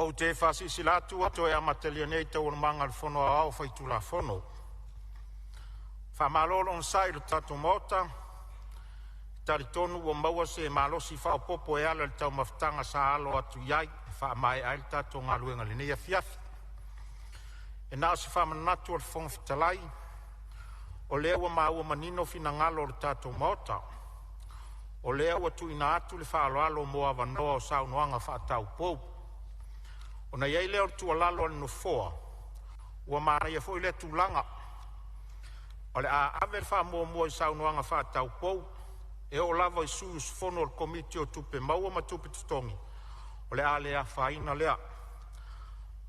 O te whasisilatu ato e amatelia nei tau manga le whono au whaitula whono. Whamalolo on sai le tatu mota, tari tonu o maua se malosi whaopopo e ala le tau maftanga sa alo atu iai, whaamai ai le tatu ngā luenga le nea fiafi. E nā se whamanatu al whong fitalai, o lea ua maua manino fina ngalo le tatu mota, o lea ua tuina atu le whaaloalo moa wanoa o saunoanga whaatau pou. O na iei leo tua lalo anu foa, ua maana ia foi le tūlanga. O le a aver wha mua i saunoanga wha tau pou, e o lava i suus fono o komiti o tupe maua ma tupe tutongi. O le a lea whaina lea.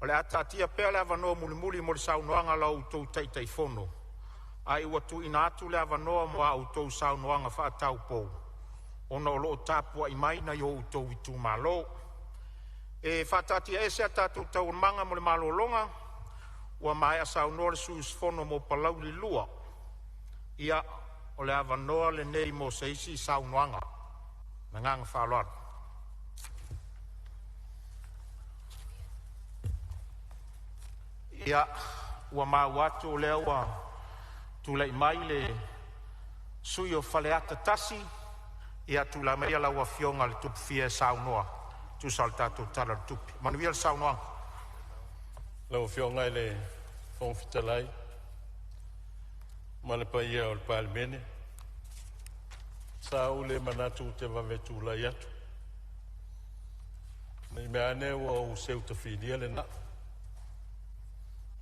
O le a tatia pea le avanoa muli mo le saunoanga la utou teitai fono. Ai ua tu ina atu le avanoa mo a utou saunoanga wha tau pou. Ona o loo tapua i maina i o utou i tu malo. E whatati e se atatu tau manga mo le malolonga, ua mai a saunoa le suus fono mo palau li lua. Ia o le avanoa le nei mo seisi saunoanga. Na ngang whaloar. Ia ua mau atu o lea ua tula i mai le sui o whaleata tasi, ia tula mai ala ua fionga le tupu fia saunoa. Tu saltato tala tupi. Manuel saunoa. Lau fionga le fong fitalai. Ma le paia o le palmene. Sa ule manatu te vavetu la yatu. Nei mea ane ua o seu ta finia le na.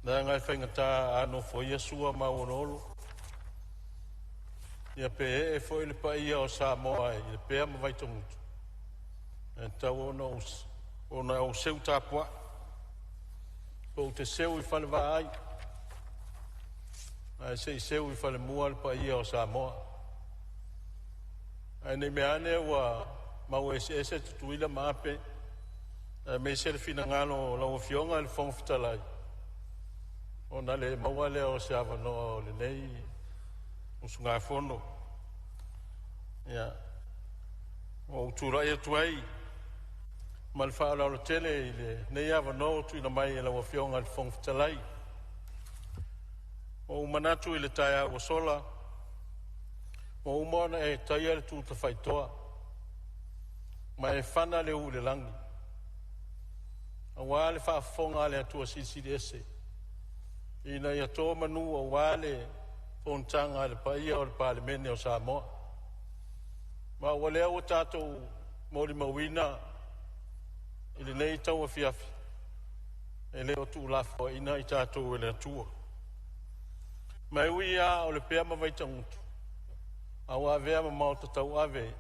Na ngai whaingata ano foia sua maonolo. Ia pe e foi le paia o Samoa i le pea ma vaitongutu. E tau ona o seu tapua. O te seu i whale vai. Ai se i seu i whale mua le paia o Samoa. Ai nei mea ane ua mau ese tutuila maape. Me se le fina ngano lau fionga le fong fitalai. Ona le maua le o se avanoa o le nei. Usunga fono. Ia. O turai e tuai. Malfa ala o tele le nei avanoa tu ina mai lau fionga le fong fitalai. O manatu i le taia o sola. O umona e taia le tuta faitoa. Ma e whana le u le langi. A wale whaafonga le atua sisiri ese. Ina ia tō manu o wale fontanga le paia o le palemene o Samoa. Ma wale au tātou mori mawina i le nei tau a fiafi. E leo tu lafo ina i tātou e le atua. Ma e ui a o le pea mawaitangutu. A wavea ma maota tau ave.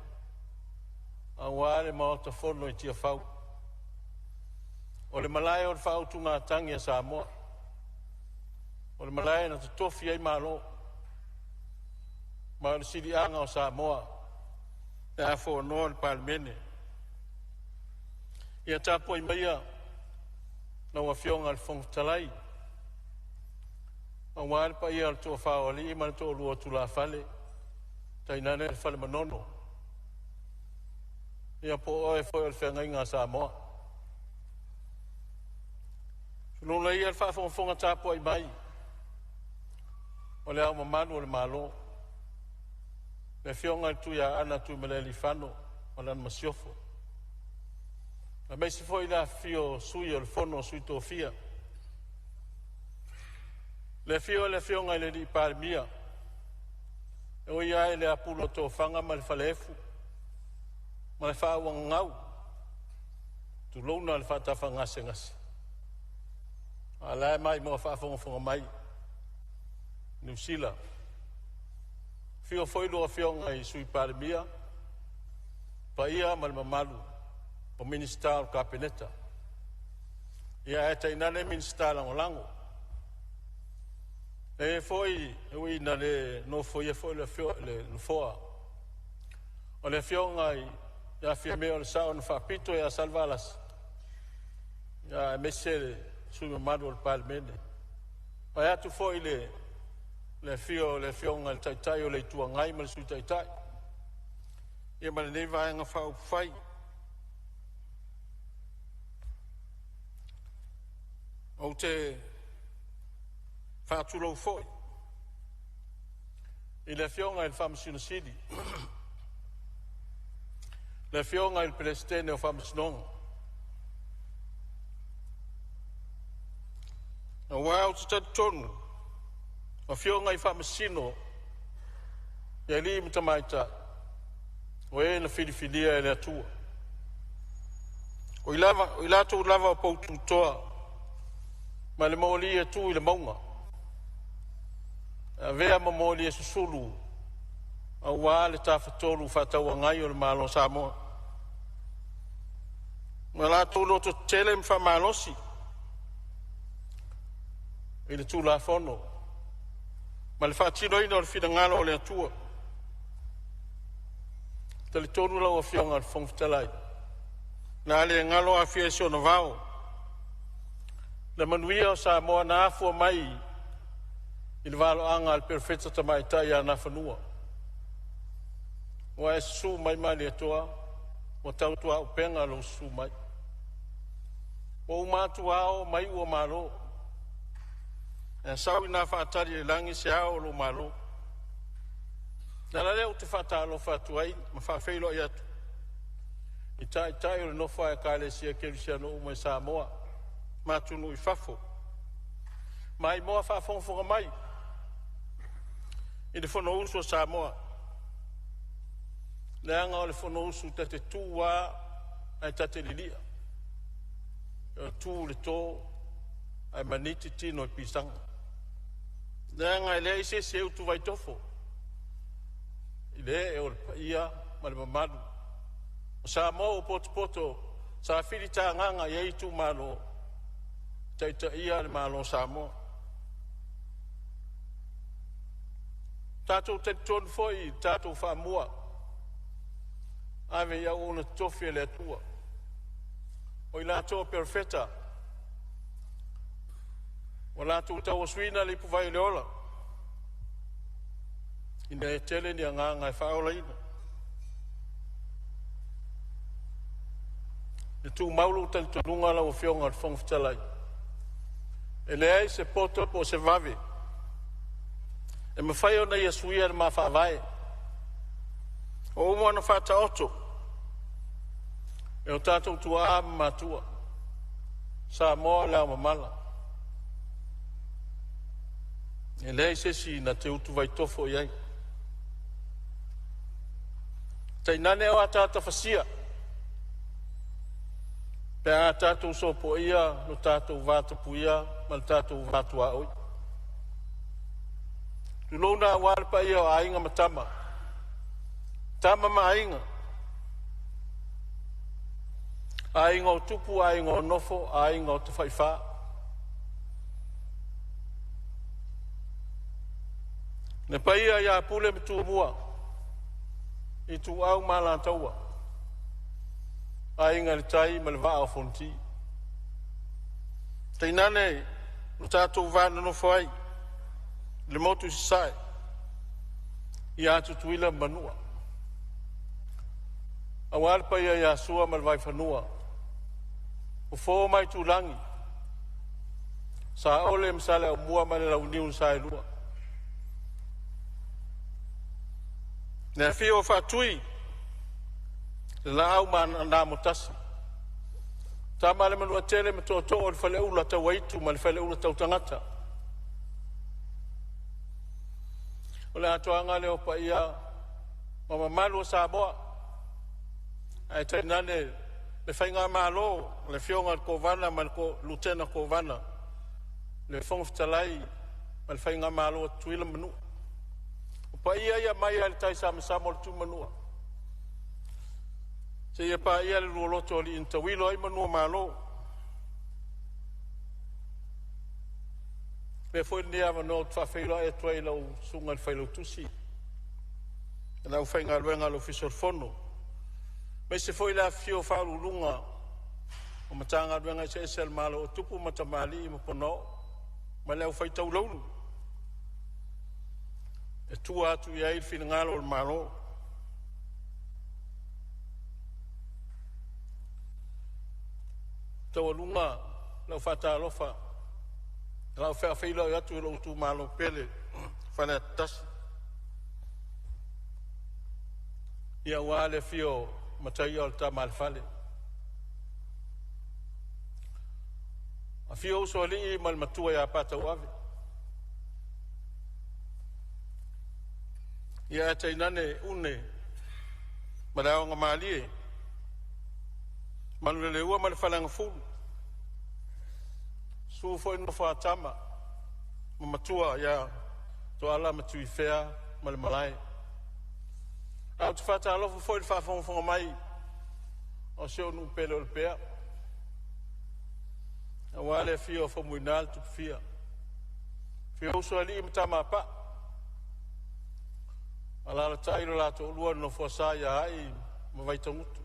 A wale maota fono i tia fau. O le malai o le whau tu ngā tangi a Samoa. O le malai na te tofi ai malo. Ma o le siri anga o Samoa. E a fo noa le palmene. Ia tapo i maia. Na ua fionga le fongtalai. Ma wale pa ia le toa whao ali. Ima le toa lua tu la fale. Tainane le fale manono. Ia po oe foi o le whengai ngā Samoa. Nuna ia le whaafonga tapo ai mai. O le au mamanu o le malo. Le fionga tu ia ana tu me le lifano. O le masiofo. La mei se foi la fio sui o le fono sui to fia. Le fionga i le di palmia. E o ia le apulo to fanga ma le falefu. Ma le whaawang ngau. Tu lona le whaatafa ngase ngase. A lai mai mo whaafonga mai. New Zealand. Fio foi lo fionga i sui parimia. Pa ia mal mamalu. O minister o kabineta. Ia e tainane minister lango. E foi ui na le no foi e foi le foa. O le fionga i ia firme o le sao na whapito e a salvalas. Ia mesele sui mamadu o le palmene. Pa ia tu foi le fionga le taitai o le tua ngai ma le sui taitai. Ia ma le nei vaenga whau whai. o te whaatulau foi. I le fionga il whamasino sidi. Le fionga il pelestene o whamasinonga. Na wau te tatu tonu. O fionga i whamasino. Ia li mta maita. O e na whiriwhiria e le atua. O i lato lava o poutu toa. Ma le maoli e tu i le maunga. A vea ma maoli e susulu. A wā le tawhatoru whatau a ngai o le malo Samoa. Ma lato loto tele mwha malosi. I le tū la whono. Ma le whatino ina o le whina ngalo o le atua. Te le tonu lau a whionga le whongwhitalai. Na le ngalo a whia sio na vau. Le manuia o Samoa na afua mai i le valo anga al perfetta tamaitai a na whanua. Wa e su mai mai le toa, wa tautua upenga lo su mai. O umatu ao mai ua malo. E sau i na whaatari e langi se ao lo malo. Na la leo te whaatalo whaatuai, ma whaafeilo i atu. I tai o le nofa e kaile sia kerisiano umai Samoa. Matunu i fafo. Mai moa whaafonga mai. I le whono usu o Samoa. Leanga o le whono usu tate tūwa ai tate lilia. O tū le tō ai maniti tino i pisanga. Leanga i lea i se utu vai tofo. I lea e o le paia ma le mamadu. O Samoa o poto sa whiri tā nganga i eitu malo. Taita ia le malo Samoa. Tātou te tonu foi, tātou whamua. Ave ia ona tofi le atua. O i lātou perfeta. O lātou tau suina le puvai le ola. Ina e tele ni a nganga e whaola ina. E tū maulu tali tonunga la o whionga le whongwhitalai. E leai se poto po se vave. E me whai ona ia suia le ma whaavae. O umana whata oto. E o tātou tua a matua. Samoa leo mamala. E lei sesi na te utu vai tofo iai. Tainane o a tāta whasia. Pe a tātou sopo ia, no tātou vātapu ia, ma tātou vātua oi. Tulona warpa ia o ainga matama. Tama ma ainga. Ainga o tupu, ainga o nofo, ainga o te whaiwha. Ne paia ia pule me tu mua. I tu au mala taua. Ainga le tai ma le vaa o fonti. Teinane, no tātou vāna no whai. Le motu si sai. I atu tuila manua. A warpa ia ia sua ma le vai whanua. O fō mai tu langi. Sa ole msale o mua ma le lau niun sai lua. Nea fio whatui. Le la au ma na motasi. Ta ma le manua tele me tō o le whale ula tau waitu ma le whale ula tau tangata. O le atoanga le opa ia mama malu o Samoa. Ai tainane le whainga malo, le whionga kovana ma le lutena kovana. Le whongwhitalai ma le whainga malo o tuila manu. Opa ia mai ale tai sama le tu manua. Se ia pa ia le ruoloto li intawilo ai manua malo. Me foi ni ava no tfafeilo e toi lau sunga le failo tusi. Lau whainga luenga lo fisor fono. Me se foi la fio whalu lunga. O matanga luenga se esel malo o tupu matamali i mapono. Ma lau whaitau launu. E tua atu ia il fina ngalo o malo. Tau lunga lau whata alofa. Lau whea whilo i atu i lo tu malo pele, whanea tasi. Ia wale fio matai o ta malfale. A fio uso ali mal matua ia pata wave. Ia tainane une malao nga malie. Manulele ua mal falanga fulu. Su foi no fatama. Matua ia to ala matui fea mal malai. Au te whata alofu foi le whawhonga mai o seo nung pele o le pea. A wale fia o whamuinal tupu fia. Fia uso ali i mtama pa. Alala tairo la to ulua no fwasa ia hai mawaita ngutu.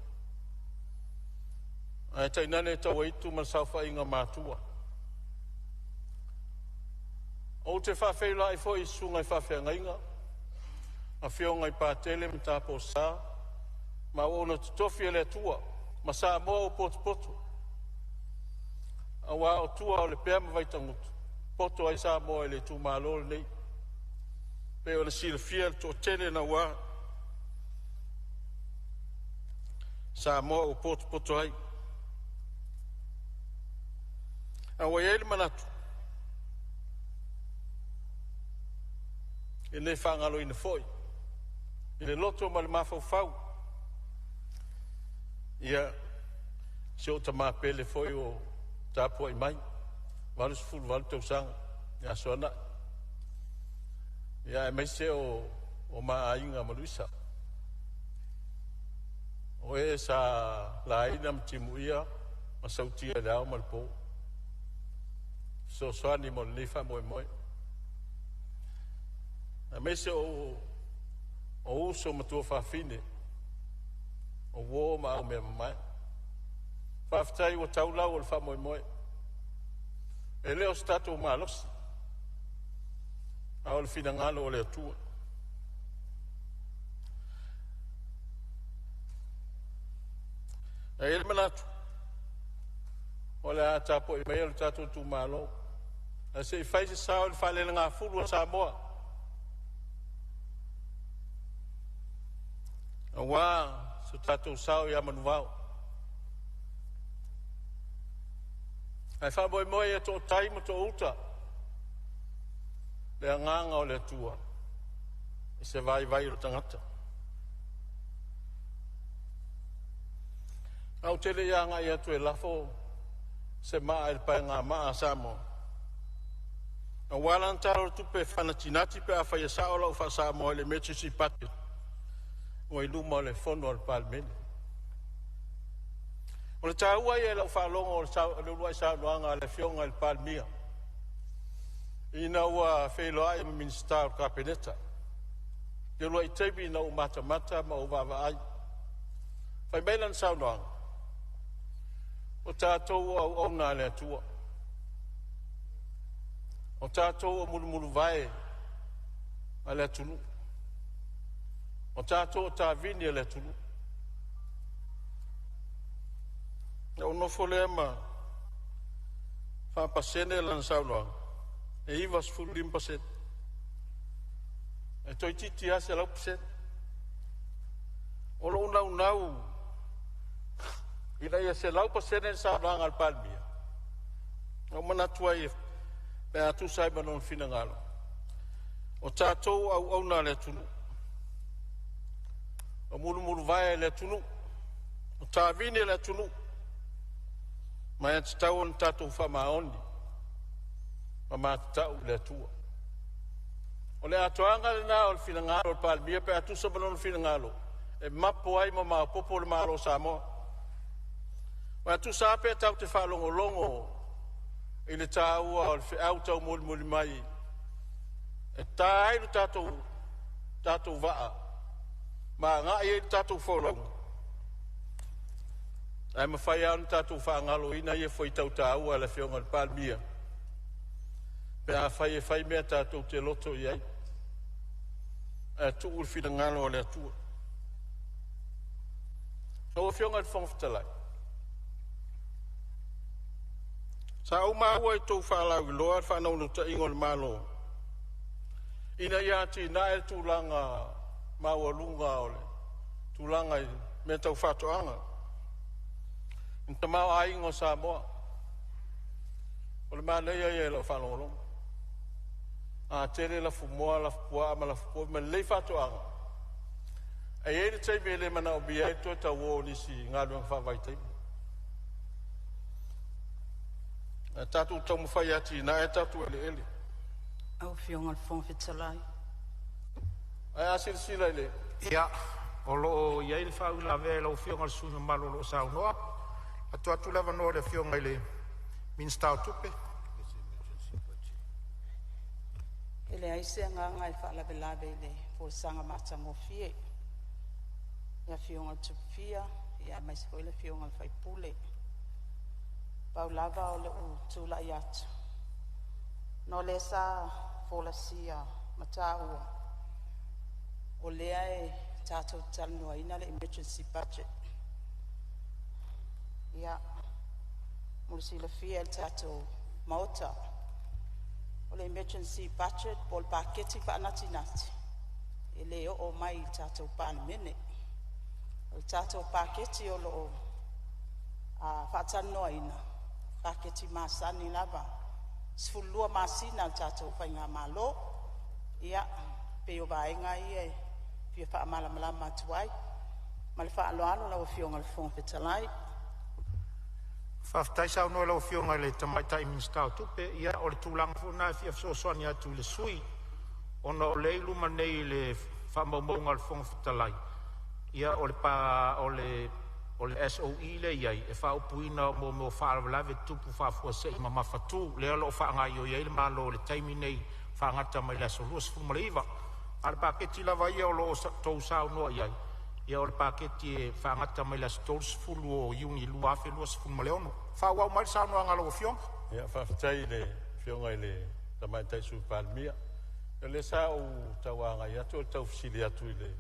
Ai tainane tawa itu man saufa inga mātua. O te whawhela i fo i sunga i whawhea inga. A fio ngai pātele mta po sa. Ma ona tutofi ele tua. Ma sa moa o poto. A wā o tua o le pēr mawaita ngutu. Poto ai sa moa ele tu mālole nei. Pe o le sila fia to tele na wā. Sa moa o poto ai. A wā ele manatu. E le whangalo ina foi. I le loto ma le mawhau. Ia, se o ta mapele foi o tapua i mai. Walu se fulu walu tausanga. Ia soana. Ia e mai se o maa inga maluisa. O e sa la ina mtimu ia, ma sautia le au malpo. So soani mo le nifa moe moe. A mai se o uso matua whawhine. O wō ma au mea mai. Whawhitai o taulau o le whamoe moe. E leo stato ma losi. A o le finangalo o le atua. E ele manatu. O le a tapo i mea le tato tu malo. E se i whaise sao le whale ngā fulu a Samoa. A wā, so tatou sao ia manuwao. Ai whamoe moe e tō taima tō uta. Le nganga o le tua. E se vai o tangata. Au tele ia ngai atu e lafo. Se maa il pai ngā maa Samoa. A walantaro tupe whanatinati pe a whaia sao lau wha Samoa le metu si pati. O i luma o le fono al palmene. O le tāua i e lau whalonga o le ulua i saunoanga le fionga il palmia. Ina ua wheloa i minister o kapeneta. Ke ulua i teibi ina u mata ma u wawa ai. Whai meilan saunoanga. O tātou au ngā le atua. O tātou o mulu vai a le atunu. O tātou o tāvini a le atunu. O nofo le ama whapasene lan saunoa. E iwas fulim pasen. E toi titi ase lau pasen. O lo nau. Ina ia se lau pasene saunoa ngal palmia. O manatua i me atu sai manon finangalo. O tātou au nā le atunu. O mulu vai le atunu. O tāvini le atunu. Mai ati tau on tātou whamaoni. Ma mātau le atua. O le atoanga le nā o le finangalo o le palmia pe atu sa manon finangalo. E mapo ai ma popo le malo Samoa. Ma atu sa pe tau te whalongo i le tāua o le whiau tau muli mai. E tā airu tātou waa. Ma ngā i e tātou wholongo. Ai mawhai anu tātou whaangalo ina i e whai tau tāua le whionga le palmia. Pe a whai mea tātou te loto i ai. E tu ul whina ngalo o le atua. O whionga le whongwhitalai. Sa o maua I tau whalau I loa whanau no ta ingo le malo. Ina ia ti na e tūlanga maua lunga ole. Tūlanga I me tau whatoanga. In ta mau a ingo sa moa. O le mana ia ia lo whanolong. A tere la fumoa, la fupua, ma la fupua, ma lei whatoanga. E ere tei me le mana o bia e toa tau o nisi ngā luang whawai teimi. Tatu tau mwhai ati na e tatu ele ele. Au fionga le whongwhitalai. Ai a sila ele. Ia, o loo iai le whau la vea lau fionga le suna malo lo sau noa. Atu lava noa le fionga ile minstau tupe. Ele aise ngā ngai whaalawe lawe ile po sanga matango fie. Ia fionga tupia, ia maise ko ile fionga le whaipule. Pau lava o le u tula I atu. No le sa fola sia mata ua. O lea e tātou talanoa ina le emergency budget. Ia, mulisi le fia le tātou maota. O le emergency budget po le paketi whaanati nati. E le o mai tātou pānemene. O le tātou paketi o lo whaatanoa ina. Paketi masani lava. Sfulua masina le tātou whainga malo. Ia, pe o vaenga ia e. Pia wha malama tuai. Ma le wha aloalo lau fionga le whongwhitalai. Whaftai sau noa lau fionga le tamaitai minstau tupe. Ia o le tūlanga funa e fia fsoswani atu le sui. Ona o le iluma nei le whamaumaunga le whongwhitalai. Ia o le SOE le iai. E whaupuina mo whaaralawe tupu whafua se ima mawhatu. Lea lo whaangai o iai le malo le taimi nei whaangata mai la solus fumaleiva. Al paketi lava ia o lo tau sau noa iai. Ia o le paketi e whaangata mai la stores fulu o iungi lua afe lua sifun maleono. Whawau mai sau noa ngalo o fionga. Ia whawhitai le fionga le tamaitai sui palmia. Ia le sau tauanga ia tu tau fisili atu ile.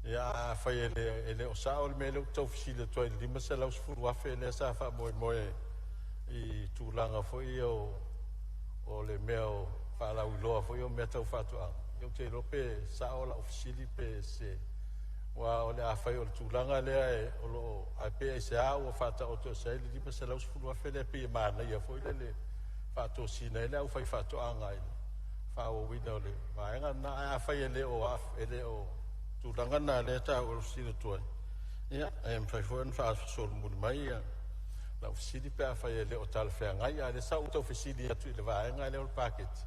Ia whai ele o sao le mele tau fisili atu ile. Lima se lau sifuru afe le sa wha moe I tūlanga fwoi o le mea o whalau iloa fwoi o mea tau whatuanga. Yo te rope sa ola ofisili pe se wa ole a fai o tulanga le o lo a pe se a o fata o to se li pa se la usfulu a fele pe ma na ia foi le fato sina le o fai fato anga fa o wida le va nga na a fai le o a ele o tulanga na le ta o sina to ia em fai foi fa so mu mai ia la ofisili pe a fai le o tal fe nga ia le sa o to ofisili atu le va nga le o packet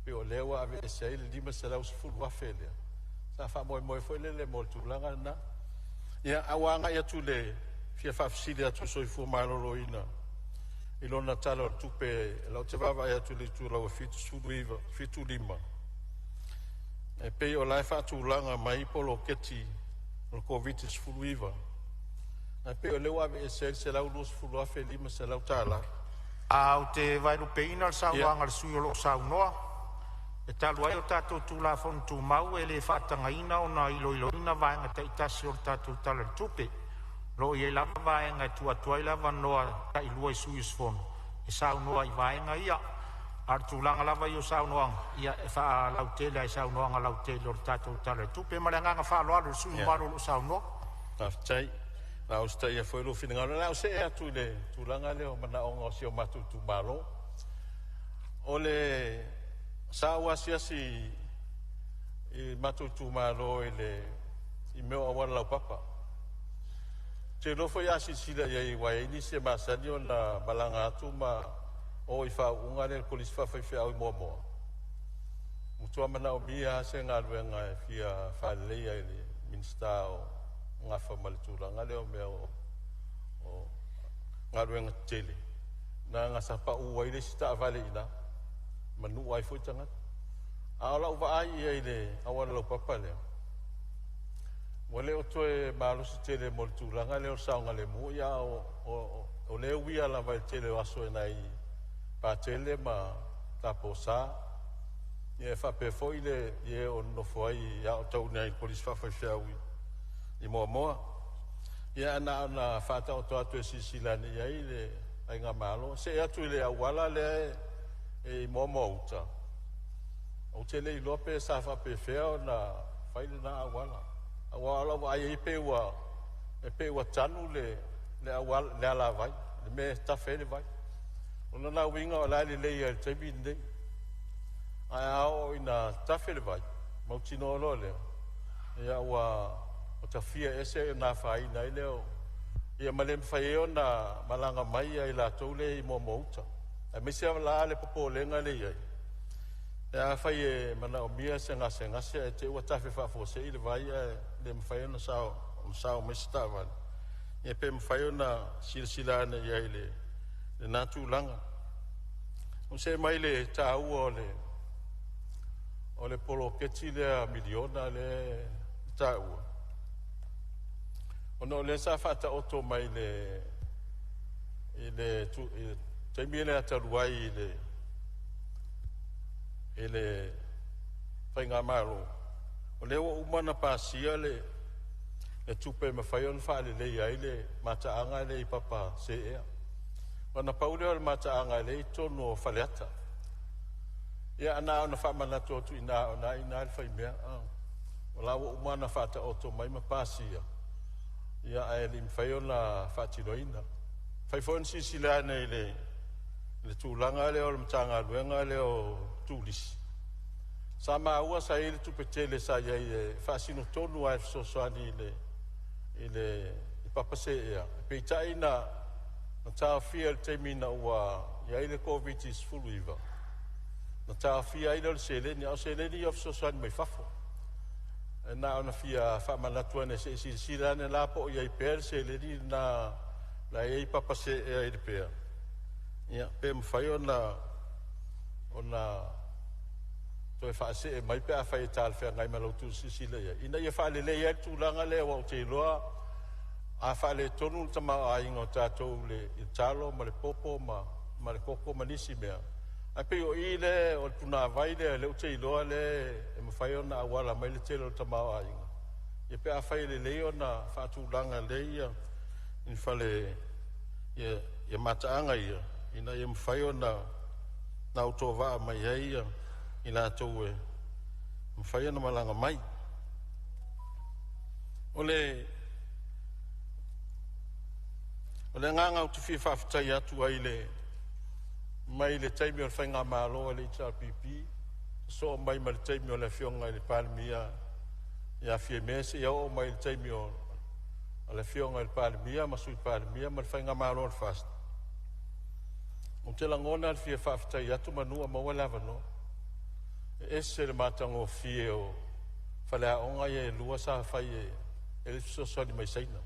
pe o lewa ave e sei le lima se lau sifuru wafele. Sa wha moe foi le mo tūlanga na. Ia awanga ia tu le fia whafisili atu soifu maloro ina. Ilona tala o tupe lau te wawa ia tu le tu lau fitu lima. E pe o lai wha mai polo keti o COVID sifuru iwa. E pe o lewa ave e sei se lau lo sifuru wafele lima se lau tala. Au te vairu peina le sau wanga le sui o lo sau noa. E talu ai o tātou tūla whonu tū mau e le whātangaina o nā iloiloina vaenga te itasi o tātou tala tupe. Ro i e lava vaenga e tuai lava noa ta ilua I sui usfono. E sau noa I vaenga ia. Ar tūlanga lava I o sau noanga. Ia e wha lautele ai sau noanga lautele o tātou tala tupe. Ma le nganga wha aloalo le sui maro lo sau noa. Taftai. Na o stai e foi lo finangalo. Na o se e atu le tūlanga le o mana onga o si o matu tu malo. O le sa wasiasi I matu tu malo I meo awala lau papa. Te rofo I asi sila I waini se masani o na malanga atu ma o I whaunga le kolis whawhaiwhi au I moa. Mutua mana o mia se ngā ruenga e fia whaleia I le minsta o ngā whamalitura. Ngā leo mea o ngā ruenga tele. Na ngā sapa ua I le sita avale ina. Manu ai foi tanga. Aola uva ai I le awana lau papa leo. Wale o toe malusi tele mo le tūlanga leo saunga le mu ia o leo wia la vai tele o aso e nai pa tele ma tapo sa. Ie whape foi le ie o nofo ai ia o tau nei polis whawhai whiaui I moa. Ia ana whata o toa tue sisilani ia I le ai ngā malo. Se atu i le awala le e momo uta. O te le i lope sa whape whea na whaile na awala. Awala wa ai e pe ua tanu le awala le ala vai. Le me tawhele vai. Ona na winga o lai le ia le teimi nei. Ai ao ina tawhele vai. Mautino olo leo. Ia ua o ta fia ese na whai nei leo. Ia malem whaeo na malanga mai ai la toule i momo uta. E mese la le popo lenga le iai. E a whai e mana o mia se ngase e te ua tawhi whafose i le vai e le mwhaeo na sao mese tawa. E pe mwhaeo na sila ane iai le natu langa. O se mai le tāua o le polo keti le miliona le tāua. O no le sa whata oto mai taimi le ataruai i le whainga maro. O le o umana pāsia le tupe me whaion whaale le iai le mataanga le i papa se ea. Wana paule o le mataanga le i tonu o whaleata. Ia ana o na whamanatu otu ina o na ina le whaimea. O la o umana whata oto mai ma pāsia. Ia ai li mwhaion la whatiroina. Whaifon sisila nei le tūlanga le o le matanga luenga le o tūlisi. Sa maua sa ele tupetele sa iai e whaasino tonu ai sosoani i papase ea. Peitai na tāwhia le teimina ua iai le COVID is full iwa. Na tāwhia ila le seleni, au seleni of sosoani mai fafo. E na ona fia whamanatua ne se sila ne lapo iai pēr seleni na iai papase ea i le pēr. Ia, pe mwhai ona toi whaase e mai pe a whai tāle whea ngai malautu sisila ia. Ina ia whaale le ia tūlanga le wau te loa a whaale tonu tama a ingo tātou le i tālo ma le popo ma le koko manisi mea. A pe o i le o tuna vai le o te iloa le e mwhai ona awala mai le telo tama a ingo. Ia pe a whai le leo na whaatūlanga le ia in whale ia mataanga ia. Ina ia mwhai ona na utowa mai ia i la tau e mwhai ana malanga mai. O le nganga o te whia whawhitai atu ai mai le taimi o le whainga māloa le HRPP, so mai ma le taimi o le whionga i le pālimia i a whia mese, ia o mai le taimi o le whionga i le pālimia, ma sui pālimia, ma le whainga māloa le whasta. O te langona le whia whawhitai atu manua maua lava no. Ese le matango fie o whale a onga e lua sa whai e le fisosoni mai saina.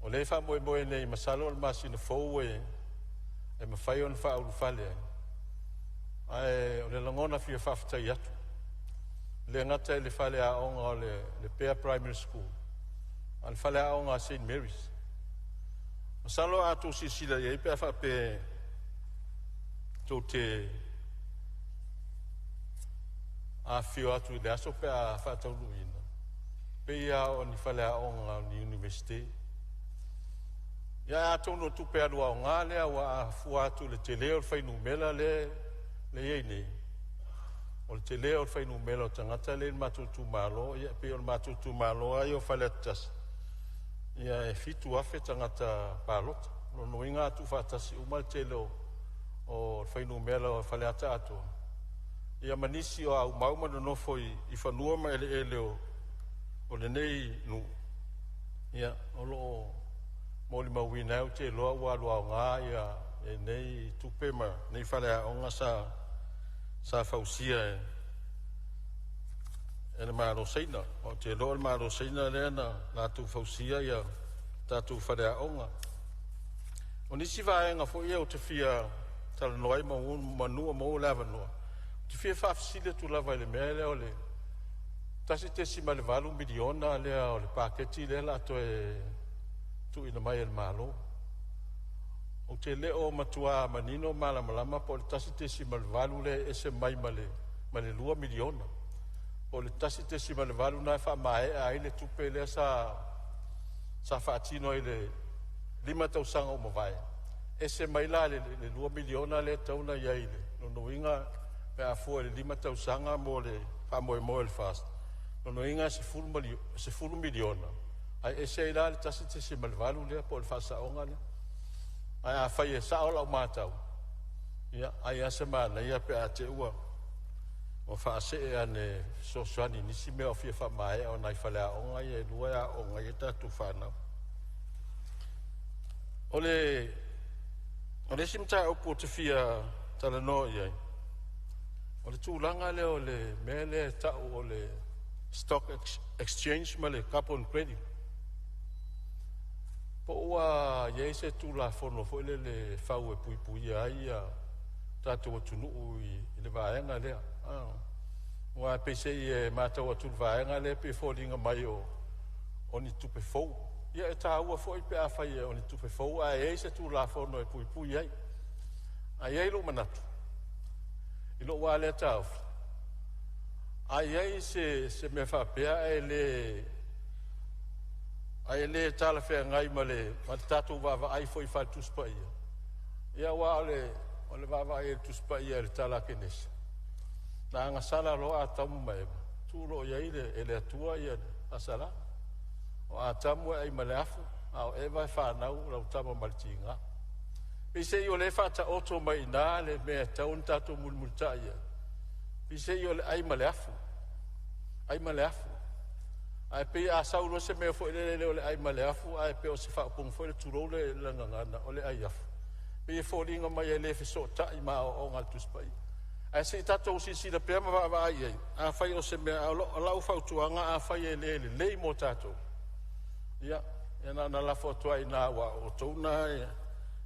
O le wha moe nei masalo le masina fau e mawhai on wha uru whale ai. O le langona fia whawhitai atu. Le ngata e le whale a onga o le Pea Primary School. A le whale a onga St. Mary's. Masalo atu sisila e pe a whape tau te a fio atu i le aso pe a whataulu ina. Pe ia o ni whale a onga ni universite. Ia a tono tupe alua o ngā lea wa a fua atu le te leo le whainu mela le ei nei. O le te leo le whainu mela o tangata le matutu malo. Ia pe o le matutu malo ai o whale atasi. Ia e fitu afe tangata pālota. No inga atu whatasi umal te leo o le whainu mela o whale ata atua. Ia manisi o au mauma no nofo i whanua ma ele o le nei nu. Ia o loo moli mawina au te loa walua o ngā ia e nei tupe ma nei whale a onga sa whausia e le maro seina. O te loa le maro seina lea na tu whausia ia tātou whale a onga. O nisi vaenga fo ia o te whia tala noai manua mau lava noa. Te whia whawhisile tu lava i le mea lea o le tasi te si ma le valu miliona lea o le paketi lea la to tu ina mai el malo. O te leo matua manino malama po le tasi te si ma le valu le ese mai ma le 2 miliona. Po le tasi te si ma le valu na wha mae a ile tupe lea sa whaatino i le 5 tausanga o mawai. e se mai la le 2 miliona le tauna iai le no inga pe a fo le 5 tausanga mo le pa mo el fast no inga se full miliona ai e se la le tasi se malvalu le po el fasa onga le ai a fai sa ola matau ia ai a semana ia pe a te ua o fa se ane so swani ni si me o fi fa mai o nai fa la onga ia lua onga ia ta tu fana ole simta o po te fia tala no ia ole tu langa le ole mele ta ole stock exchange male carbon credit po wa ye se tu la fono fo le fa o pui ai ta tu tunu i le vaenga le wa pe se mata o tu vaenga le pe fo linga mai o oni tu pe fo ia ta ua fo i pe a fai oni tu pe fo ai se tu la fono pui ai ai lo manatu i lo wa le ta ai se me fa pe ai le tala fe ngai male matatu va ai foi fa tu spa ia wa le va ai tu spa ia le tala kenes na nga sala lo atamu mai tu lo ia ile ele tua ia asala o atamu ai male afu au e vai fa na u tama maltinga pise io le fa ta auto mai na le me taun tatu mulmulta ia pise io le ai male afu ai pe a saulo se me fo le ai male afu ai pe o se fa pung fo le turo le ngana ole ai afu pe fo linga mai le fe so ta i ma o ngal tu spai ai se tato si le pe ma va ai a fai o se me a lau fa tuanga a fai le mo tato ia na la foto ai na wa o tona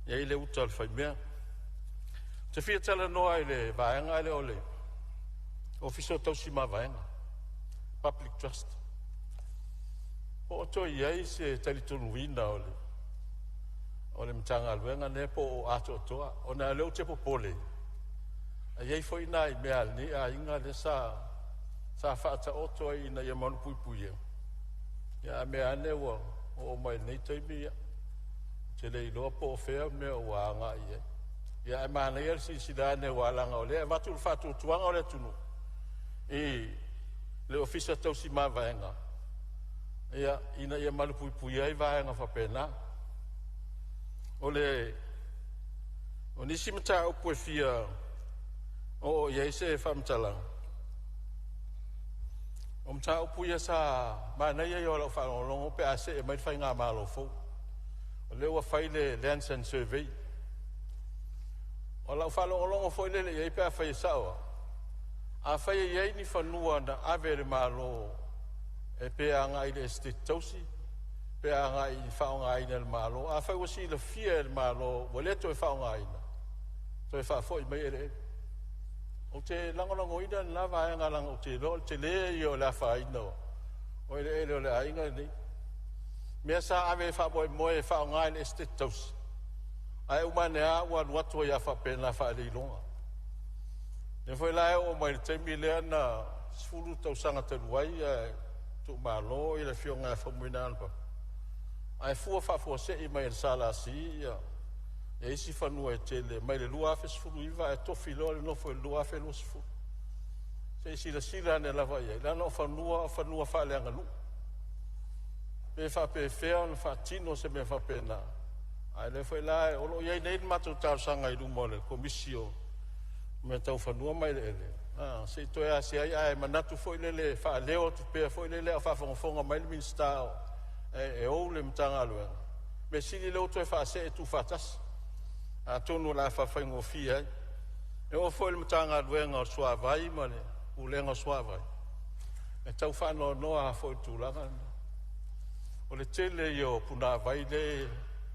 ia ile utal fai me te fia tala no ai le vaenga le ole ofiso tau si ma vaenga public trust o to ia se talitonu wina ole mtanga luenga ne po ato toa ona le te popole ai foi nai me al ni a inga le sa fa ta oto ina ia manu pui ya me ane o mai nei te mi te le lo po fe me o anga ia ma na ia si dane wala nga ole va tu fa tu tuanga ole tunu le ofisa tau si ma vaenga ia ina ia malu pui ai vaenga fa pena ole oni simta o po fia o ia se fa mtala o mta o pui sa ma na ia yo fa longo pe ase mai fa nga malo fo ole wa fa le land and survey o la fa longo fo le ia pe fa sa a fa ia ni fa nua na ave malo e pe anga i le state tosi pe anga i fa nga i le malo a fa wasi le fia le malo wole to fa nga i to fa fo i mai ele o te lango ida na va nga lango te lo te le yo la fa i no o le le ai nga ni me sa ave fa boy mo e fa nga i le state tosi ai umane wa watu ya fa pe na fa le longa ne foi lá o mai te milena sfulu tau sanga te luai tu malo i le fionga fa muinan pa ai fa se i mai sala si e si fa no e tele mai le lua fe sfulu iva e to filo no foi lua fe lo sfulu se si la sila ne la vai la no fa no fa le ngalu pe fa pe fe fa tino se me fa pena ai le foi lá o lo ye nei matu tau sanga i lu mole komisio me tau fanua mai le se to ya se ai manatu foi le fa leo tu pe foi le fa fonga mai min sta e o le mtanga lo me si le to fa se tu fatas a tonu la fa ngo fia e o foi le mtanga lo nga swa vai mane u le nga swa vai e tau fa no a foi tu la o le tele yo puna vai le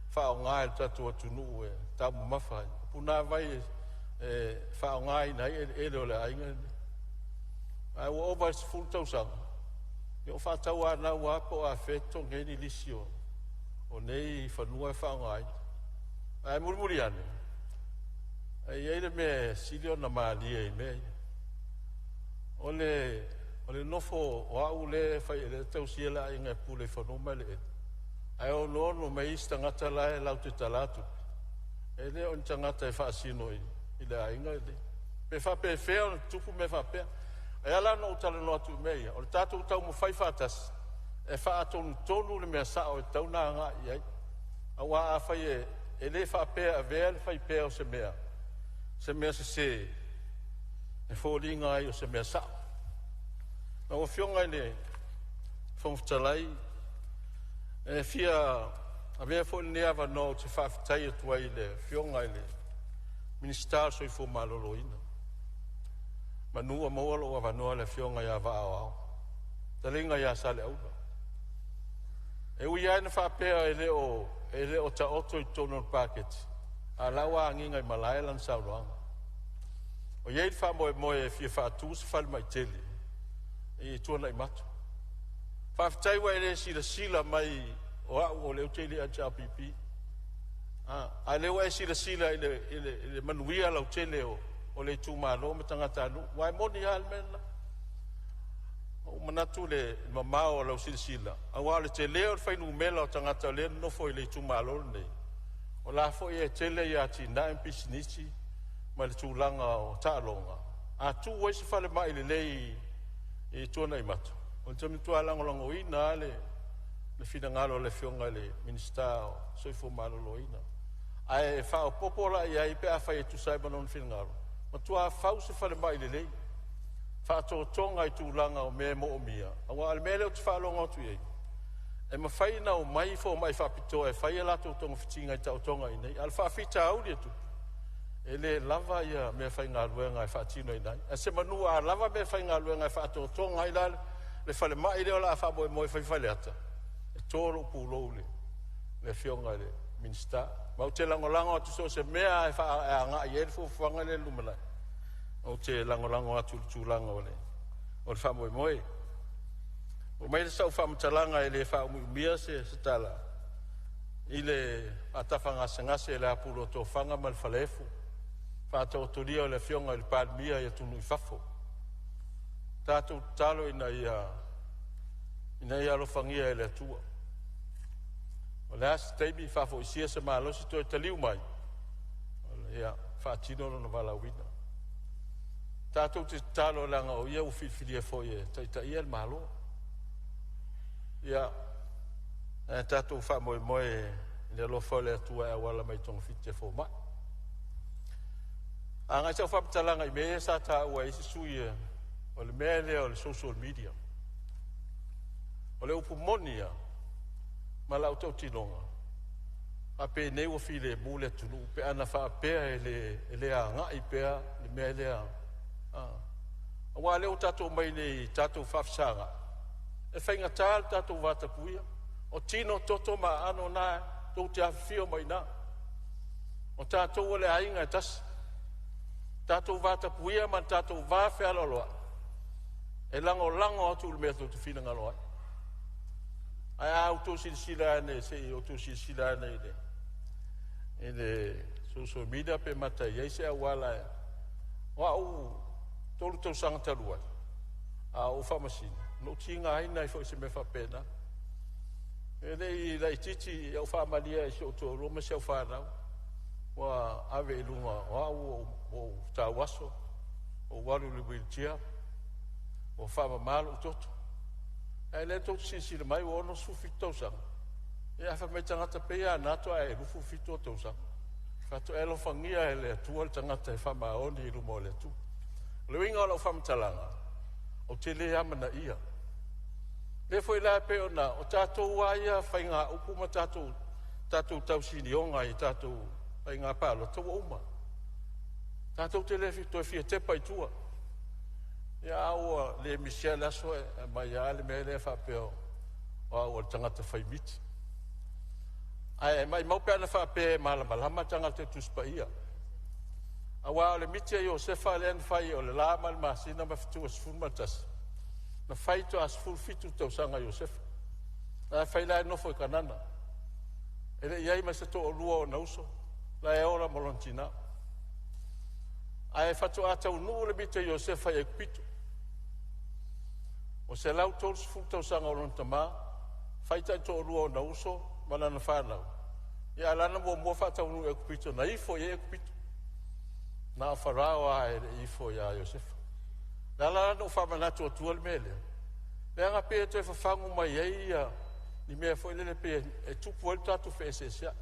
fa nga el tatu tu nu e ta ma fa puna vai fa ngai nei ele ole ainga ai o vas full tosa yo fa tawa na wa po a feto ngeni lisio o nei fa nua fa ngai ai murmuriane ai ele me silio na mali ai me ole no fo wa ule fa ele tausiela inga pule fa no male ai o no me istanga tala e lau te talatu ele on tangata e whaasino i le ainga ele. Me whape whea o tupu me whapea. E ala no utala no atu meia. O le tātou tau mo whai whātas. E whaatonu tonu le mea sao e tau nā ngā i ai. A wā a whai e le whapea a vea le whai pea o se mea. Se mea se e whōringa ai o se mea sao. Na o whionga i le whongwhitalai. E whia a vea whōni nea wano te whawhitai atua i le whionga i le minister soi fo malolo ina. Manua mawalo wa wanoa le whionga ia wa au. Talinga ia sale au. E ui aina whapea e le o ta oto i tono paketi. A lawa anginga i malailan sauroanga. O iei wha moe e fia whātūs whali mai teli. I tuana i matu. Whawhtaiwa e le sila mai o au o leo teli a JPP. A lewa e sila i le manuia lau tele o le tūmālo me tangata anu. Wai moni hal mena. O manatu le mamao lau sila. A wā le te leo whainu mela o tangata le nofo i le tūmālo nei. O la fo e tele i ati na impisinisi ma le tūlanga o tālonga. A tū waisi whale mai le lei i tuana i matu. O le tamitu alangolango ina le whina le whionga le minister o soifo malolo ina. Ai whao popola i ai pe a whai e tu saiba non whina ngaro. Ma tua whau se whale mai le lei. Wha tonga i tūlanga o me mo o mia. A wā ale mele o te whaalonga o tu iei. E ma whai na o mai fo mai whapitoa e whai e lato tonga whitinga i tau tonga i nei. Al whawhita auri e tu. E le lava ia mea whai ngā luenga e whaatino i nei. E se manua a lava mea whai ngā luenga e whaato tonga i lale. Le whale mai leo la a whaboe moe whai whale ata. E tōro pūlou le whionga le minister. Mau te langolango atu so se mea e wha a ngā i elfo whanga le lumanai. O te langolango atu tūlanga o le whamoe moe. O mai le sau whamatalanga e le whaumia se tala. I le atafa ngase le apulo tō whanga mal whalefu. Whātou toria o le whionga i le pādmia i atunu i whafo. Tātou talo ina i alofangia e le atua. O le asi teimi whafo i sia se mālosi tō e taliu mai. O le ia whaatino no wala wina. Tātou te talo langa o ia uwhilwhili e fo e taita ia le malo. Ia tātou whamoe moe le alofa le atua e awala mai tonga whiti e fo mai. A ngai tau whapatalanga i mea sa tā ua isi sui o le mea lea o le social media. O le upu monia ma lau tau tinonga. A pe nei wa file mule tunu pe ana wha pea e le a ngai pea le mea lea. A wā leo tātou mai nei tātou whafsanga. E whainga tāl tātou wātapuia. O tino toto ma ano nā tau te awhio mai nā. O tātou le ainga e tasi. Tātou wātapuia man tātou wāwhea loloa. E lango atu le mea tau te whina ngaloa. Ai auto sila ane se auto sila ane ile. Ile social media pe mata ia se awala. Wa u tolu tau sanga talua. A o famasina. No tinga ai nai fo se me fa pena. Ele i lai titi au famalia e so to roma se fa na. Wa ave lunga wa o tawaso o walu le wheelchair o fama malo toto. Ele tot sisi mai o no sufito sang. E fa me tangata pe ya na to e lufu fito to sang. Fa to elo fangia ele tuol tangata e fama oni lu mo le tu. Le winga lo fam talanga. O te le amana ia. Le foi la pe ona o tato waia fainga ukuma tato tau sini onga i tato fainga palo to uma. Tato te le fito fi te pai tua. Ya o le Michel aso mai ale me le fa pe o tangata fai mit. Ai mai mau pe na fa pe malama tangata tu spaia. Awa le mitia yo se fa len fai o le la mal masina ma fitu as fulmatas. Na fai to as full fitu to sanga Josef. Na fai la no foi kanana. Ele ia ma se to lua na uso. La e ora molontina. Ai fatu ata no le mitia Josef fai pitu. O se lau tos full to sanga lontama. Fai ta to lua na uso, mana na fa na. Ia lana mo whātaunu e kupito, na ifo e kupito. Na wharawa e ifo ia Iosefa. Na lana o whamanatu o tual mele. Lea ngā pēr toi whawhangu mai ia, ni mea fo ilele pēr e tupu el tatu whesesia.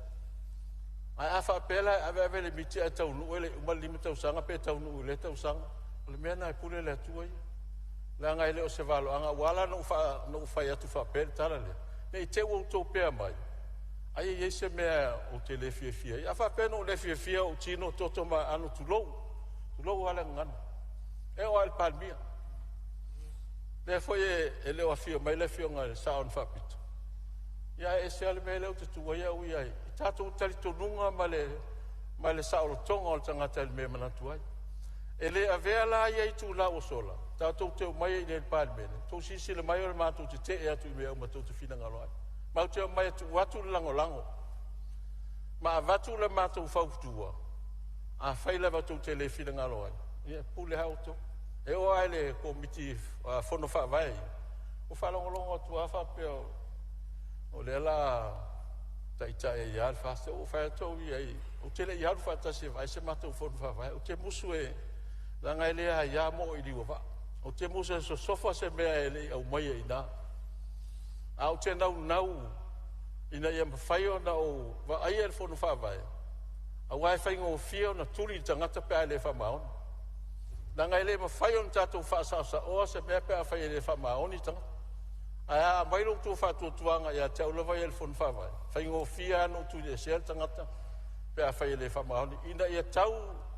Ai a whapela ave le miti a taunu, ele umalima tausanga pēr taunu le tausanga. Le mea na e pule le atua ia. Lea ngā ele o se valo, anga wala no whai atu whapela tala le. Nei te wau tau pēr mai. Ai e se mea o te le fia. Ia whapena o le fia o tino toto ma anu tulou. Tulou ala ngana. E o al palmia. Le foi e leo a fia, mai le fia ngā saon whapito. Ia e se ale mea leo te tua ia ui ai. I tātou tali tonunga ma le saoro tonga o le tangata ele mea manatu ai. E le a vea la ia i tū la o sola. Tātou teo mai i le palmene. Tau sisi le mai o le mātou te e atu i mea o matou te whina ngalo ai. Mau te mai atu watu le lango. Ma watu le mātou whautua. A whaila watu te le whina ngalo ai. Ia pule hao to. E o ai le komiti whono whawai. O whalongolongo tu a whapeo. O le la taita e iar whaste. O whaetou i ai. O te le iar whatase vai se mātou whono whawai. O te musu e langa ele a ia mo i liwa wha. O te musu e so sofa se mea ele au mai e ina. A o te nau ina ia mawhaio na o wa ai e whono whawai. A wai whaingo o fio na turi tangata pe ai le whamaona. Nanga ele mawhaio na tātou whaasausa oa se mea pe a whai le whamaoni tangata. A mailong tu whātua tuanga ia te aulawai e le whono whawai. Whaingo o fia anu turi e sel tangata pe a whai le whamaoni. Ina ia tau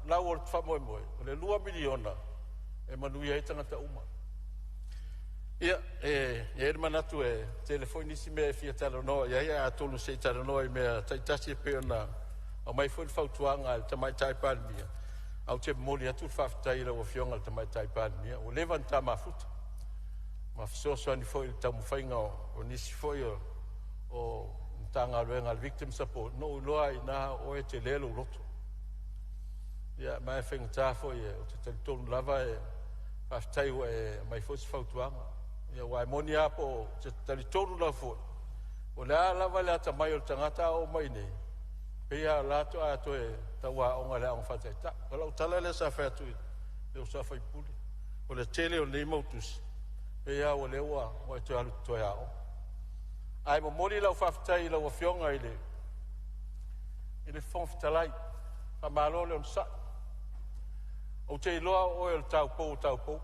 lau o le whamoe moe. O le 2 miliona e manuia e tangata uma. Ia, e manatu e telefonisi mea fia talanoa, ia a tonu se talanoa i mea taitasi e peona au mai foi whautuanga al tamai taipalmia. Au te moli atu whaftaira o fionga al tamai taipalmia. O levan ta mafuta. Ma fisoso ani foi tamu whainga o nisi foi o tanga luenga al victim support. No loa i nā o e te lelo roto. Ia, mai whainga tā foi o te talitonu lava e whaftaiwa e mai foi si whautuanga. Ia wai moni apo te talitonu la foi. O lea lava lea ta mai o tangata o mai nei. Pea lato a to e tawa o ngale ang whataita. Kalau tala le sa whatu le o sa whai puli. O le tele o nei mautus. Pea o le ua o e te alu toi ao. Ai mo mori lau whaftai lau a fionga i le. I le whonfitalai. Pa malo le on sa. O te iloa o e le tau pou.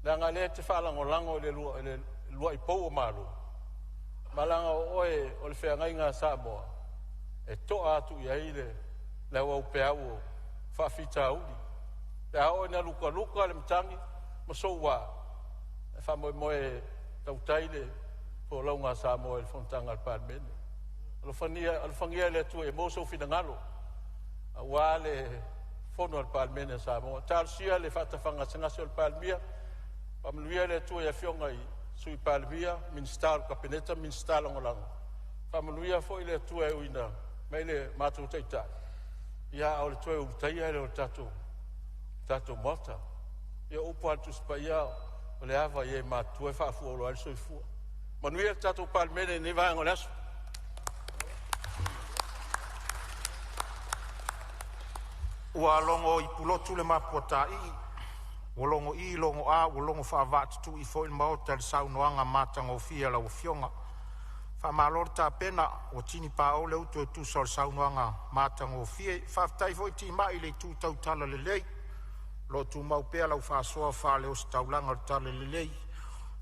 Langa le te whalango le lua i pou o malo. Malanga o e o le whengai ngā Samoa. E toa atu i aile le au peau o whawhita auri. Le hao e na luka le mtangi ma soua. E whamoe moe tautaile po launga Samoa e whontanga al palmene. Alfangia le atu e moso finangalo. A wā le whono al palmene Samoa. Tarsia le whatawhanga sangasio al palmia. Pamaluia le atu e a fionga i sui palmia. Minstal kapeneta, minstal ongolango. Pamaluia fo i le atu e uina. Mai le mātou teita. Ia au le toe utaia le o tātou mota. Ia upo atu spa ia o le awa ia mātou e whaafu o lo aliso i fua. Manui le tātou palmene ni vaengo le aso. Ua longo i pulotu le mapuata i. Ua longo i longo a, ua longo whaavatutu i fo il maota le saunoanga mātango fia la ufionga. Whamalor tā pena o tini pā o leu tu tu sol saunoanga mātango fie. Whaftai foi ti mai le tu tau tala le lei. Lo tu mau pēa lau whaasoa wha leo si taulanga tala le lei.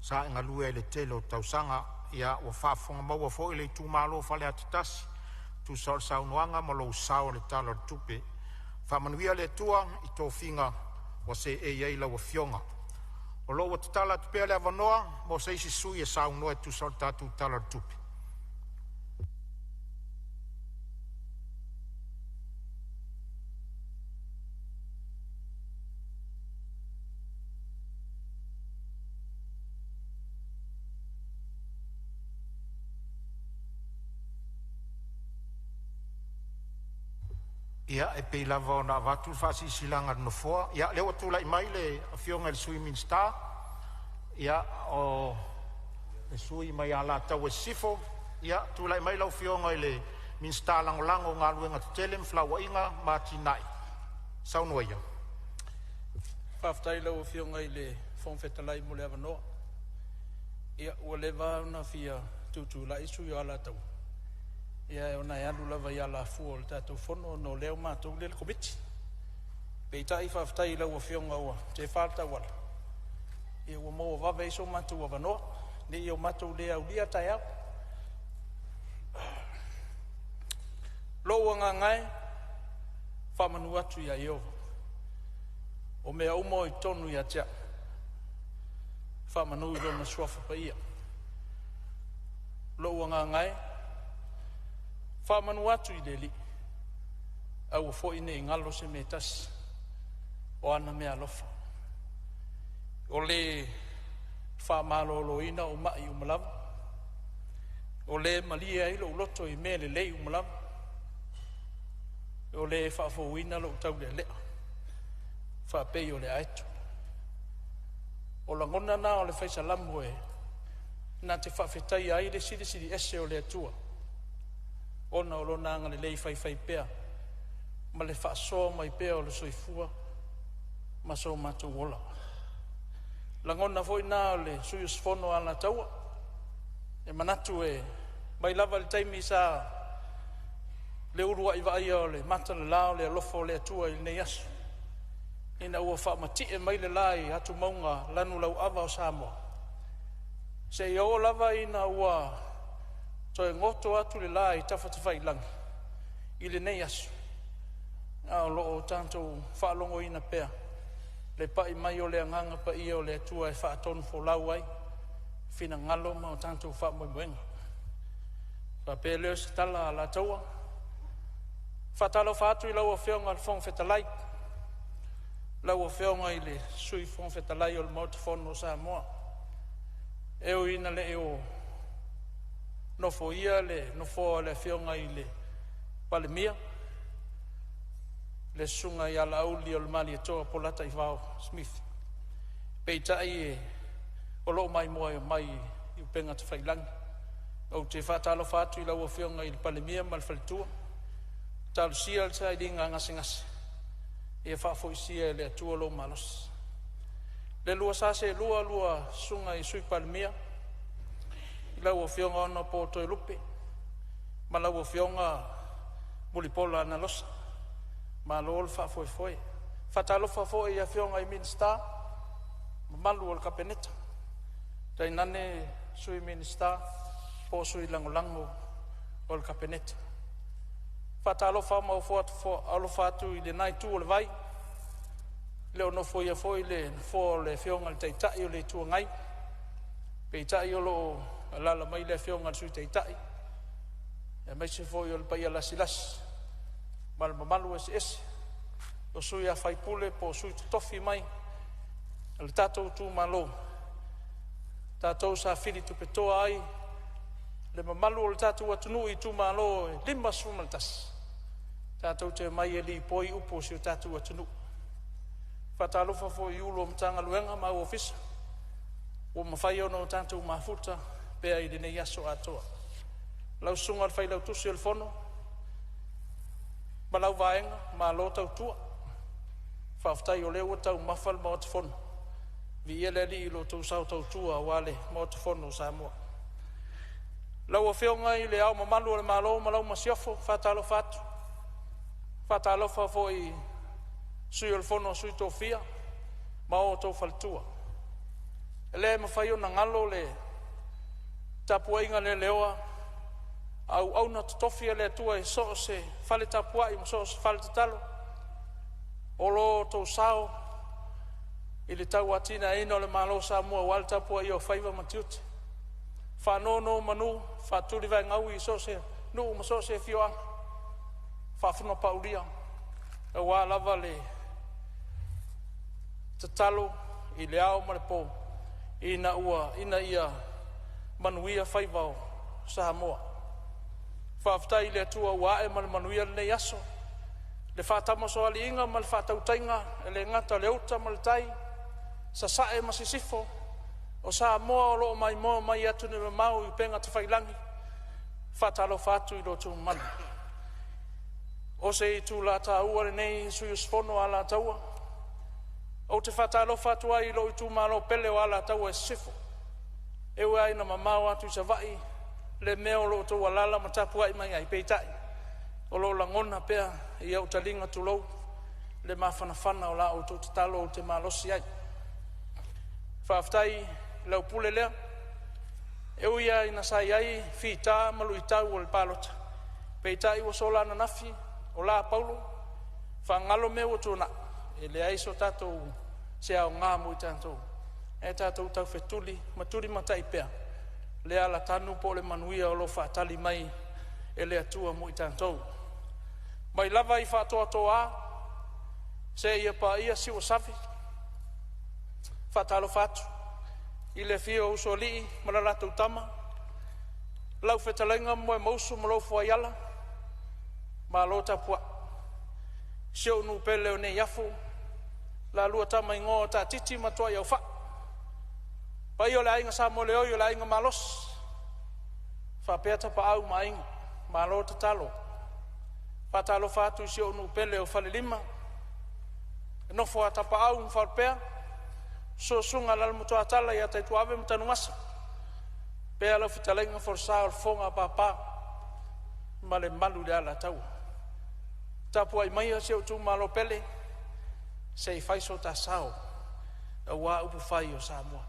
Sa inga lue le tele o tausanga. Ia o whaafonga maua foi le tu malo whale atitasi. Tu sol saunoanga ma lo sao le tala tupe. Whamanuia le tua i tō whinga o se e iei lau a fionga. O lo o te tala tupea le avanoa mo se isi sui e saunoa tu sol tatu tala tupe. Ia e pei lava o na watu whasi silanga no foa. Ia leo tula i mai le fionga le swimming star. Ia o le sui mai ala tau e sifo. Ia tula i mai lau fionga le minsta lango ngā luenga te telem flawa inga mātinai. Saunua ia. Whaftai lau whionga i le whongwhetalai mo le awanoa. Ia ua le wāuna whia tūtū la isu i ala tau. Ia e ona e alu lava i ala fua o le tātou whono no leo mātou le komiti. Pei tai whaftai lau a whionga ua te whāta wala. Ia ua maua wawe iso mātou awanoa. Ne i o mātou le au lia tai au. Loa ngā ngai, whamanu atu ia Iova. O mea umo i tonu ia tia. Whamanu i lona suafa pa ia. Loa ngā ngai, whamanu atu i deli. Au a fo ine i ngalo se me tasi. O ana mea lofa. O le whamalolo ina o mai umalamu. O le malia ilo uloto i mele lei umalamu. O le whaafouina lo tau le lea. Whaapei o le aitu. O la ngona nā o le whaisalamu e. Nā te whaafetai ai le siri ese o le atua. Ona o lo nanga le lei whai pea. Ma le whaasoa mai pea o le soifua. Ma so mātou ola. La ngona foi nā o le sui sfono ala taua. E manatu e. Mai lava le taimi sa le urua i vai o le mata le lao le alofo le atua i nei asu. Ina ua whaamati e mai le lai atu maunga lanu lau awa o Samoa. Se i o lava ina ua toi ngoto atu le lai tawhatawhai langi. I le nei asu. A o loo tantou whaalongo ina pea. Le pai mai o le anganga pa ia o le atua e whaatonu fo lau ai. Fina ngalo ma o tantou whaamoemoenga. Whapea leo se tala a la taua. Whatalo whātu i lau a whionga le whongwhetalai. Lau a whionga i le sui whongwhetalai o le mautofono o Samoa. Eo ina le eo nofo ia le nofo le whionga i le Palemia. Le sunga i ala auli o le mali atoa polata i Vau Smith. Peitai e o loo mai moa e mai i upenga te whailangi. O te whatalo whātu i lau a whionga i le Palemia ma le whalitua. Talu sia le sa idinga ngasi. E whaafo isia le atua lo malos. Le lua sase lua sunga i sui Palemia. I lau a whionga ona po toi lupe. Ma lau a whionga mulipola na losa. Ma lo le whaafo i foe. Whatalo whaafo i a whionga i Minster. Ma malu o le kapeneta. Tai nane sui Minster. Po sui langolango o le kapeneta. Whatalo whama o alofatu i le nai tu o le vai. Leo no foi a foi le fo le whionga le teitai o le tua ngai. Peitai o lo alala mai le whionga sui teitai. E mai se foi o le pai ala silas. Mal mamalu ese. O sui a whaipule po sui tofi mai. Le tatou tu malo. Tatou sa whiri tu petoa ai. Le mamalu o le tatou atunu i tu malo e lima sumaltas. Tatou te mai e li poi upo si o tatou atunu. Whatalofa fo i ulo mtanga luenga ma ofisa. O mawhai ono tatou mafuta pea i dine yaso atoa. Lau sunga al whai lau tusi al fono. Ma lau vaenga ma lo tau tua. Whaftai o leo tau mawhal ma o te fono. Vi ele li ilo tau sau tau tua wale ma o te fono Samoa. Lau a whionga i le au mamalu o le malo ma lau masiofo whatalo whatu. Whatalo whafo i sui o le fono sui tō fia ma o tō whalitua. E le mawhai o na ngalo le tapua inga le leoa au na tutofia le atua i so se whale tapua i so se whale tatalo. O lo tō sao i le tau atina ino le malo Samoa wale tapua i o whaiva matiuti. Whanono manu, whaturi vai ngau i so se, nu ma so se fioang. Whawhuna pauria. E wā lava le tatalo i le ao ma le pō. Ina ia manuia whaivao Samoa. Whawhtai i le atua ua e ma le manuia le nei aso. Le whatamaso ali inga ma le whatautainga, e le ngata le uta ma le tai. Sa sae ma sisifo. O Samoa o loo mai atu ne mau i penga te whailangi. Whatalo whatu i lo tu manu. O se i tū la tāua le nei sui usfono a la taua. O te whatalo whatua i lo i tū malo pele o a la taua e sifo. E ua aina mamau atu i sa vai, le meo lo tō walala ma tapu ai mai ai peitai. O lo langona pea i au talinga tulou, le mawhanawhana o la o tō te talo o te malosi ai. Whaftai lau pule lea, e uia ina sai ai, fi tā malu i tau o le palota. Peitai o sola na nafi, o la Paulo, whangalo me o tōna, e le aiso tātou se au ngā mui tātou. E tātou tau whetuli, maturi matai pea, le ala tanu po le manuia o lo whaatali mai, e le atua mui tātou. Mai lava i whaatoa toa, se ia pa ia si o safi, whaatalo whaatu, i le fio uso lii, maralatou tama, lau whetalenga moe mausu malo fuaiala, ma lo tapua. Sio nu pele o ne yafu, la lua tama ingo ta titi matua iau wha. Pa io la inga sa mole o, io la inga malos. Wha peata pa au ma inga, ma lo ta talo. Pa talo fatu sio nu pele o fale lima. No fua ta pa au mfar pea, so sunga lal mutua tala ia tai tuave mtanu masa. Pea lo fitalenga forsa o fonga papa, ma le malu le ala tau. Tapu ai mai se o tu malo pele, se i faiso ta sao, a wā upu fai o Samoa.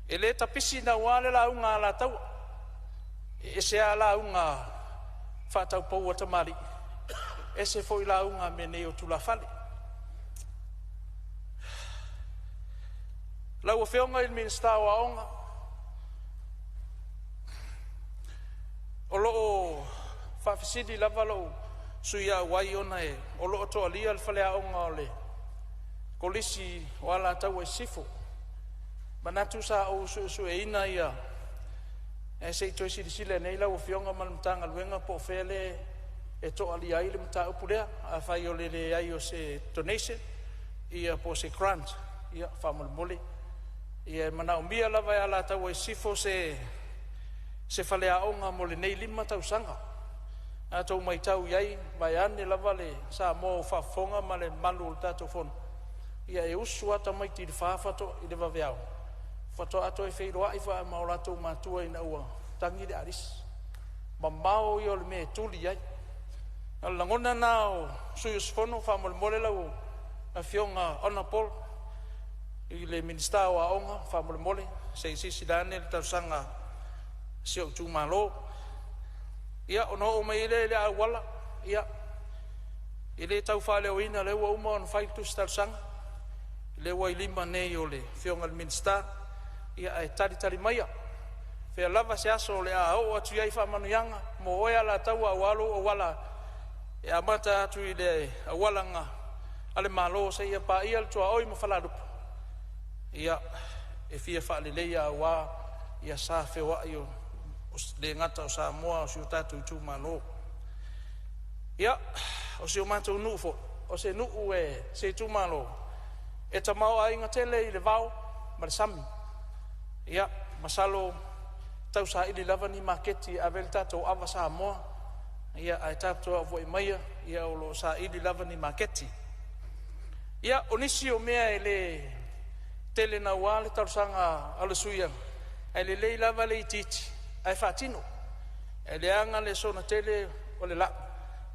E le tapisi na wale la unga ala tau, e se a la unga whatau pou ata mari, e se foi la unga mene o tula fale. Lau o whionga il minsta o aonga, o loo whawhisidi lava loo suia wai ona e o loo toa lia al whale aonga o le kolisi o ala tau e sifo. Manatu sa o su e ina ia e se ito sili sile nei lau o whionga manamtanga luenga po whele e toa lia ile mta upulea a whai o le ai o se donation ia po se grant ia whamulmuli ia manau mia lava e ala tau e sifo se whale aonga mo le nei lima tau sanga. A tau mai tau iai, mai ane lava le sa mo whafonga ma le malu o tato fono. Ia e usu ata mai tiri whaafato i le waweao. Whato ato e wheiroa i wha ma o lato matua ina ua tangi le aris. Ma mao i o le me tuli iai. A langona na o suyus fono whamole lau a whionga ona pol. I le minista o aonga whamole se i sisi dane le tau sanga si o tu malo. Ia ono o mai le awala ia ile tau fale o ina le wa uma on fai tu star sang le wa lima nei o le fiongal minsta ia ai tari mai fe lava se aso le a o atu ia fa manu yanga mo oia la tau awalo o wala e amata atu ile awala nga ale malo se ia pa ia tu oi mo fala lup ia e fia fa le ia wa ia sa fe wa io le ngata o Samoa o siu tatu tu malo. Ia, o siu mātou nuu fo, o se nuu e se tu malo. E ta mau a inga tele i le vau, ma le sami. Ia, masalo tau sa ili lava ni maketi a vel tatou awa Samoa. Ia, ai tatou a voi maia, ia o lo sa ili lava ni maketi. Ia, o nisi o mea e le tele na wale tau sanga ala suia. E le lei lava le ititi. Ai fatino e le anga le sona tele o le la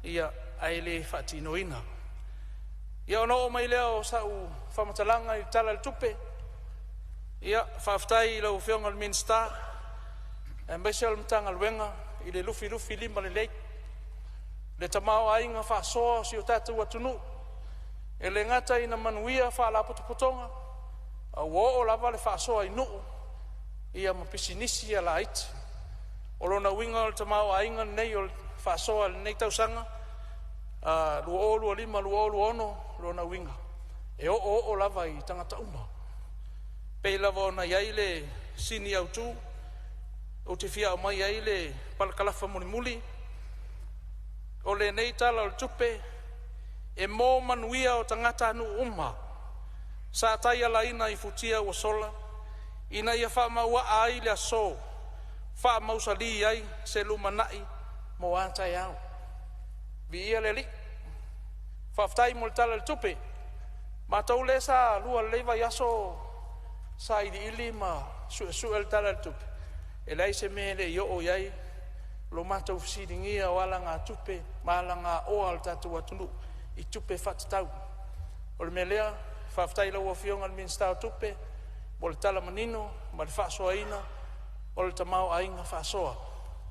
ia ai le fatino ina ia ono mai leo sa u famatalanga i tala le tupe ia faftai lo fiong al minsta e mbesel mtanga luenga i le lufi lima le tamao ainga fa so si o tatu watunu e le ngata ina manuia fa la putonga a wo o lava le fa so ai nu ia mapisinisi ala iti o lona winga o tamau ainga nei o whasoa nei tausanga lua o lua lima, lua o lua ono, lona winga. E o lava i tangata uma. Pei lava o na iaile sini au tu, o te fia o mai iaile palakalafa muli. O le nei tala o le tupe, e mō manuia o tangata anu uma. Sa tai ala ina i futia o sola, ina ia wha maua ai le aso. Wha mausali ai se lumanai mo atai au. vi ia le li whaftai mo le tala le tupe ma tau le sa lua leiva yaso sa ili ma su el tala le tupe e lai se me le yo o iai lo matau fisiringia wala ngā tupe ma la ngā oa le tatu atunu i tupe whatatau o le melea whaftai lau a fionga le minstau tupe mo le tala manino ma le whaasoa ina o le tamau ainga whaasoa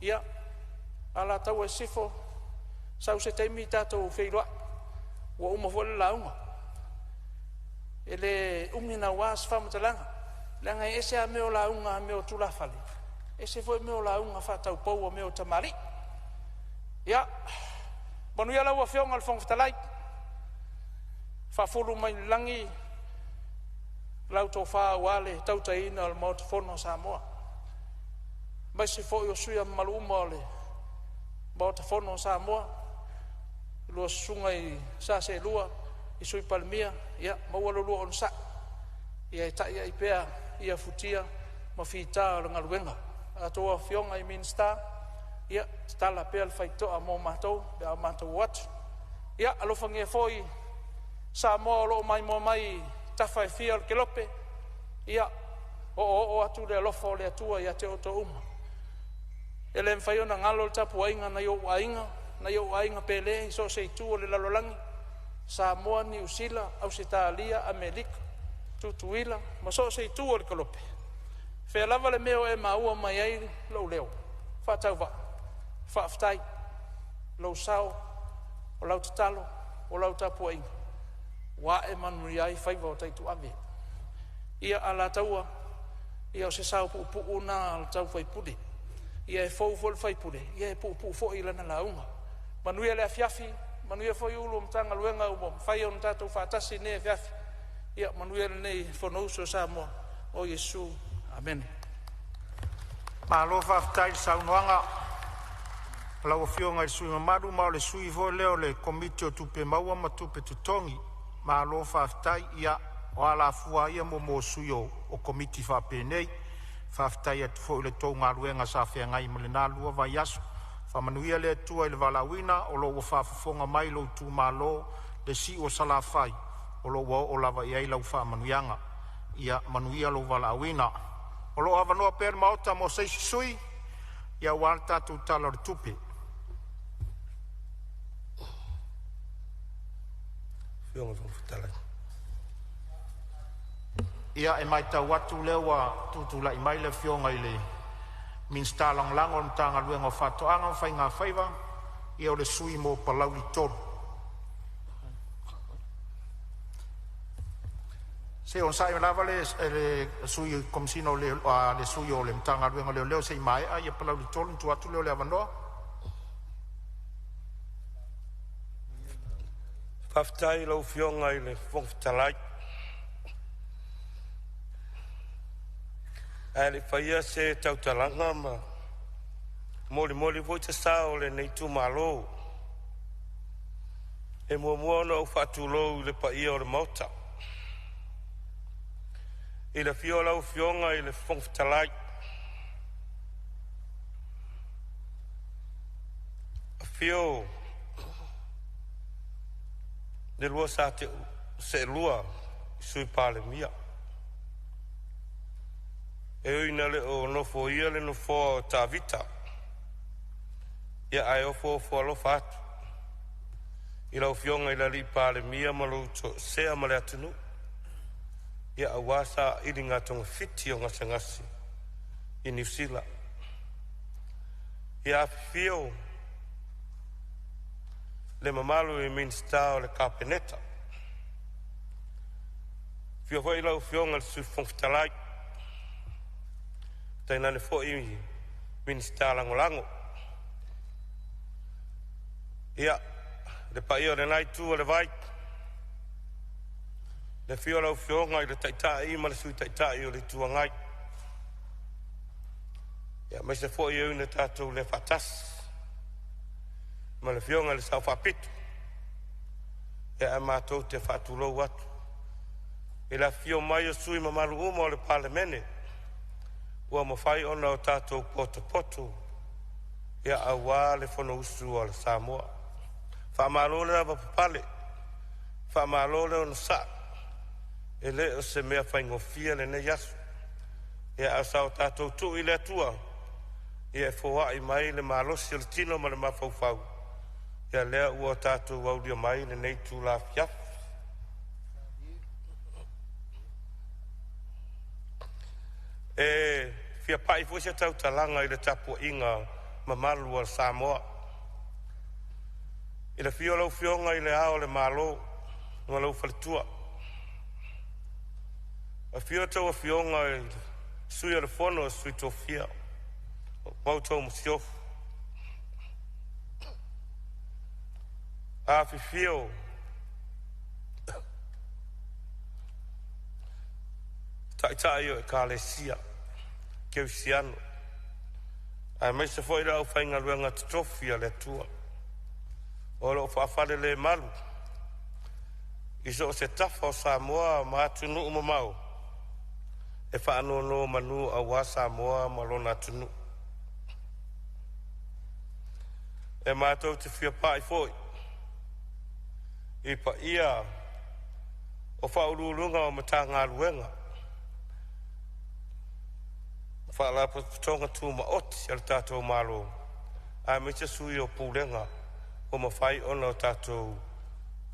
ia ala tau e sifo sau se teimi tatou wheiroa ua uma fo le launga e le umina was whamatalanga langa ese a meo launga a meo tulafali ese foi meo launga whatau pou a meo tamari ia manu ia lau a whionga le whongwhitalai whafuru mai langi lau tō wha wale tautaina al maut fono Samoa mai se foi o suia maluma o le maut fono Samoa lua sunga i sa se lua i sui palmia ia mawalo lua on sa ia i taia i pea ia futia ma fita o ngaluenga a toa fionga i minsta ia tala pea le faitoa mo matou pea matou watu ia alofangia foi sa mo lo mai mo mai tafa e fia o kelope ia o atu le alofo le atua ia te oto uma ele mfaiona ngalo le tapu ainga na yo ainga na yo ainga pele so se tu le lalolangi Samoa New Zealand Australia Amerika tutuila ma so se tu le kolope fe lava le meo e maua mai ai lo leo fa tauva fa ftai lo sao o lau tatalo o lau tapu ainga wa e manu ai fai vo tai tu ave ia ala taua ia o se sao pu una al tau fai pudi ia e fou fol fai pudi ia e pu fo ila na launga manu ia le afiafi manu ia foi ulu mtanga luenga umo fai on tatu fatasi ne afiafi ia manu ia nei fono so Samoa o Yesu amen malo whaftai saunoanga lau fionga i sui mamaru ma le sui vo leo le komiti o tupe maua ma tupe tutongi ma lo whaftai ia o ala fua ia mo sui o komiti whapenei whaftai atu fo le tau ngā ruenga sa whea ngai ma le nā lua vai asu whamanuia le atua i le walawina o lo wa whafafonga mai lo tu ma lo le si o salafai o lo wa o lava iai lau whamanuianga ia manuia lo walawina o lo avanoa per maota mo seisi sui ia walta tu tala tupe ia e mai tau atu lewa tutula i mai le fionga i le minsta lang on tanga luenga o whatoanga whai ngā whaiva ia o le sui mo palau li toru se on sai lava le sui komsino le sui o le tanga luenga leo se mai a ia palau li toru tu atu leo le avanoa Whaftai lau fionga i le whongwhitalai. A le whaia se tautalanga ma moli voi te sao le nei tu malo. E mua ona au whatulou le paia o le mauta. I le fio lau fionga i le whongwhitalai. A fio le lua sa te se lua sui pale mia. E uina le o nofo ia le nofo ta vita. Ia ai ofo alofa atu. I lau fionga i la li pale mia maluto sea male atunu. Ia awasa ili ngā tonga fiti o ngasi i New Zealand. Ia fio le mamalu i minsta o le kapeneta. Fio foi lau fionga le sui whongwhitalai. Taina le fo i minsta langolango. Ia, le pai o le nai tu o le vai. Le fio lau fionga i le taitai ma le sui taitai o le tuangai. Ia, mai se fo i une tātou le fatas. Ma le fionga le sau whapitu. Ia e mātou te whatulou atu. E la fio mai o sui mamaru uma o le palemene. Ua mawhai ona o tātou poto. Ia awa le fono usu o le Samoa. Whaamalo le ava papale. Whaamalo le ona sa. E le o se mea whaingofia le nei asu. E a sao tātou tu i le atua. E e fōa i mai le malosi le tino ma le mawhauwhau. E a lea ua tātou waulia mai le nei tū la fiafu. E fia pai fo se tau talanga i le tapu inga mamalu al Samoa. I le fio lau fionga i le ao le malo ngā lau whalitua. A fio tau a fionga i sui a le fono a sui tō fia. Mau tau musiofu. A fi fio tai o e kālesia. Keu siano. Ai mai se foi rau whainga luenga titofia le tua. O lo whaafale le malu. Iso se tafa o Samoa ma atunu umamau. E whaano no manu a wa Samoa ma lona atunu. E mātou te whia pai foi. I pa ia o whaurulunga o matanga luenga. Whaala patonga tū ma oti al tātou malo. A me te sui o pūlenga o ma whai ona o tātou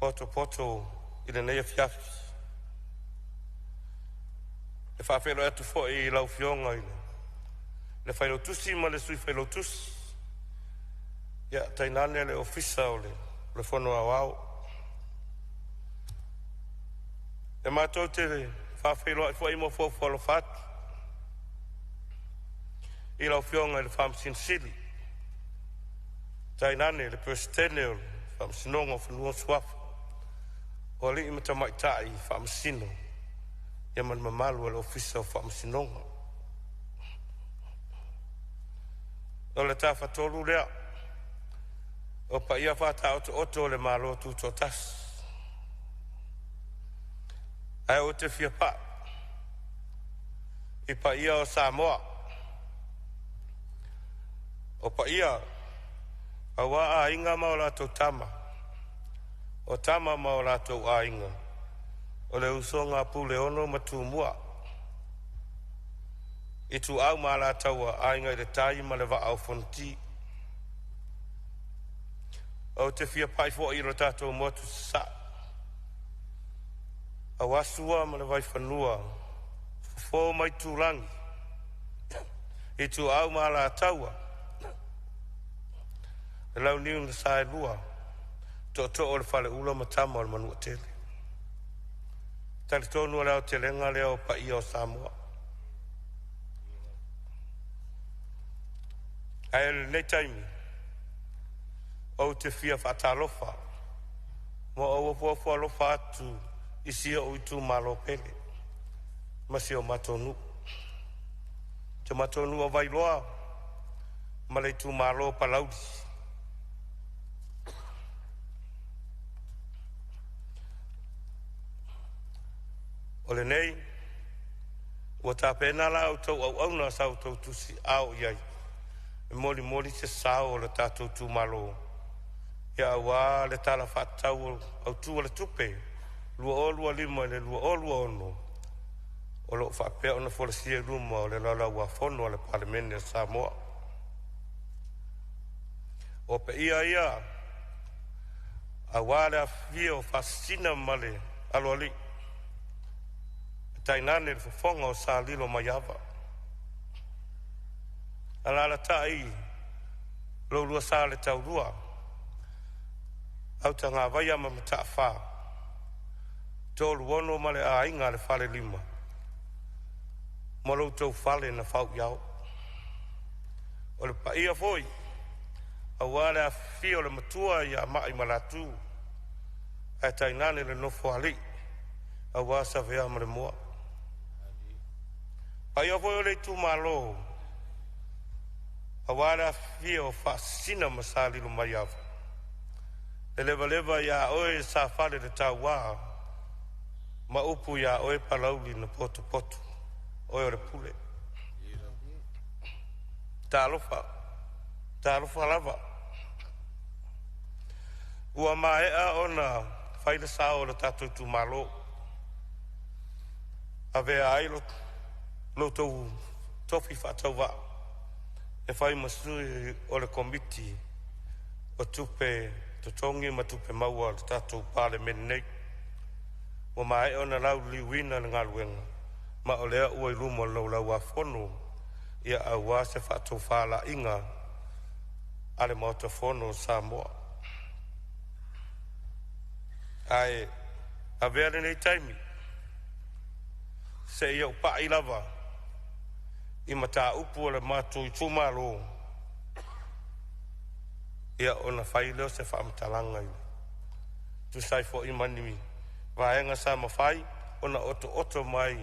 poto i le neia fiafi. E whawhelo atu fo i lau fionga i le whailo tusi ma le sui whailo tusi. Ia tainane le ofisa o le whono au au. E mātou te whawhelo fo i mo fo whalo whatu. I lau fionga i le whamsin sili. Tainane le persitene o le whamsinonga o whanua suafa. O li imata maitai whamsino. Ia man mamalu le ofisa o whamsinonga. O le tawhatolu lea. O pa ia whata oto le malo tu to tas. Ai o te fia pa. I pa ia o Samoa. O pa ia, a wa a inga ma o lato tama. O tama ma o lato a inga. O le usonga pule ono matu mua. I tu au ma la taua a inga i le tai ma le wa au fonti. O te fia pai fo i ro tato motu sa. A wasua ma le vai whanua. Fo mai tūlangi. I tu au ma la taua. E lau niu na sae lua, to o le whale ula matama o le manua tele. Tali tonu leo te lenga leo pa ia o Samoa. Ai le nei taimi, o te fia whatalofa, mo o wapuapu alofa atu isia o itu malo pele, masi o matonu. Te matonu o vailoa, ma le itu malo palaudi. O le nei, ua tāpena la au tau au na sau tau tusi au iai. E moli se sao o le tātou tū malo. Ia awa le tala whatau au tū o le tupe. Lua o lua lima le lua o lua ono. O lo whapea o na wholasia luma o le lala ua whono o le palemene o Samoa. O pe ia, awa le awhia o whasina male alo ali. Tainane le whafonga o sa lilo mai awa. Alala tai, lo lua sa le tau lua. Au ta ngā vai ama mata wha. Tōlu ono ma le a inga le whale lima. Ma lo tau whale na whau iau. O le pa ia foi. Au ale a fio le matua i a mai malatu. A tainane le nofo ali. Au a sa vea ma le moa. Pai a voi o le tu malo. A wara fia o fasina masali lo mai awa. E leva ia oe sa fale le tau waa. Ma upu ia oe palauli na poto. Oe o le pule. Ta alofa lava. ua maea ona whaile sa o le tātou tu malo. A vea ai lo tau tofi whatau wa. E whai masui o le komiti o tupe totongi ma tupe maua le tātou pāle menei. Ua maea ona lau liwina na ngaluenga. Ma o lea ua ilumo lau a whono ia aua se whatau whala inga ale mauta whono Samoa. Ai, a vea nei taimi. Se ia upa i lava. I mata upu o le mātou i tūmaro. Ia ona whai leo se whaamatalanga i. Tu sai fo i manimi. Vaenga sa mawhai, ona oto mai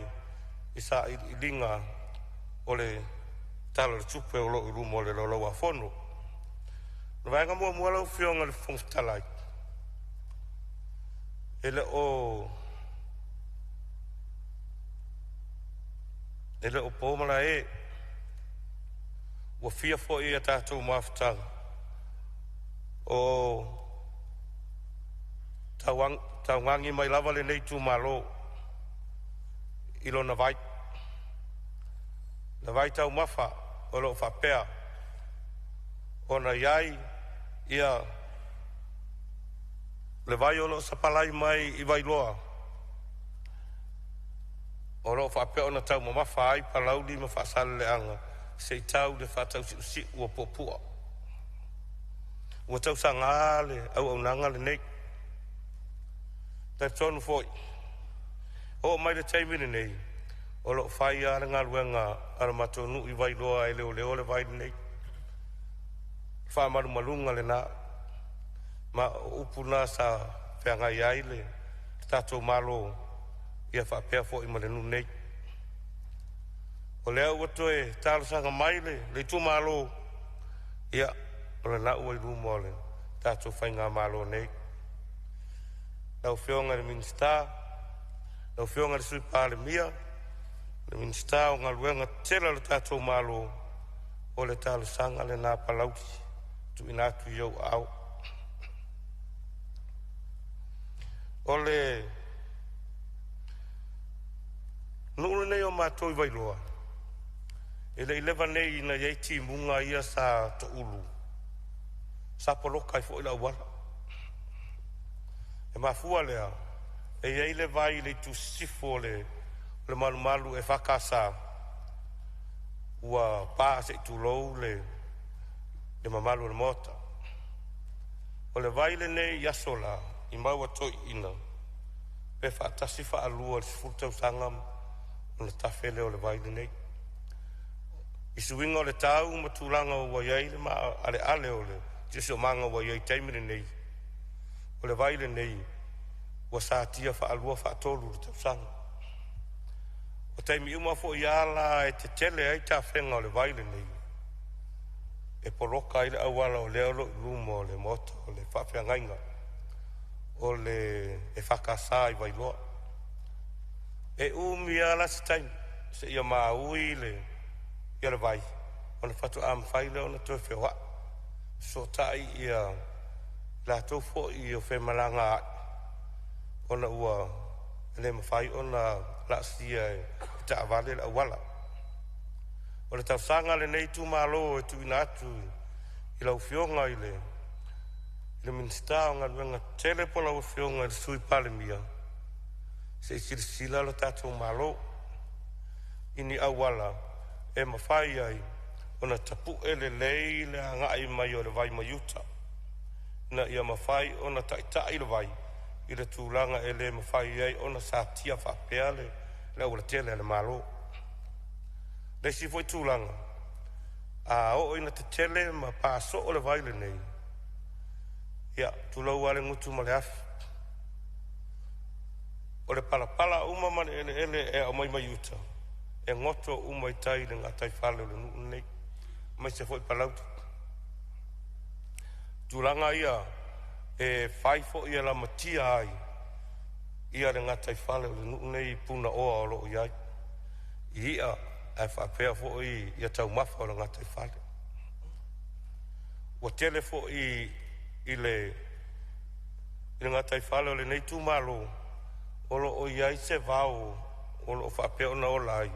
i sa i linga o le talo le tupe o lo i rumo le lo a whono. Vaenga mua lau whionga le whongtalai. Ele o pōmala ua fia fo i a tātou mawhitanga. O taungangi mai lava le nei tū malo i lona vai. Na vai tau mawha o lo whapea. O na iai ia le vai o lo sapalai mai i vai loa. O lo whapea o na tau mawha ai palauli ma whasale le anga. Se tau le whatau si ua popua. Ua tau sa ngāle au nanga le nei. Tai tonu foi. O mai le taimine nei. O lo whai a ngā luenga ara matonu i vai loa e leo le vai nei. Wha maru malunga le nā. Ma upuna sa whianga iai le. Tatou malo ia whapea foi ma le nu nei. O lea ua toe talo sanga mai le tu malo. Ia, o le na ua i rumo le tatou whainga malo nei. Lau whionga le minsta, lau whionga le sui pāle mia, le minsta o ngā luenga tela le tatou malo o le talo sanga le nā palauti, tu inatu iau au. O le nuru nei o mātou i vailoa. E le ilewa nei na yeiti munga ia sa to ulu. Sa poloka i fo ila wala. E mafua lea. E iei le vai le tu sifo le malu e whakasa. Ua pā se tu lou le mamalu le mota. O le vai le nei yasola i maua toi ina. Pe whaatasi wha alua le sifurtau sangam o le tafele o le vai le nei. I suinga o le tau ma tūlanga o waiai le maa ale o le tisi o manga o waiai taimine nei. O le vaile nei ua sātia wha alua wha atolu le tausanga. O taimi uma fo i ala e te tele ai ta whenga o le vaile nei. E poroka i le awala o leo lo luma o le mota o le whawhiangainga. O le e whakasā i wailoa. E umi ala si taimi se ia maa ui le ia le vai. Ona whatu am whaile ona toi whioa. So tai ia la tau fo i o whemalanga ai. Ona ua le mawhai ona la sia e ta avale la wala. O le tau sanga le nei tu malo e tu ina atu i lau whionga i le minsta o ngā luenga tele po lau whionga i le sui pale mia. Se sila lo tatou malo ini awala e mawhai ai ona tapu ele lei le angai mai o le vai mayuta. Na ia mawhai ona taitai le vai i le tūlanga e le mawhai ai ona sa tia whapea le ula tele le malo. Le si foi tūlanga a o ina te tele ma paso o le vai le nei. Ia, tūlau ale ngutu ma le afi. O le palapala uma ma le ele e o mai mayuta. E ngoto umai tai le ngatai whale le nuu nei. Mai se foi palauti. Tūlanga ia e whaifo ia la matia ai. Ia le ngatai whale le nuu nei puna oa o loo iai. Ia e whapea fo ia tau mafa o le ngatai whale. Ua tele fo i le I ngā tai whale o le nei tū malo, o lo o iai se vau, o lo whapea o na o lai,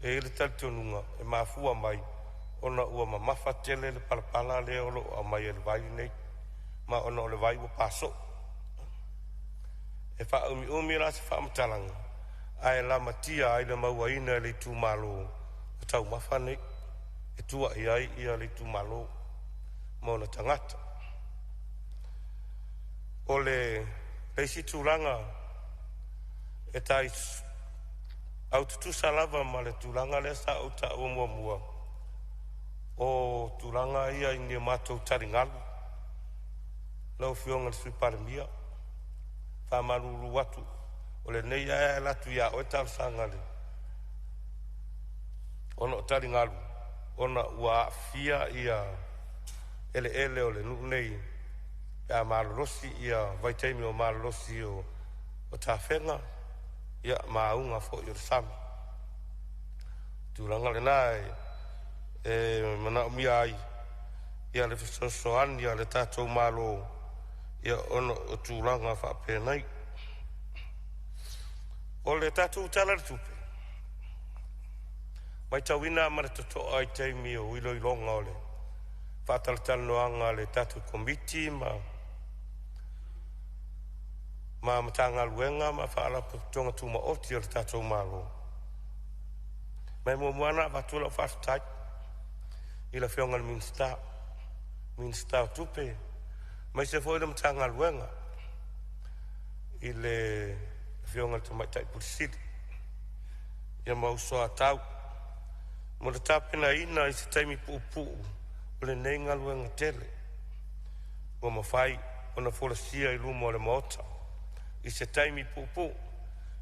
e ele talitonunga, e mafua mai, o na ua mamafa tele le palapala le o lo a mai e le vai nei, ma o na o le vai ua paso. E wha umi la se wha matalanga, ai la matia ai le maua ina le tū malo, o tau mafa nei, e tua iai ia le tū malo, ma o na tangata. O le leisi tūranga, e tai au tutu salava ma le tūranga le sa au ta ua mua mua. O tūranga ia i ni mātou taringalu, lau fionga le sui parimia, wha maruru watu, o le nei ae latu ia o e tausanga le. Ona o taringalu, ona ua fia ia ele o le nuu nei, ia malolosi ia vaitaimi o malolosi o tawhenga, ia maunga fo i o sami. Tūranga le nai, e mana o mia ai, ia le fisosoani, ia le tātou malo, ia ono o tūranga whapenai. O le tātou tala le tupe. Mai tauina ma le toto ai teimi o ilo ilonga o le whātalatanoanga le tātou komiti ma matanga luenga ma whaala tonga tuma oti o le tātou malo. Mai moana watula o whaftai i la whionga le minsta o tupe. Mai se fwoi le matanga luenga i le whionga le tamaitai pulisiri. Ia mausoa tau. Mo le tāpena ina i se taimi pu'u o le neinga luenga tele. Mo mawhai o na folasia i lumo o le maota. I se taimi pu'u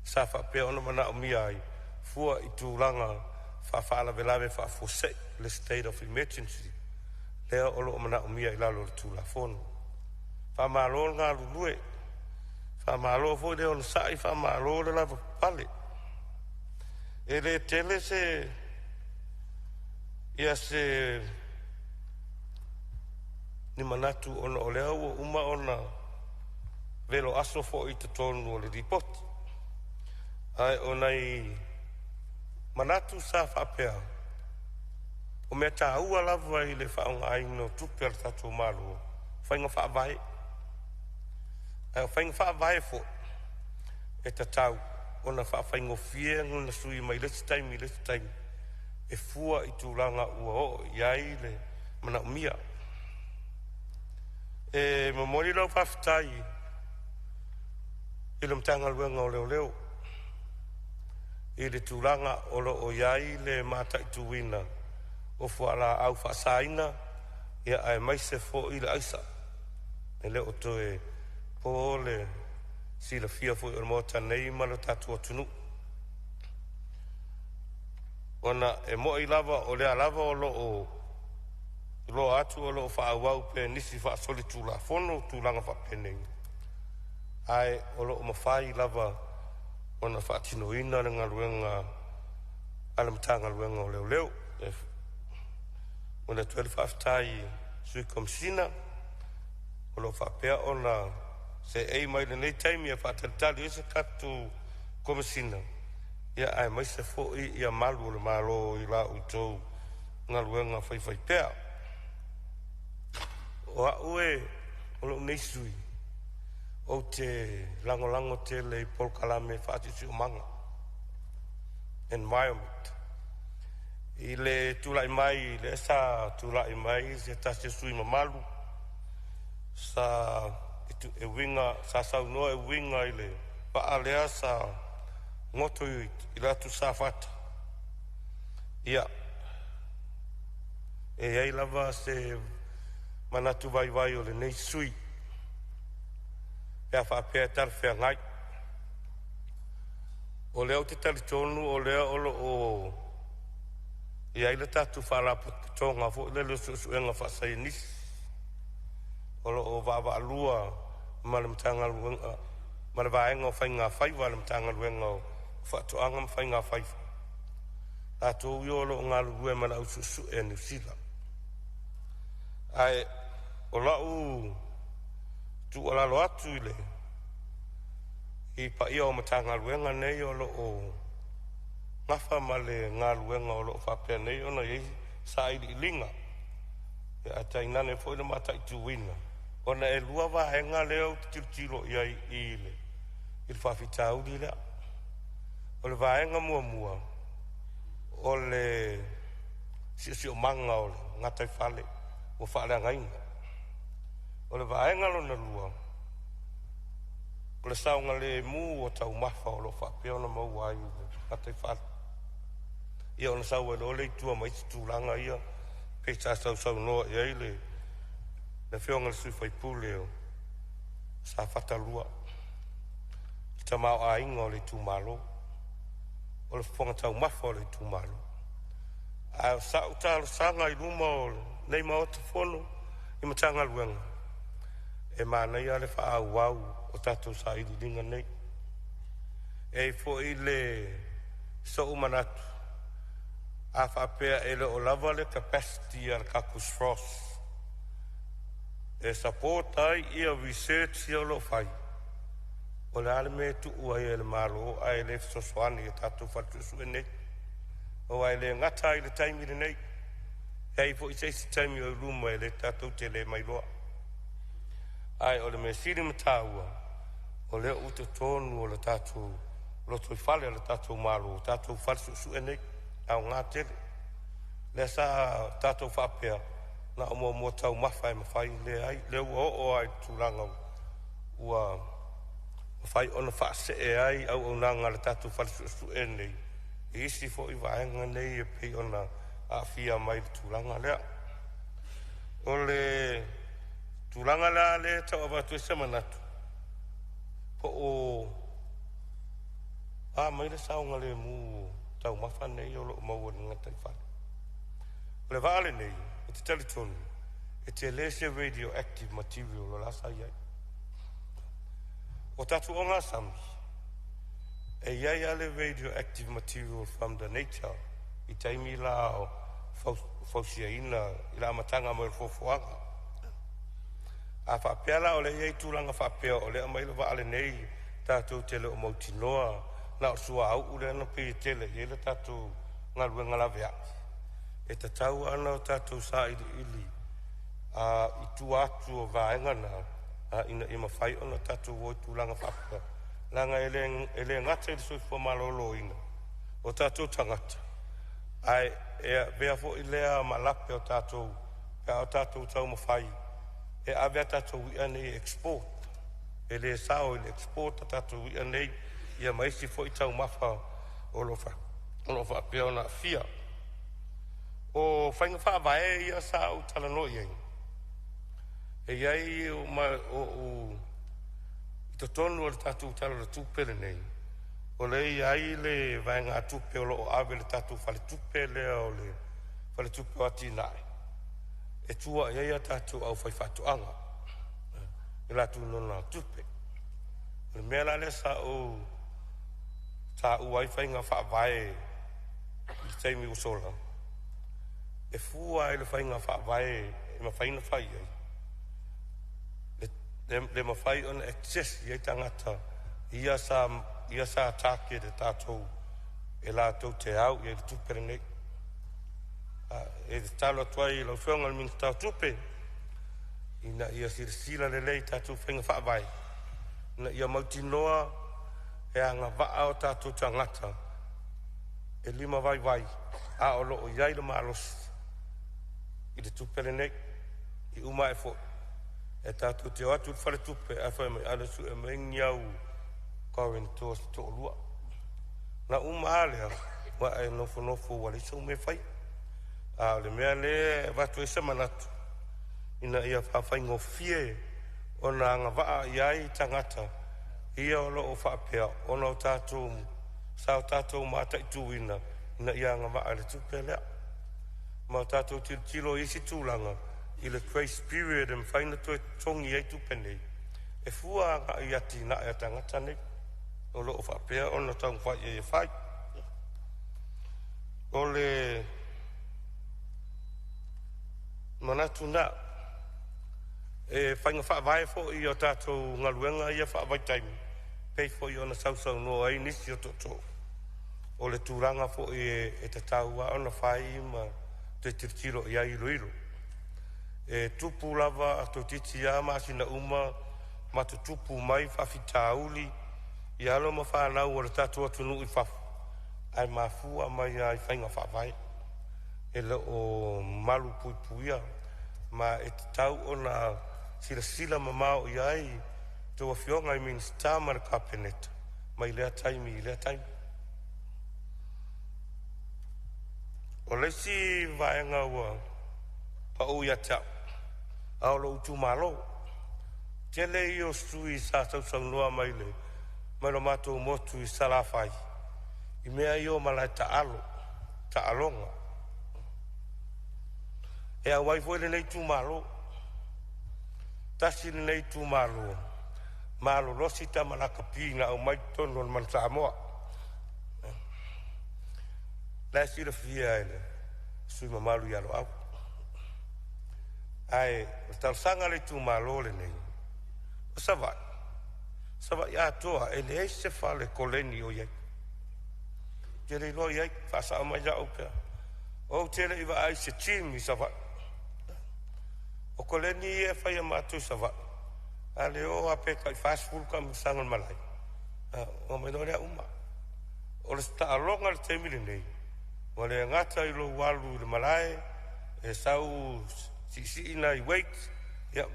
sa whapea ona mana o mia ai. Fua i tūranga whawhala velawe whafose le state of emergency. Lea olo o mana o mia i lalo le tūla fono. Whamalo ngā lulue. Whamalo fo le ona sai whamalo le lava pale. E le tele se ia se ni manatu ona o lea ua uma ona velo aso fo i te tonu o le ripoti. Ai ona i manatu sa whapea. O mea tā ua lava i le whaonga aino tupe al tatou malo. Whainga whaavai. Ai o whainga whaavai fo. E ta tau. Ona whaingo fie nguna sui mai lesi taimi. E fua i tūranga ua o iai le mana umia. E mamori lau whaftai i le mtanga luenga o leo. I le tūranga o lo o iai le mata i tuwina. O fuala au whasaina ia ai maise fo i le aisa. E leo to e po le si la fia fo i mota nei malo tatu o tunu. Ona e mo i lava o lea lava o lo atu o lo whaawau pe nisi wha soli tūla fono tūlanga wha penei. Ai o lo mawhai lava ona wha tino ina le ngā luenga alamatanga luenga o leo. Ona 12 tai sui komsina o lo whapea ona se ei mai le nei taimi e whateltali e se katu komsina. Ia ai mai se fo ia malu o le malo i la utou ngā luenga whaiwhai pea. O a ue o lo nei sui o te lango te le polkalame whaatisi o manga. Environment. I le tūlai mai, le sa tūlai mai, se tasi sui mamalu. Sa e winga, sa saunoa e winga i le paalea sa ngoto i ratu sa whata. Ia. E ei lava se manatu vai o le nei sui. Pea whapea tarwhea ngai. O leo te talitonu, o leo olo o ia ila tatu whalapo tonga fo lelo suenga whasai nisi. Olo o vava alua malamtanga luenga. Malawaenga o whainga whaiwa malamtanga luenga o whatoanga whainga whaiwa. Tato uiolo o ngā lue mana au susu e New Zealand. Ai o lau tu o lalo atu ile I pa ia o matanga luenga nei o lo o ngafa male ngā luenga o lo o whapea nei o na i sa i linga. E a tainane fo ina mata i tuwina. O na e lua wahenga leo tiro ia i ile. I le whawhitau di lea. O le wahenga mua mua. O le si o manga o le ngatai whale. O whale angainga. O le wahenga lo na lua. O le saunga le mu o tau mafa o lo whapea o na mau ai ngatai whale. Ia o na sau e lo le tua maiti tūlanga ia. Pei tā sau noa ia i le whionga le sui whaipule o sa whatalua. I ta mau a inga o le tūmalo. O le whonga tau mafa o le tūmalo. A sa uta sanga i luma o nei mao te whono i matanga luenga. E mana ia le wha au au o tatou sa i dinga nei. E fo i le so umanatu. A whapea ele o lava le capacity al Kakus Frost. E support ai ia research ia lo fai. O le ale me tu ua ia le malo ai le fsoswani e tatu fatu su nei. O ai le ngata i le taimi le nei. Hei fo i seisi taimi o ruma e le tatu te le mai loa. Ai o le me siri mataua. O le uta tonu o le tatu. Loto i fale le tatu malo. Tatu fatu su nei. Au ngā tele. Le sa tātou whapea na o mua tau mawhai mawhai le ai. Le ua o ai tūranga ua mawhai ona whaase e ai au o nanga le tātou whalisu e nei. I isi fo i waenga nei e pei ona a fia mai le tūranga lea. O le tūranga lea le tau awatu e semanatu. Po o a mai le saunga le mu tau mafa nei o loo maua ni ngatai whare. O le vale nei, e te teletonu, e te lese radioactive material o lasa iai. O tatu o ngā sami, e iai ale radioactive material from the nature, i taimi la o fausia ina, i la amatanga mo e fofoanga. A whapeala o le iai tūranga whapea o le amai le vale nei, tātou tele o mautinoa, na o sua au ule ana pe tele ye le tatu ngalu ngalavea e te tau ana o tatu sa ili a i tu atu o vaenga na a ina i mawhai ona tatu o tu langa whapea langa ele ngata i sui fo malolo ina o tatu tangata ai e vea fo i lea malape o tatu pea o tatu tau mawhai e avea tatu i ane export e le sao i le export tatu i ane ia maisi fo i tau mafa o lofa pia ona fia. O whainga wha vae ia sa au tala no iei. E iai o i to tonu o le tatu tala le tupele nei. O le iai le vaenga tupe o lo ave le tatu whale tupe lea o le whale tupe o ati nai. E tua iai a tatu au whai whatuanga. E la tu nona tupe. Le mea la le sa o ta uai whainga wha vae i teimi o sola. E fua e le whainga wha vae e ma whaina whai ai. Le ma whai on access i ei tangata ia sa tāke de tātou e la tau te au i e le tupere nei. E te talo tuai lau whionga mingi tau tupe ina ia sila le lei tātou whainga wha vae. Ina ia mauti noa e anga waa o tātou tangata e lima vai a o loo iai le maalos i le tupere nei i uma e fo e tātou te atu whare tupe a whai mai ale su e mengi au kawin tōs tō lua na uma alea wa e nofo wale sau me whai a le mea le watu e semanatu ina ia whawhai ngofie o na anga waa iai tangata ia o loo whaapea, ona o tātou, sa o tātou mātai tūina, ina ia ngā maa le tupe lea. Ma o tātou tilo isi tūlanga, i le grace period and whaina toi tongi ei tupe nei. E fua ngā i ati na e tangata nei, o loo whaapea, ona tau whai e whai. O le manatu na, e whainga whaavae fo i o tātou ngaluenga ia whaavai taimi. pei fo i ona sausau no ai nisi o toto. O le tūranga fo e te taua ona whai ma te tiritiro i ai iloilo. E tupu lava a to titi a masina uma ma te tupu mai whawhitauli i alo ma whanau o le tatu atunu i whafu. Ai mafua mai ai whainga whawhai. E le o malu pui puia ma e te tau o na sila mamao i ai te wafionga i minsta ma le kapeneta. Mai lea taimi, lea taimi. O lesi vaenga ua pa ui atau. Ao lo utu malo. Tele i o sui sa tau noa mai le. Mai lo mato motu i salafai. I mea i o malai ta alonga. E a waifo le nei tu malo. Tasi le nei tu malo. Malo losi ta malaka pina o mai tono man Samoa. La sira fia ele. Sui mamalu i alo au. Ai, tal sanga le tu malo le nei. O savai. Savai a toa, ele e se fa le koleni o iei. Tere lo iei, fasa ama ia au pia. O tere iwa ai se timi savai. O koleni e fai amatu savai. Ale o ape kai fast food kam sangon malai. O me dore uma. O le sta alonga le temi le nei. O le ngata i lo walu le malai. E sau si ina i wait. Ya,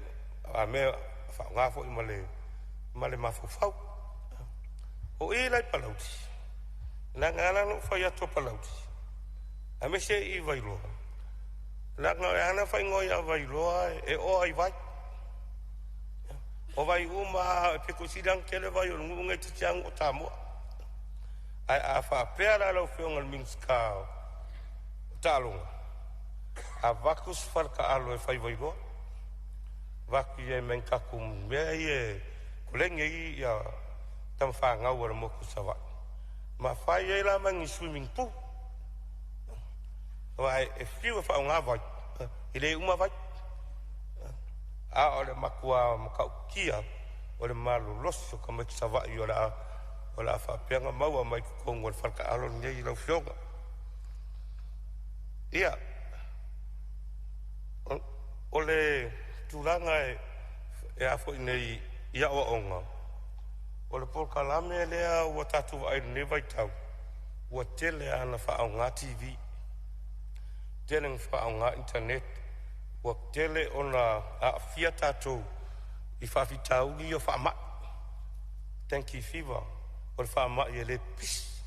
a me fa ngafo i male mafufau. O i lai palauti. Na ngana no fa ya to palauti. A me se i vailoa. Na ngana fa ngoia vailoa e o ai vai. O vai uma pe ko sidang kele vai o ngunga te tiang o tamo. Ai a fa pera lo fionga minska talonga. A vakus farka alo e fai vai go. Vaku ye menka kum me ye kolenge i ya tam fa nga o mo ku sawa. Ma fai ye la mangi swimming pool. Vai e fiu fa nga vai. Ile uma vai. A ole makua makaukia ole malu loso kama sawa i ola fa penga maua mai ko ngol farka alo nei lo fionga. Ia. Ole tulanga e afo nei ia o onga. Ole por kalame lea o tatu ai ne vai tau. O tele ana fa onga TV. Tele fa onga internet. O tele ona a fia tatu i fa vitau li o fa ma. Thank you fever. O fa ma ye le pis.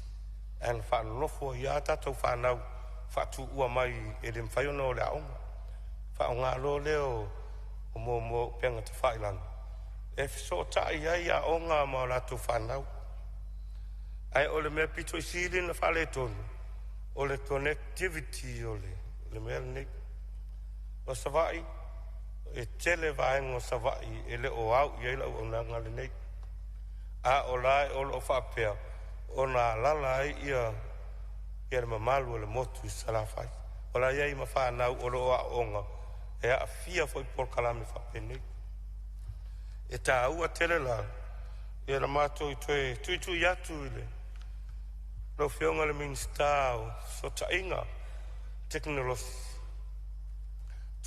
En fa no fo ya tatu fa nau fa tu ua mai e le mfaio no le onga. Fa onga lo leo o mo penga te whailan. E so ta ia onga ma la tu whanau. Ai o le mea pito i siri na whale tonu. O le connectivity o le mea nei. O savai, e tele vaenga o savai, e le o au i eila o nanga le nei. A o lai o lo whapea, o na lala ia le mamalu o le motu i salafai. O la iei ma whanau o lo a onga. E a fia foi por kalame whapene. E ta ua tele la, e la mato i tui yatu ile. Lo fionga le minstao, so ta inga, teknolosi.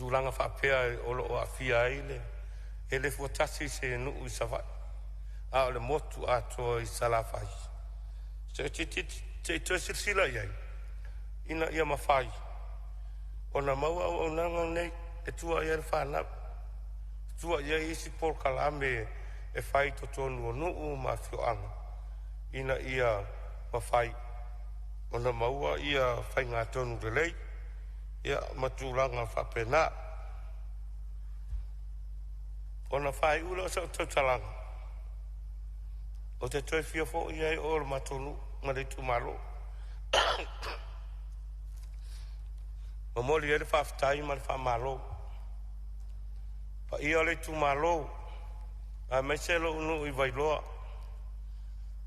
Tūlanga whapea o lo a fia ile, e le fuatasi se nuu i savai. A o le motu ato i salafai. Se te toi silsila iai, ina ia mawhai. O na maua o nanga nei, e tua ia le whanau. Tua ia isi por kalame e whai to tonu o nuu ma fioanga. Ina ia mawhai. O na maua ia whai ngā tonu relei. Ia matulanga whapena. O na whai ula sa tautalanga. O te toi fia fo ia e o le matonu ma le tumalo. Ma moli e le whaftai ma le whamalo. Pa ia le tu malo, ai mai se lo unu i vailoa,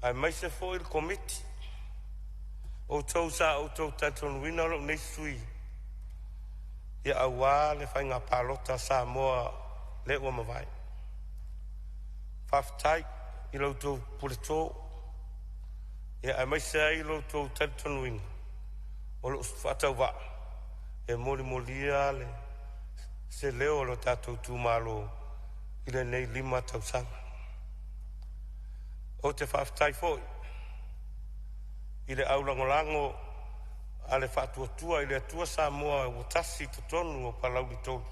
ai mai se fo il komiti, o tau sa o tau tatonu wina lo nei sui, ia awa le whai ngā palota sa moa le ua mawai. Whaftai, i lautou puletō ia e maise ai i lautou talitonuiga o loo faatauvaa e molimolia le se leo o lo tatou tumālō i lenei 5 tausaga o te faafetai foʻi i le aulagolago a le faatuatua i le atua Samoa ua tasi totonu o palaulitolu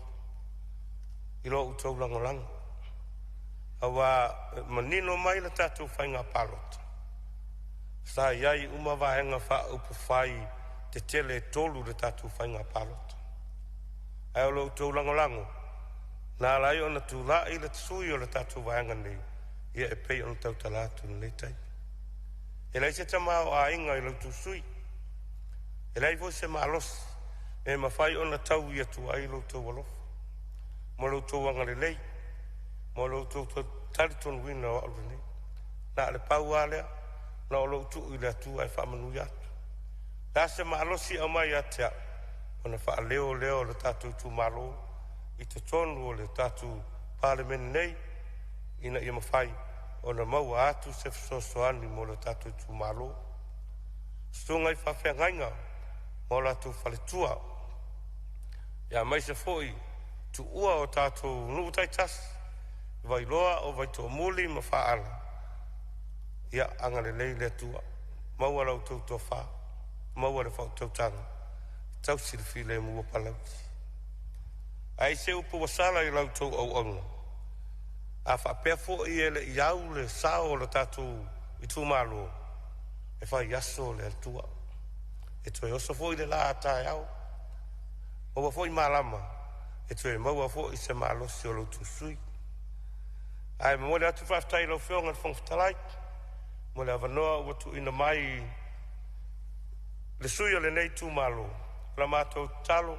i lo outou lagolago auā manino mai le tatou faiga palota sa iai uma vaega faaupu fai te tele e tolu le tatou faiga palota ae o lo outou lagolago na alai ona tulaʻi le tasui o le tatou vaega nei ia e pei ona tautala atu lelei tai e lai se tamao aiga i lautou sui e lai foi se malosi e mafai ona tau ia tuai lautou alofa mo lautou agalelei mo lautou talitonuina o aʻu lenei na a le pau a lea na o lou tuu i le atua e faamanui atu la se maalosi au mai a te aʻu ona faaleoleo o le tatou tumālō i totonu o le tatou palemene nei ina ia mafai ona maua atu se fesoasoani mo le tatou tumālō suga i faafeagaiga mo latou faletua ia maise foʻi tuua o tatou nuu taitasi vailoa o vaitoʻamuli ma faaala ia agalelei le atua maua lautou tofā maua le fautautaga tausilfi le mua palauti ai se upu wasala i lautou auauga a faapea foʻi e leʻi au le sao o le tatou i tumālō e fai aso le atua e toe oso foʻi le la ataeao maua foʻi malama e toe maua foʻi se malosi o lautou sui ae ma mo le atu faafetai lau feoga le fogafatalai mo le avanoa ua tuuina mai le sui o lenei tumālō la matou talo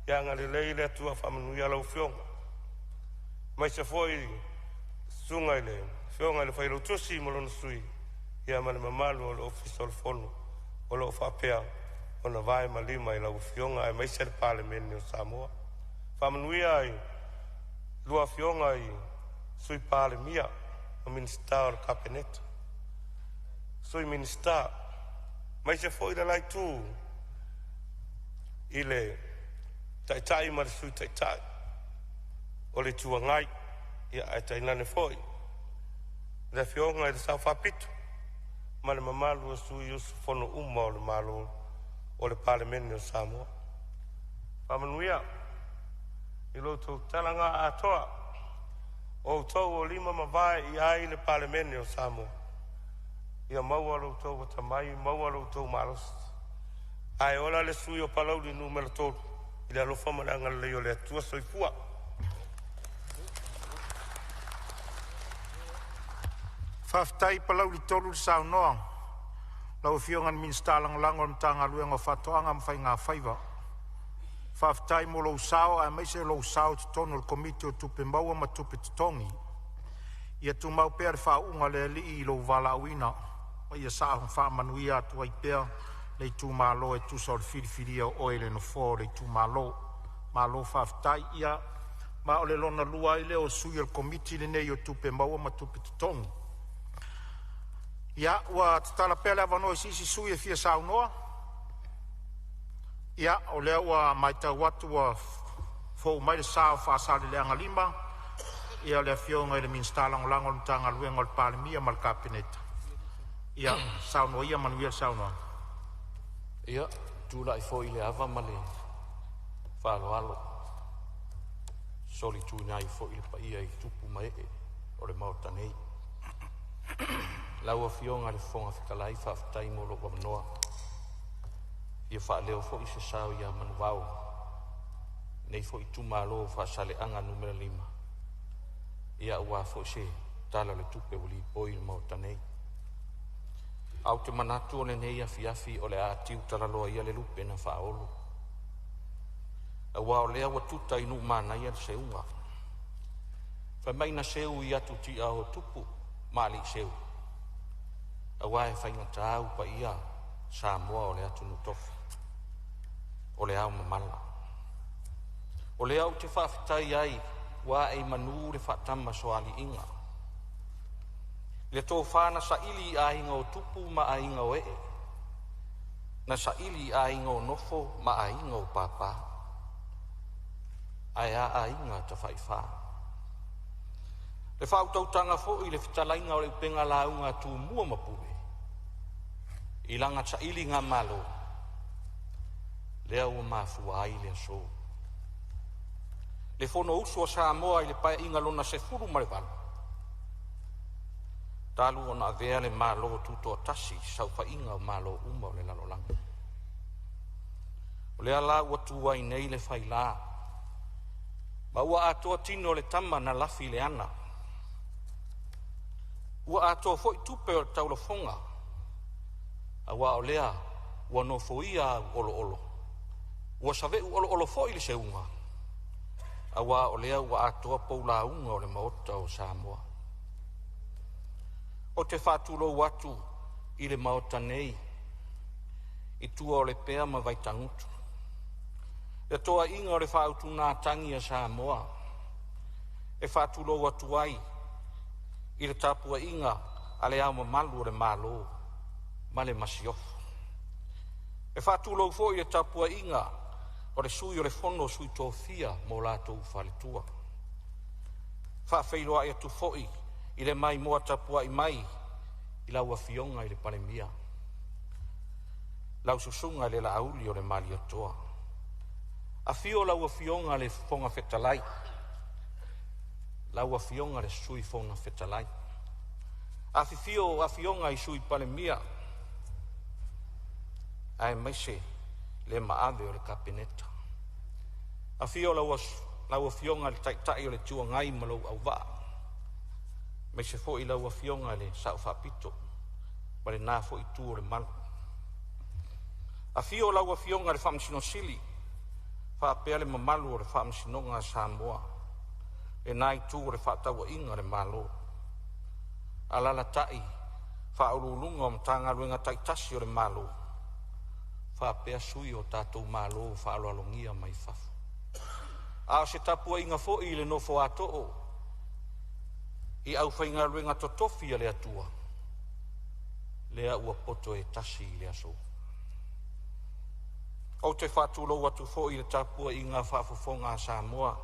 ia agalelei le atua faamanuia lau feoga mai se foʻi suga i le feoga i le fai lautosi ma lona sui ia ma le mamalu o le ofisa o le fono o loo faapea ona vae ma 5 i lau fioga e maise le palemene o Samoa faamanuia ai lua fioga i sui palemia o minista o le kapeneta sui minista mai se foʻi le laitū i le taʻitaʻi ma le sui taʻitaʻi o le tuagai ia ae tainane foʻi le fioga i le saofaapito ma le mamalu o sui usu fono uma o le malo o le palemene o Samoa faamanuia i loutou talaga atoa o outou o 5 mavae i ai le palemene o Samoa ia maua loutou atamai maua loutou malosi ae ola le sui o palauli numero 3 i le alofa ma le agalelei o le atua soifua faafetai palauli tolu le saunoa lau fioga le minista lagolago o le matagaluega o faatoʻaga ma faigā faiva faafetai mo lou sao ae maise lou sao totonu o le komiti o tupe maua ma tupe totogi ia tumau pea le faauʻuga le alii i lou valaauina ma ia saʻo faamanuia atu ai pea le itumālō e tusa o le filifilia o oe le nofō o le itumālō mālō faafetai ia ma o le lona lua ai lea o sui o le komiti lenei o tupe maua ma tupe totogi ia ua tatala pea le avanoa i sisi sui e fia saunoa ia o lea ua maitau atu ua fou mai le sao faasaleleaga 5 ia le afioga i le minista lagolago o le matagaluega o le palemia ma le kapeneta ia saunoa ia manuia le saunoa ia tulaʻi foʻi le ava ma le faaloalo soli tuinai foʻi le paia i tupu ma ee o le maotanei lau afioga le fofoga fekalai faafetai mo loo avanoa ia faaleo foʻi se sao ia manuvao nei foʻi tumālō faasaleʻaga numera 5 ia auā foʻi se tala le tupe o lipoi le maotanei au te manatu o lenei afiafi o le a tiu talaloa ia le lupe na faaolo auā o lea ua tuta i nuu manaia le seuga faimaina seu i atu tia o tupu ma alii seu auā e faigatā au paia Samoa o le atu nutofi o le au mamala o le au te faafetai ai ua e manū le faatama soaliʻiga Le tō whāna sa ili a inga o tupu ma a inga o ee. Na sa ili a inga o nofo ma a inga o pāpā. Ai a inga ta whai whā. Le whautautanga fo i le whitalainga o le upenga launga tū mua mapure. I langa sa ili ngā malo. Lea ua mafua ai lea so. Le fono usu o Samoa i le pae inga lona se furu ma le walu. Talu ona avea le malo tuto o tasi sau wha inga o malo uma o le lalolanga. O lea la ua tuai nei le whai la. Ma ua atoa tino le tama na lafi le ana. Ua atoa foi tupe o le taulafonga. A wa o lea ua no foia olo olo. Ua save u olo olo foi le se unga. A wa o lea ua atoa poula unga o le maota o Samoa. O te whātulo watu i le maota nei. I tua o le pēa ma vai tangutu. E toa inga o le whautu nā tangi a Samoa. E whātulo watu ai. I le tāpua inga a le au malu o le malo. Ma le masiofu. E whātulo fo i le tāpua inga o le sui o le fono sui tōwhia mō lātou whaletua. Whawheiloa e atu foi i le mai moa tapua i mai i lau a fionga i le palemia. Lau susunga le la auli o le mali atoa. A fio lau a fionga le fonga fetalai. Lau a fionga le sui fonga fetalai. A fio a fionga i sui palemia. Ai maise le maave o le kapineta. A fio lau a fionga le taitai o le tua ngai malau au waa. Me se fo i lau a fionga le sao whapito, ma le nā fo i tū o le malu. A fio lau a fionga le whamsino sili, whapea le mamalu o le whamsino ngā Samoa, le nai tū o le whatawa inga le malo. A lala tai, whaurulunga o mtanga luenga taitasi o le malo, whapea sui o tātou malo o whaaloalongia mai whafu. A se tapua inga fo i le nofo ato o, I au whainga ruenga totofia lea tua. Lea ua poto e tasi lea so. O te whātulo watu fo i le tapua i ngā whaafofonga a Samoa.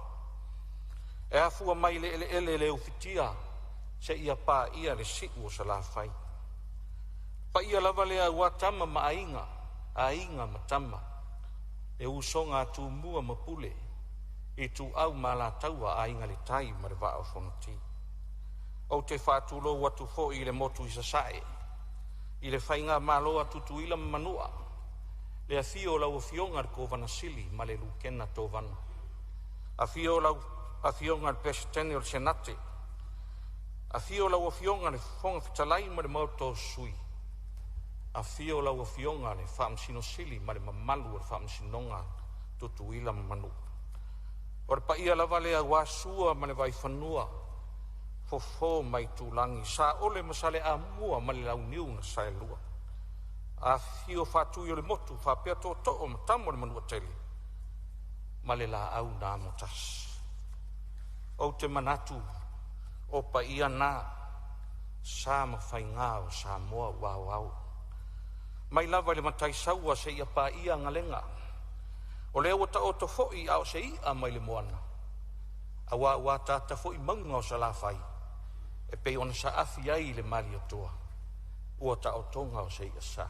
E afua mai le ele leo fitia se ia pā ia le siku o sa la whai. Pa ia lava lea ua tama ma a inga ma tama. E usonga tu mua ma pule. I tu au ma la taua a inga le tai ma le vaa o fonoti. O te whātulo watu fo i le motu i sasae. I le whainga maloa tutu ila manua. Le a fio lau a fionga ko vanasili ma le lukena tō vana. A fio lau a fionga le pesitene o le senate. A fio lau a fionga le fonga fitalai ma le mauto sui. A fio lau a fionga le whaamsino sili ma le mamalu o le whaamsinonga tutu ila manua. O le pa ia lava le a wasua ma le vai whanua. Fofo mai tūlangi, sa ole masale a mua ma le lau niu na sae lua. A fio whātu i o le motu, whapea tō o matamo le manua tele. Ma le la au nā motas. O te manatu, o pa ia nā, sa ma whai ngā o sa moa wau au. Mai lava le matai saua se ia pa ia ngalenga. O leo ta o to foi au se ia mai le moana. A wa tata foi maunga o sa la whai. E pe ona sa afi ai le mali atoa. Ua ta o tonga o se ia sa.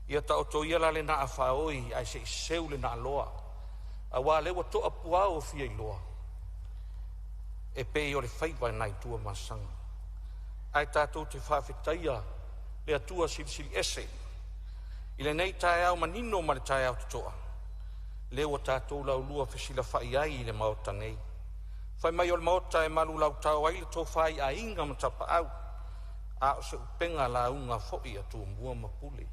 Ia ta o to ia la le na a oi ai se seu le na aloa. A wa lewa to a pua o fia i loa. E pe o le whaiwa nai tua masanga. Ai tātou te whawhetaia le atua sili ese. I le nei tae au manino ma le tae au tutoa. Lewa tātou lau lua whisila whai ai le maota nei. Whai mai o le maota e malu lau tau ai le tō whai a inga ma tapa au. A o se upenga la unga fhoi a tō mua mapule.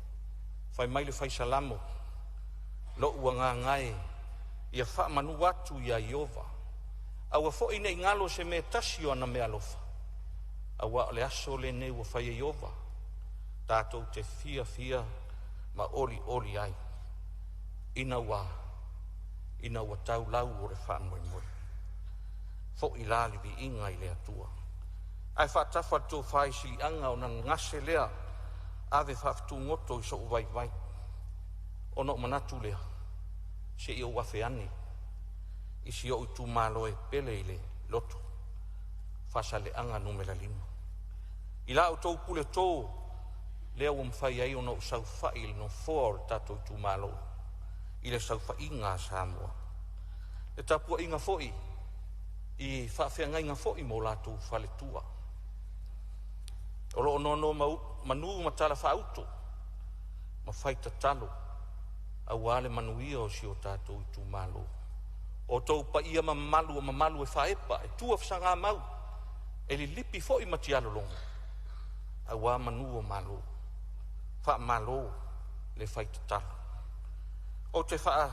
Whai mai le whai salamo. Lo ua ngā ngai. Ia wha manu watu ia Iova. A ua fhoi nei ngalo se me tasio ana me alofa. A ua le aso le ne ua whai Iova. Tātou te fia ma oli ai. Ina ua tau lau o le wha moe moe. Fo i lali vi inga i le atua. Ai whaatafa tō whai sili anga o na ngase lea, ave whaftu ngoto i so uwai vai. Ono manatu lea, se i o wafe ani, i si o tu malo e pele i le loto, whasale anga numera 5. I la o tō pule tō, lea o mwhai ai ono sau whai no fōa o le tato i tu malo, i le sau whai ngā Samoa. Le tapua inga fo'i, i whawhianga inga fo'i mo lātou whale tua. O lo no manu matala whauto, ma whaita talo, a wale manuia o si o tātou i tu malo. O tau pa ia mamalu e whaepa, e tua whasanga mau, e li lipi fo'i matialo longa. A wā manu o malo, wha malo le whaita talo. O te wha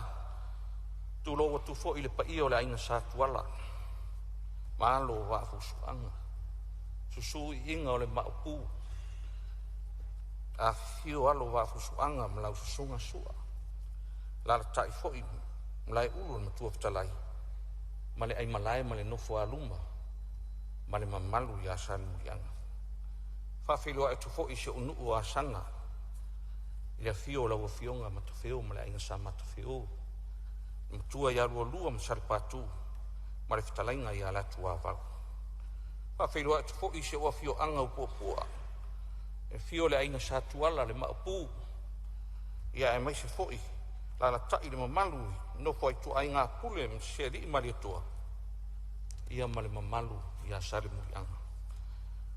tu loa tu fo'i le pa ia o le aina sa tuala, malo wā fusuanga. Susu inga o le maupu, a fio alo wā fusuanga mlau susunga sua. Lala tai fo'i, mlai ulu na matua fitalai. Male ai malai male nofo aluma, male mamalu ya sanu murianga. Whawhilua e tu fo'i se unuu a sanga, ia fio lau fionga matawheo male ainga sa matawheo. Matua ia lua masaripatu, male fitalainga ia latu a vau. Whawhilua e tu fo'i se ua fio anga upua. E fio le aina sa tuala le maupu. Ia e mai se fo'i. Lala tai le mamalu, nofo ai tu ai ngā pule se li mali atua. Ia male mamalu, ia sare murianga.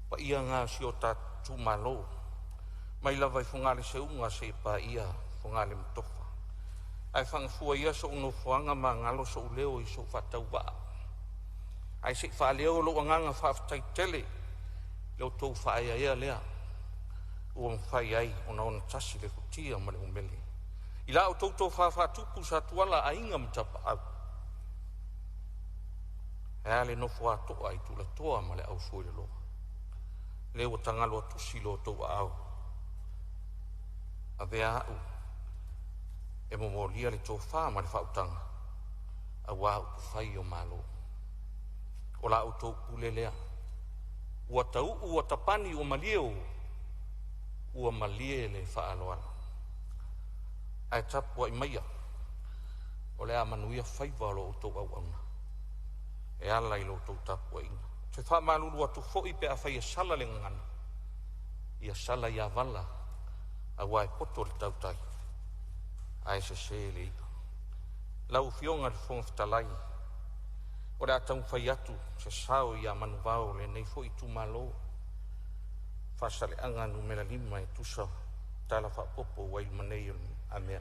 Pa ia ngā si o ta tu malo. Mai lava i fungale se unga se pa ia fungale mtofa. Ai whangfua ia so unofoanga ma ngalo so uleo i so whatau waa. Ai se whaleo lo anganga whaftai tele, leo tau whaia ia lea. Ua mwhai ai ona ona tasi le kutia ma le umele. I la o tautou whawhatupu sa tuala a inga mtapa au. Ea le nofo atoa i tula toa ma le au fuile loa. Leo o tangalo atusi lo tau au. A vea au. E momolia le tō wha ma le whautanga. A wā upu whai o malo. O la o tau pule lea. Ua tau ua tapani o malieo. Ua malie le wha aloana. Ai tapua i maia, o lea manuia whaiva lo o tau au auna. E ala i lo tau tapua inga. Te wha malulu atu fo'i pe a whai e sala le ngana. Ia sala ia wala, a wai poto le tau tai. Ai se se le ika. Lau fionga le fonga fitalai. O lea tau whai atu, se sao ia manu vao le nei fo'i tu malo. Whasale anga numera 5 e tusa tala wha popo wail manei a mea.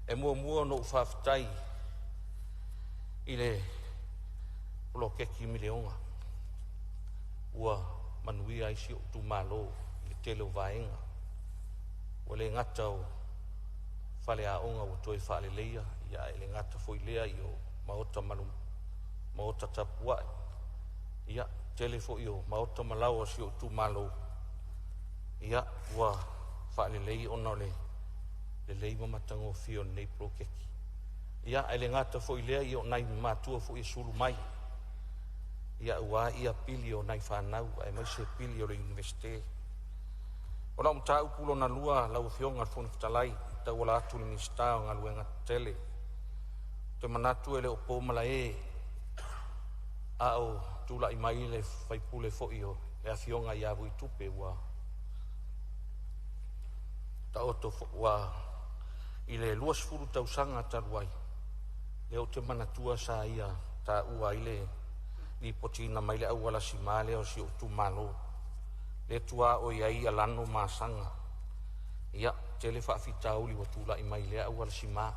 E mua no whawhitai i le ulo keki mileonga. Ua manuia isi o tu malo i le tele o vaenga. Ua le ngata o whale a onga o toi whale leia, ia e le ngata foi lea i o maota malum, maota tapuai. Ia tele foi o maota malawa si o tu malo. Ia ua whale lei ona le lei mamatango fio nei pro keki. Ia ele ngata foi lea i o nai matua foi sulu mai. Ia ua ia pili o nai whanau, ai mai se pili o le universite. O na mta upulo na lua lau fionga al fonu fitalai, tau wala atu le minister o ngalu enga tele. Te manatu ele o pōmala e, a o tula i mai le whaipule foi o le a fionga i avu i tupe ua. Ta oto ua i le luas furu tausanga taruai. Leo te manatua sa ia ta ua i le li potina mai le awala si male o si o tu malo. Le tua o ia ia lano masanga. Ia tele whaafita uli wa tula i mai le awala si ma.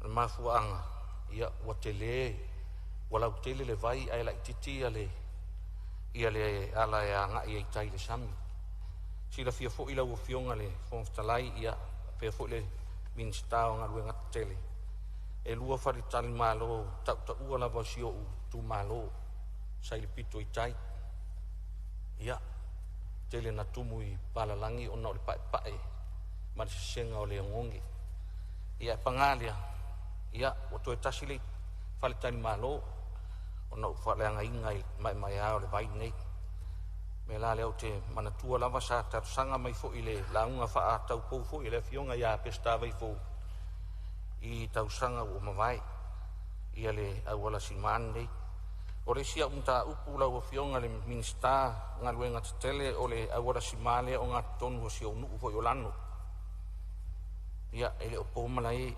Le mafuanga. Ia wa tele walau tele le vai ai la ititi ia le ala e anga i eitai le sami. Sila fia fo ila wa fionga le fonftalai ia pe fo le minstao nga luenga tele. E lua wharitali malo, tau ua lava si o tu malo, sai le pito i tai. Ia, tele na tumu i palalangi o na o le pae, ma le senga o le ngongi. Ia pangalia, ia, o to e tasi le wharitali malo, o na o whaleanga inga i mai au le vai nei. Me la leo te manatua lava sa tarsanga mai fo ile launga wha tau pou fo ile fionga ia pesta vai fo I tausanga o mawai ia le awala si Monday. O le sia unta upu lau o fionga le minsta ngā luenga tatele o le awara si male o ngā tonu o si o nuu fo i olano. Ia ele o pōmalai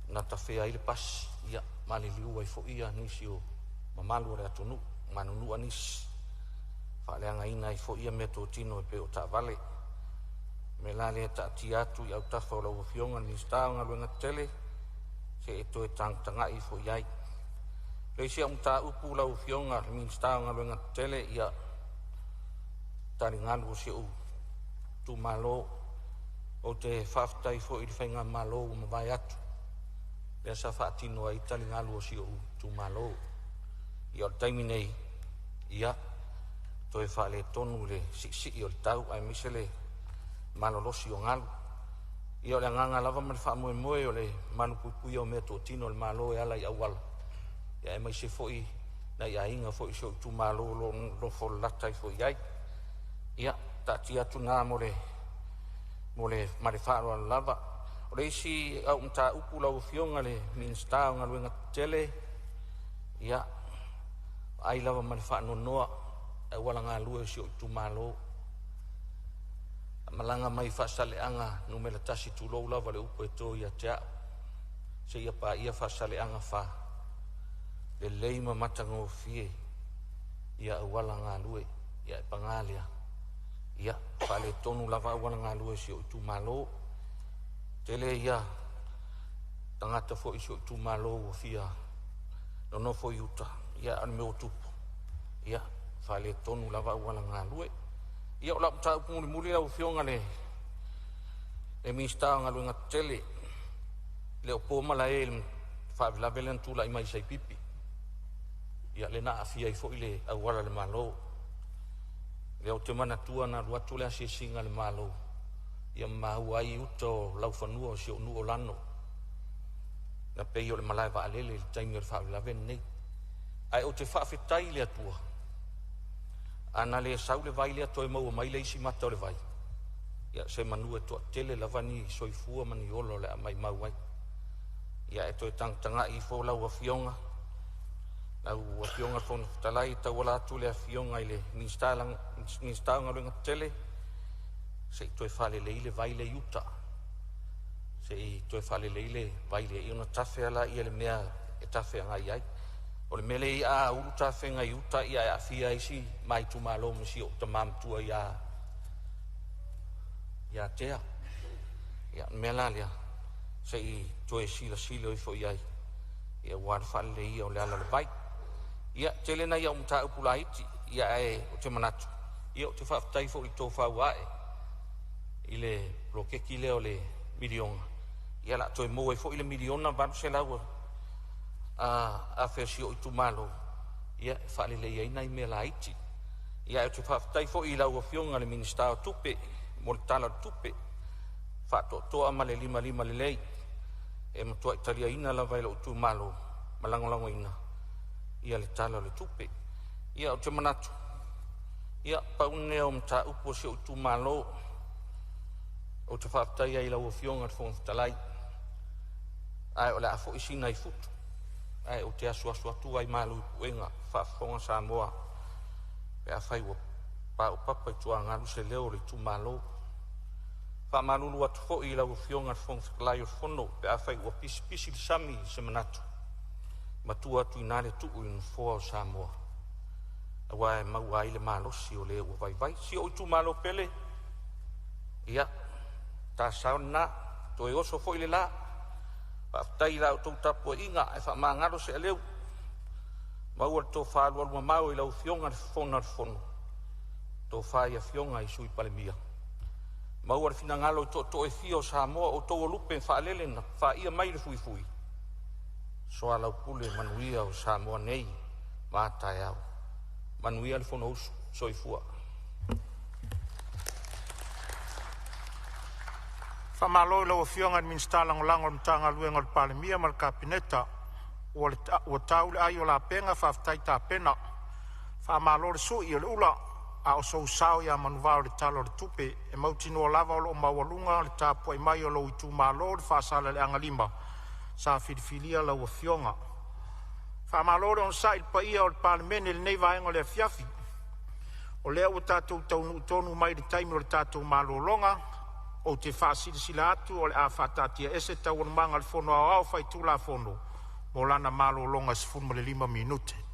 na tawhea i le pas ia mali liu ai fo ia nisi o mamalu o le atonu manunu anis. Whaaleanga ina i fo ia mea tō tino e pe o ta vale. Me la le ta atu i au tafa o lau o fionga minsta o ngā luenga tatele se e to e tanga i fo iai. Leisia umta upu lau fionga minsta nga luenga tele ia taringalu o si u tu malo o te whaftai fo I whainga malo o mawai atu. Lea sa whaatino ai taringalu o si u tu malo. Ia o taimi nei ia to e whaale tonu le si o le tau ai misele malolosi o ngalu. Ia o le nganga lava mali wha moe moe o le manu pui o mea tō tino le malo e ala I awala. Ia e mai se foi na ia inga foi so tu malo lo fo lata foi ai ia ta tia tu na mole mare faro lava o reisi au mta upu la fionga le minsta nga luenga tele ia ai lava mare fa no noa e wala nga lue so tu malo malanga mai fa sale anga no mele tasi tu lo lava le upu to ia tia se ia pa ia fa sale anga fa le leima matango fie ia awala ngā lue ia e pangalia ia whale tonu lava awala ngā lue si o tu malo tele ia tangata fo I si o tu malo o fia no fo yuta ia ane me o tupu ia whale tonu lava awala ngā lue ia o lapu tau punguli muli au fionga le minsta ngā lue ngā tele le o pōmala e whavilavelen tula I mai sai pipi ia le na afia I fo ile awala le malo le o te mana tua na ruatu le asi singa le malo ia mau ai uto lau whanua o si o nuo lano na pei o le malai wa alele le taimi o le whavilaven nei ai o te whaafetai le atua ana le sau le vai le atua e mau mai le isi mata o le vai ia se manua toa tele lavani soifua mani olo le amai mau ai ia e toi tanga I fo lau a fionga au a fionga fon talai ta wala atu le a fionga I le minsta nga luenga tele se I toi whale le ile vai le yuta se I toi whale le ile vai le iona tafe ala ia le mea e tafe anga iai o le mele I a uru tafe nga yuta ia e a fia isi mai tu malo misi o tamam tua ia tea ia mela lea se I toi sila o I fo iai ia wāna whale le ia o le ala le vai ia tele na ia umta upula iti ia e o te manatu ia o te whaftai fo I tō whau ae I le rokeki le o le miliona ia la toi moe fo I le miliona vanu se lau a whesi o I tu malo ia whale le ia ina I me la iti ia o te whaftai fo I lau o fionga le minsta o tupe mo le tala o tupe whato toa ma le lima le lei e matua Italia ina la vai o tu malo malangolango ina ia le tala le tupe ia o te manatu ia paune o mta upo si o tu malo o te whaftai ai lau o fionga le fong talai ai o le afo isina I futu ai o te asu atu ai malo I puenga whafonga Samoa pe a whai pa o papa I tua ngalu se leo le tu malo wha malulu atu fo I lau o fionga le fong talai o fono pe a whai ua pisi le sami se manatu matua tu inale tu in fo Samoa awa mau ai le malo si o le o vai si o tu malo pele ia ta sauna to e oso fo ile la pa tai la to tapo inga e fa mangaro se leu mau to fa lo mau I la fionga fono to fa ia fionga I sui palemia mau ar fina ngalo to e fio Samoa o to lupe fa lele na fa ia mai le fui so ala pule manuia o Samoa nei mata ia manuia le fono so I fua Whamalo lau fionga minsta langolango mtanga luenga le palemia mal kapineta o tau le ai o la penga whaftai ta pena Whaamalo le sui o le ula a o sou sao ia manuvao le talo le tupe e mautino lava o lo mawalunga le tāpua i mai o lo itu malo le whaasala le angalima sa whirifilia lau a fionga. Whaamalo le on sai pa ia o le palemene le nei vaenga le fiafi o lea ua tātou tonu mai le taimi o le tātou malo longa o te whaasilisila atu o le a whatatia ese tau on manga le fono au whai tula fono mo lana malo longa sifunu le 5 minute.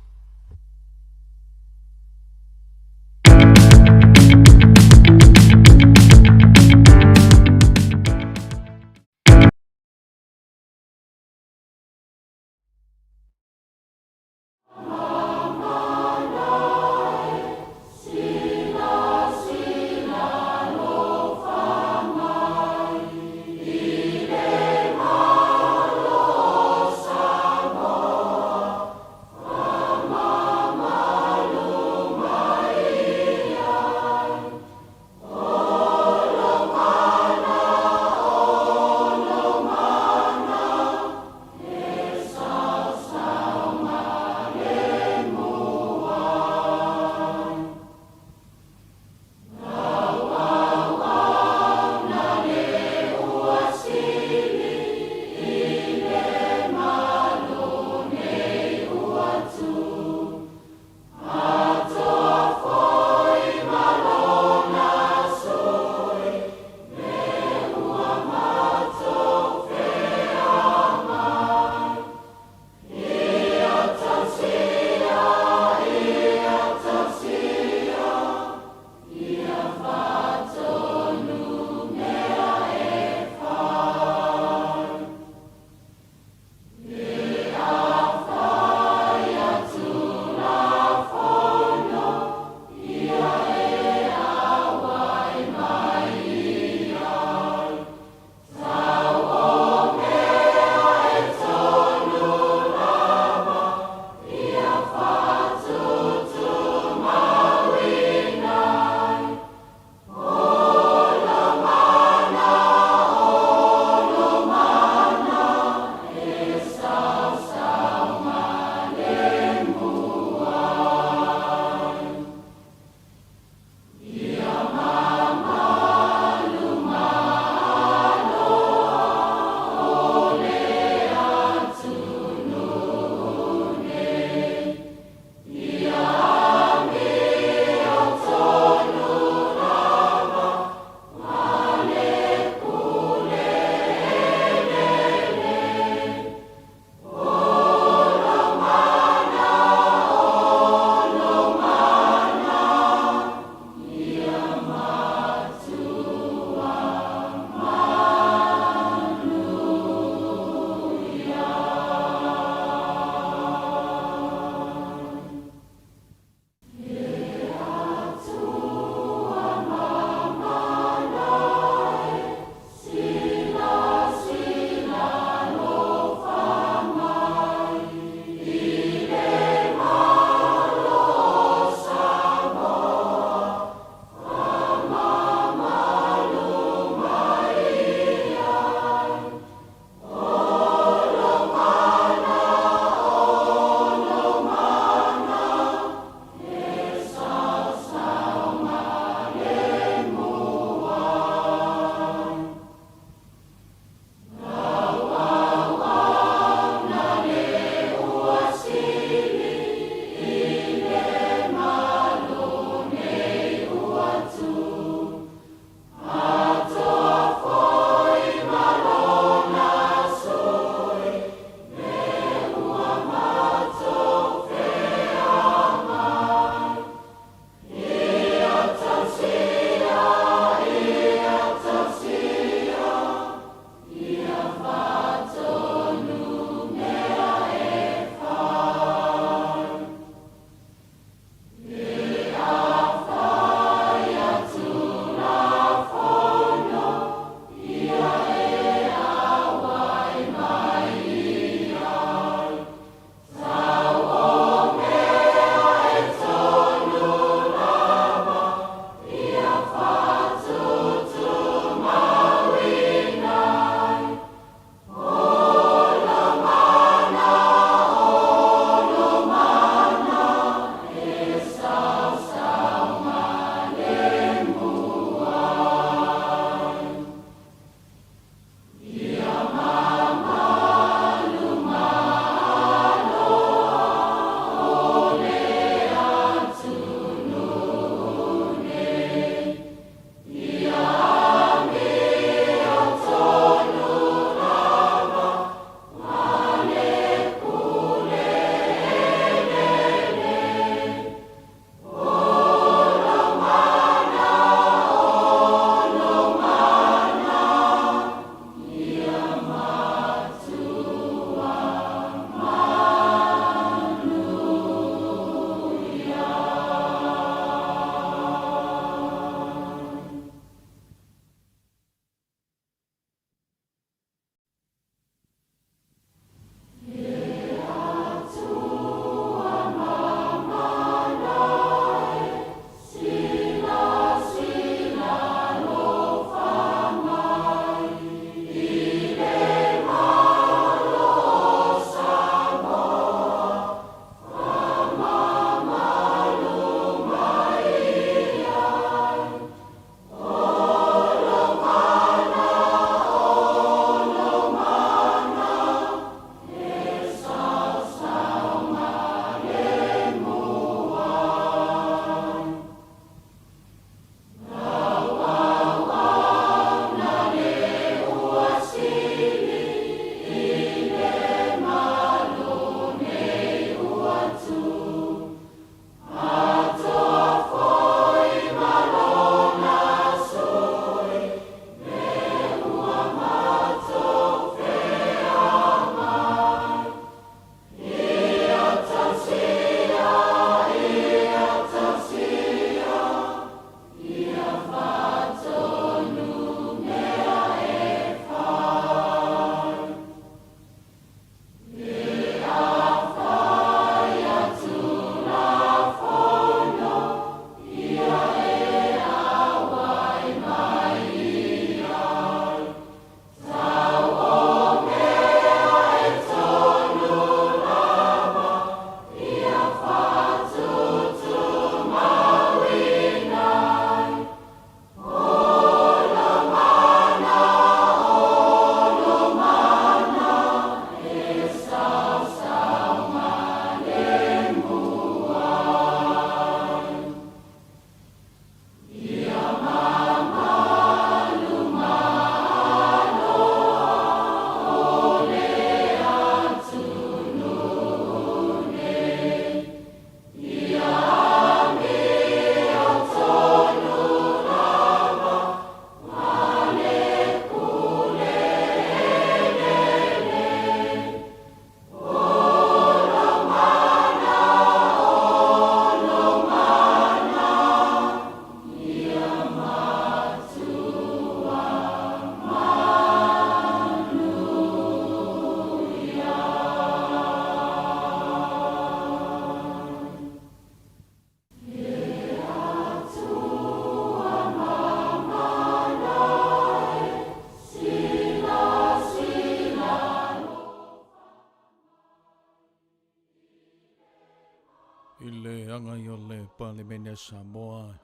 Ile anga i o le Parliament Samoa.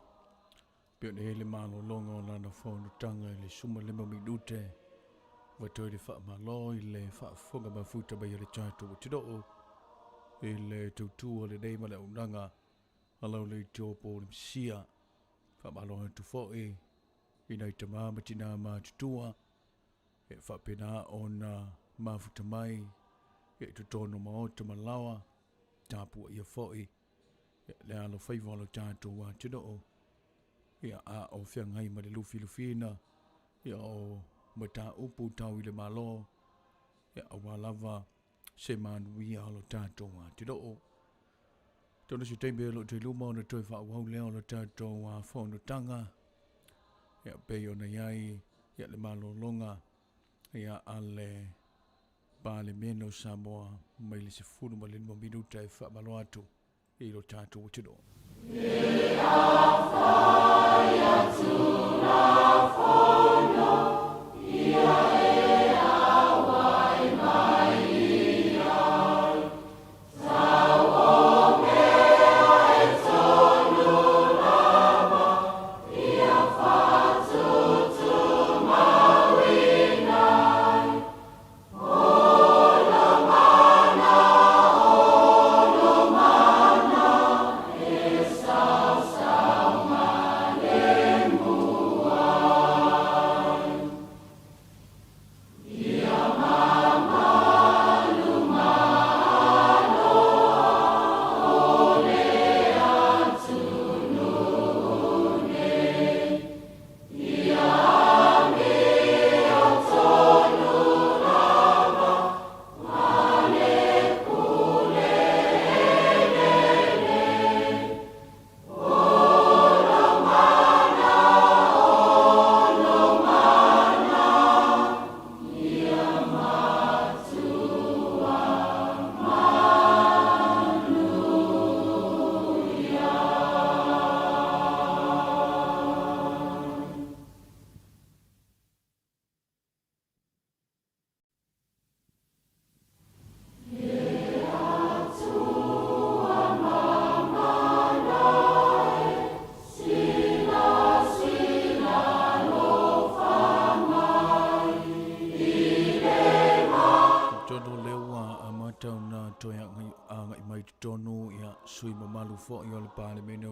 Pio ne hele malo longa o lana whonu tanga i le suma le mamidute. Watoi le wha malo i le wha whonga mafuta bai le chato wa tiro. I le tautu o le neima le unanga. Alau le tiopo le msia. Wha malo hantu fōi. I nei ta māmatina mātutua. E wha pena o na mafuta mai. E tutono maota malawa. Tāpua ia fōi. Le alo whaiva lo tātou wā tino o. Ia a o whiangai ma le lufi lufina. Ia o mata upu tau i le malo. Ia a wālava se manuia lo tātou wā tino o. Tona si teimbe lo te luma o na toi wha wau leo lo tātou wā whono tanga. Ia peo na iai. Ia le malo longa. Ia a le Pale meno Samoa. Mai le se furu ma le lima minuta e wha malo atu. I lo tātou tino.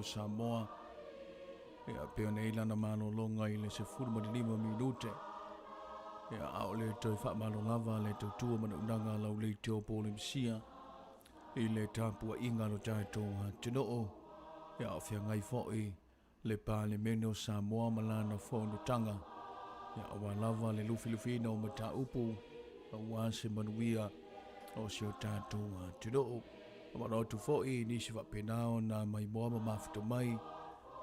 Samoa. Ia peo nei lana malo longa I le se furu ma lima minute. Ia au le toi wha malo lava le tautua mana unanga lau le teo po le msia. I le tāpua inga lo tātou ha tino o. Ia au whia ngai fōi le pāle meno Samoa malana whono tanga. Ia awa lava le lufi lufina o mata upu. Awa se manuia o si o tātou ha tino o. Amano tu fōi nisi wa penao na mai moama mafuta mai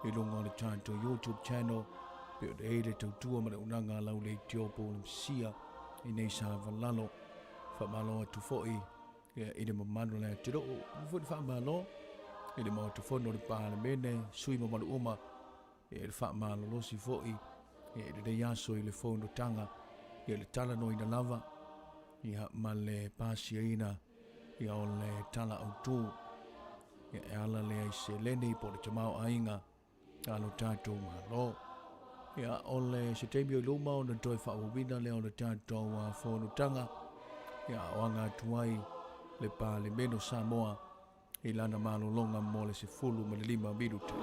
I lunga le tātou YouTube channel peo de eile tautua mana unanga lau le tiopo le msia I nei sa valalo wha malo tu fōi I le mamano le tiro o fōi wha malo I le mau tu whono le pāle mene sui mamano uma I le wha malo losi fōi I le yaso I le whono tanga I le tala no ina lava I ha ma le pāsia ina Ia o le tala au tū. Ia e ala le ai se lene I po le tamau ainga. Alo tātou malo. Ia o le se teimio luma o na toi whaawina le o le tātou a whono tanga. Ia o anga tuai le pāle meno Samoa. I lana malo longa mo le se fulu ma le lima minuta.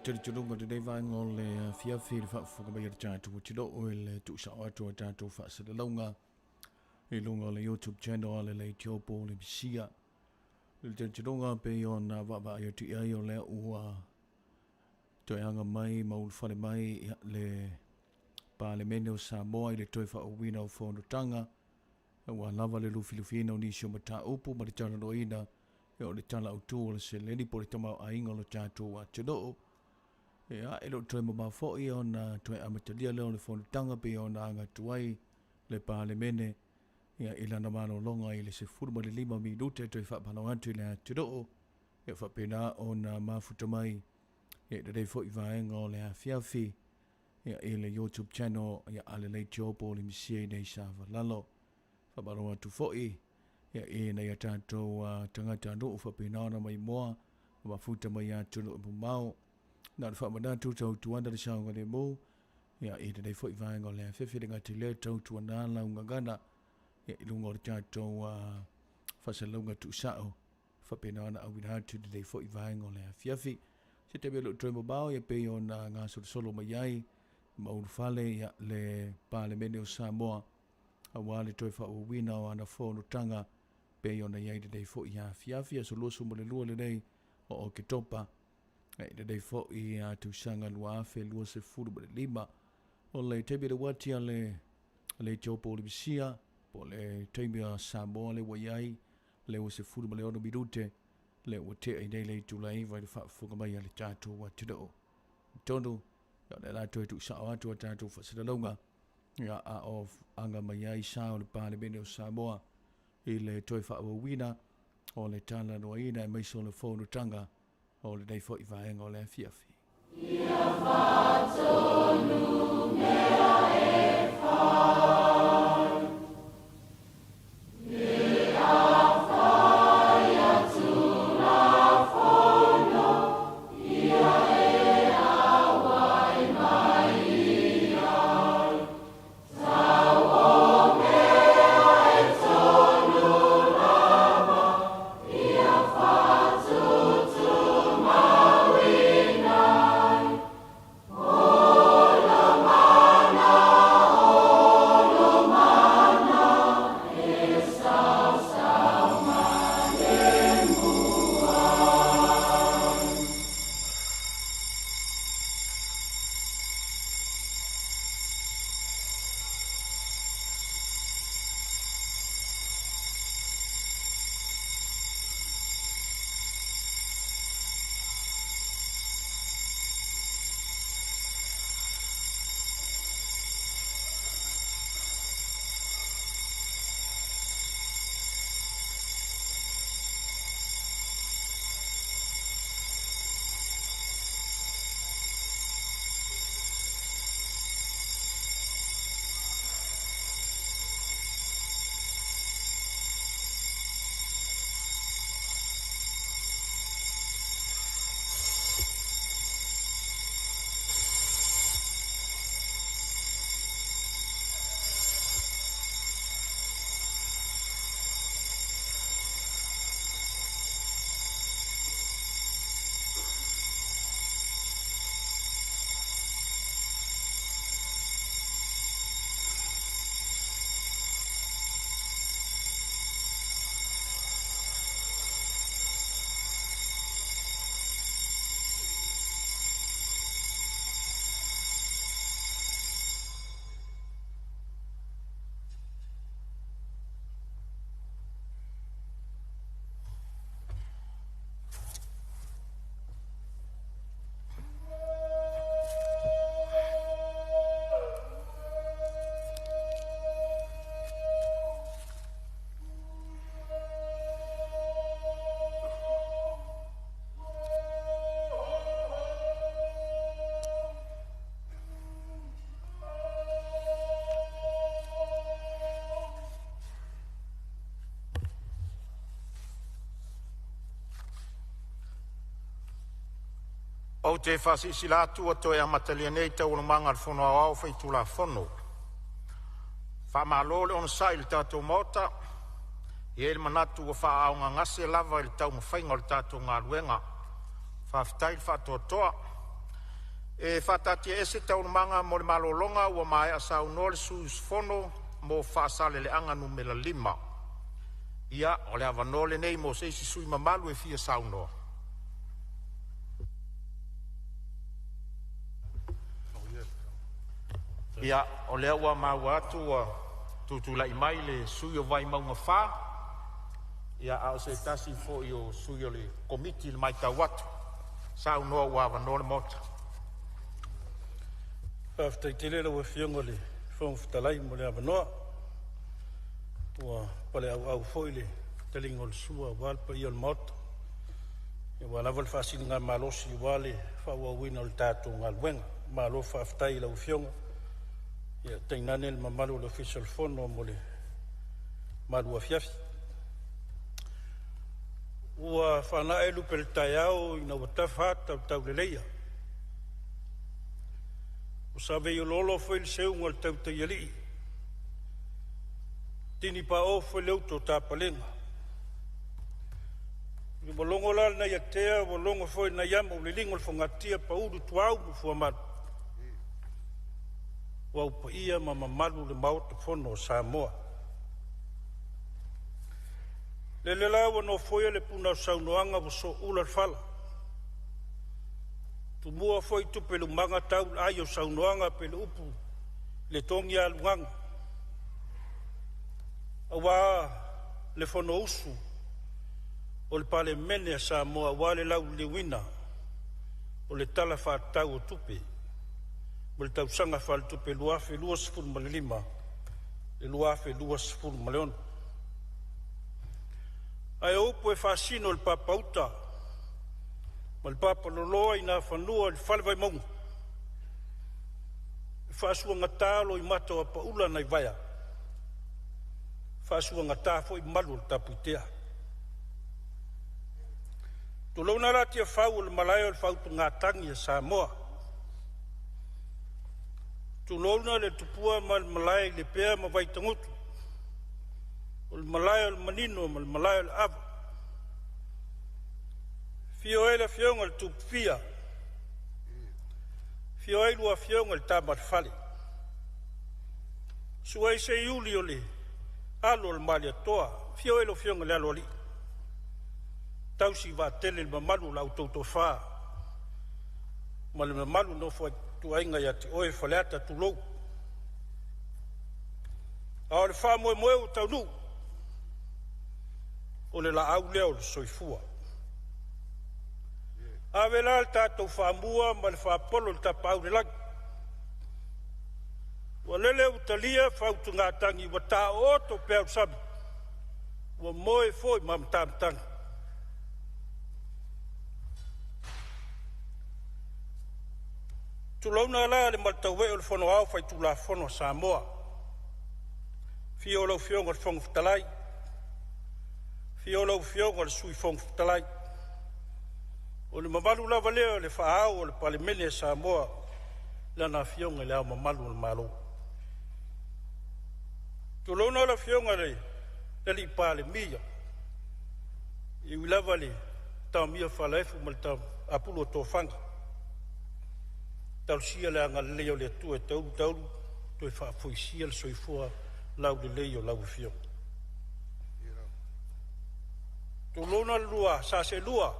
tiri churunga te deiva ngol le fiafi le whaafuka mai ar tātou tiro o le tusa o atua tātou whaasara launga i lunga le YouTube channel ale le tiopo le bisia. Le tiri churunga pe o na wapa ai atu ai o le ua toi anga mai maul whare mai le Parlemene o Samoa i le toi whaowina o whonotanga ua lava le lufi-lufina o nisio mata upu ma le tana roina e o le tala o tū o le se leni po le tamau a inga lo tātou a tino. E a elo toi mama fōi o na toi amatalia leo le whonotanga pe o na anga tuai le Parlemene ia ilana mano longa i le se furma le 5 minute toi whapano atu i le a tino e whapena o na mafuta mai e rei fōi vaenga o le a fiafi ia e le YouTube channel ia ale le tiopo le misia i nei sa lalo whabaro atu fōi ia e nei a tātou tangata no whapena na mai moa wafuta mai atu no mau na le whamanatu tau tuanda le saunga le mo ia e rei fōi vaenga o le a whiwhiringa te le tau tuanda launga gana ia i lunga o le tātou whasalunga tu sao whapena na awina atu rei fōi vaenga o le a fiafi se te belo tremo bao ia pe o na ngā solo mai ai mauru fale ia le Parlemene o Samoa a wale toi whaowina o ana whonotanga pe o na iai rei fo ia fiafia so loso mo le lua le rei o ke topa rei fo ia tu sanga lua afe lua se furu mo le 5 o le tebi le watia le tiopo le bisia po le tebi a Samoa le waiai le o se furu mo le ono minute le o te ai nei le tulai vai le whaafuka mai ale tātou wa tino tonu ia le la toi tu sao atu a tātou whasalunga ia a of anga mai ai sa o le Parlemene o Samoa i le toi whaawawina o le tala noaina e maiso le whonotanga o le nei fo i vaenga o le fiafi. Ia whatonu mea e whai ia whai atu na whono ia e awai mai ai tau o mea e tonu lava ia whatutu mawinai ola mana e sau mane mua. O te whasisi la tua toi amatalia nei tau ulumanga al whono au whaitu la whono. Whamalo le on sa il tātou mota, i el manatu o wha aunga ngase lava il tau mwhainga il tātou ngā ruenga. Whaftai whatoa toa, E whatatia ese taunumanga mo le malolonga ua mai a saunoa le suusfono mo whaasaleleanga numela 5. Ia o le avanoa lenei mo seisi sui mamalu e fia saunoa. Ia o lea ua maua atu ua tutulai mai le sui o vai maunga wha. Ia au se tasi fo i o sui o le komiti le mai tau atu. Saunoa ua avanoa le mota. Whaftaitele la ua fionga le whangwhitalai mo le avanoa. Ua pale au foi le telingo le sua walpa i o le mota. Ia ua lava le whaasini ngā malosi i wale whauawina o le tātou ngā luenga. Malo whaftai la ua fionga. Ia teinane le mamalu le official fono mo le malu afiafi. Ua whanae lupe le tai au ina ua tawhata tau le leia. O sawe i lolo foi le seunga le tau tai ali. Tini pa o foi leuto tāpalenga. I walongo lal na iatea, walongo foi na yama le lingo le whangatia pa uru tuau mu fuamanu. Wau pa ia ma mamalu le maota fono o Samoa. Le lawa no foi le puna o saunoanga wa so ula fala. Tu mua foi tu pelu manga tau ai o saunoanga pelu upu le tongi aluanga. Awa le fono usu o le pale mene a Samoa wale lau le wina o le tala wha tau o tupe. Mo le tausanga wha le tupe luafe 2.5 le luafe 2.1. Ai upu e whaasino le papauta ma le papa loloa i nā whanua le whalewai maunga. E whaasua ngatalo i mata wa paula nai vaya. Whaasua ngatafo i malu le tapuitea. Tulau nara tia whau le malayo le whautu ngātangi a Samoa. Tulau na le tupua ma le malayo le pea ma vai tangutu. O le malayo le manino ma le malayo le ava. Fio e le fionga le tupia. Fio e lua fionga le tamat fale. Sua i se iuli o le alo le mali atoa. Fio e lo fionga le alo ali. Tausi va tele le mamalu la autotofa. Ma le mamalu no fo tuainga ya te oe faleata tulou. A le wha moe moe o taunu. O le la au leo le soifua. A vela le tātou whamua ma le whapolo le tapau le lagi. Wa lele utalia whautu ngā tangi wa tā oto pēu sabi. Wa moe foi mam tāmtangi. Tulauna la le maltawe o le whono au whai tula whono Samoa. Fio lau fionga le whongu whtalai. Fio lau fionga le sui whongu whtalai. O le mamalu lava leo le whaau o le palemene Samoa. Lana fionga le au mamalu le malo. Tulauna la fionga le li pa le mia. I wilava le tau mia whalaefu ma le tau apulo tōwhanga. Tau sia le anga leo le tu e tauru tu e whaafoisia le soifua lau le leo lau fio. Tu lona lua, sa se lua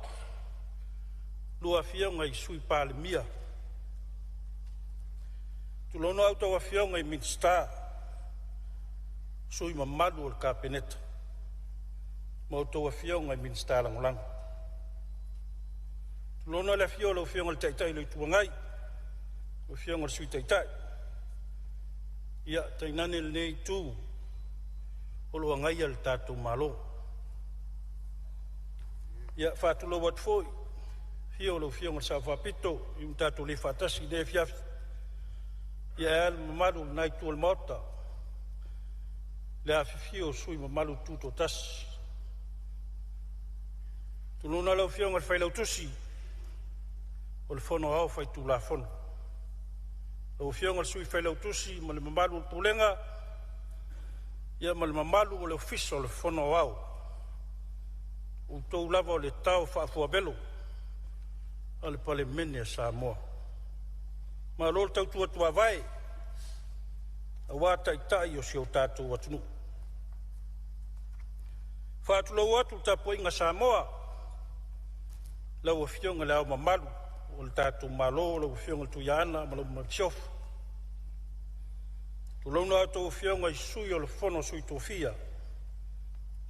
fio ngai sui pale mia. Tu lona au taua fio ngai minsta sui mamalu o le kapeneta. Ma au taua fio ngai minsta langolang. Tu lona le fio lau fio ngai taitai le tuangai. O fionga sui taitai. Ia, tainane le nei tū. O loa ngai al tātou malo. Ia, whātulo wat foi. Fio lo fionga sa whapito. I un tātou le whātasi ne fiafi. Ia, al mamaru nai tū al maota. Le afi fio sui mamaru tūto tasi. Tuluna lau fionga le whailau tusi. O le whono au whai tū la whono. O fionga sui whailau tusi, ma le mamalu pulenga, ia ma le mamalu o le ofiso le whono au. O tau lava o le tau whaafua belo, a le pale mene a Samoa. Ma lo tau tua tua vai. Awa tai o si o tātou atunu. Whātulau atu tapo inga Samoa. Lau a whionga lau mamalu. O le tātou malo, lau a whionga tu iana, ma lau makisofu. Tu launa ato whionga I sui o le whono sui tofia.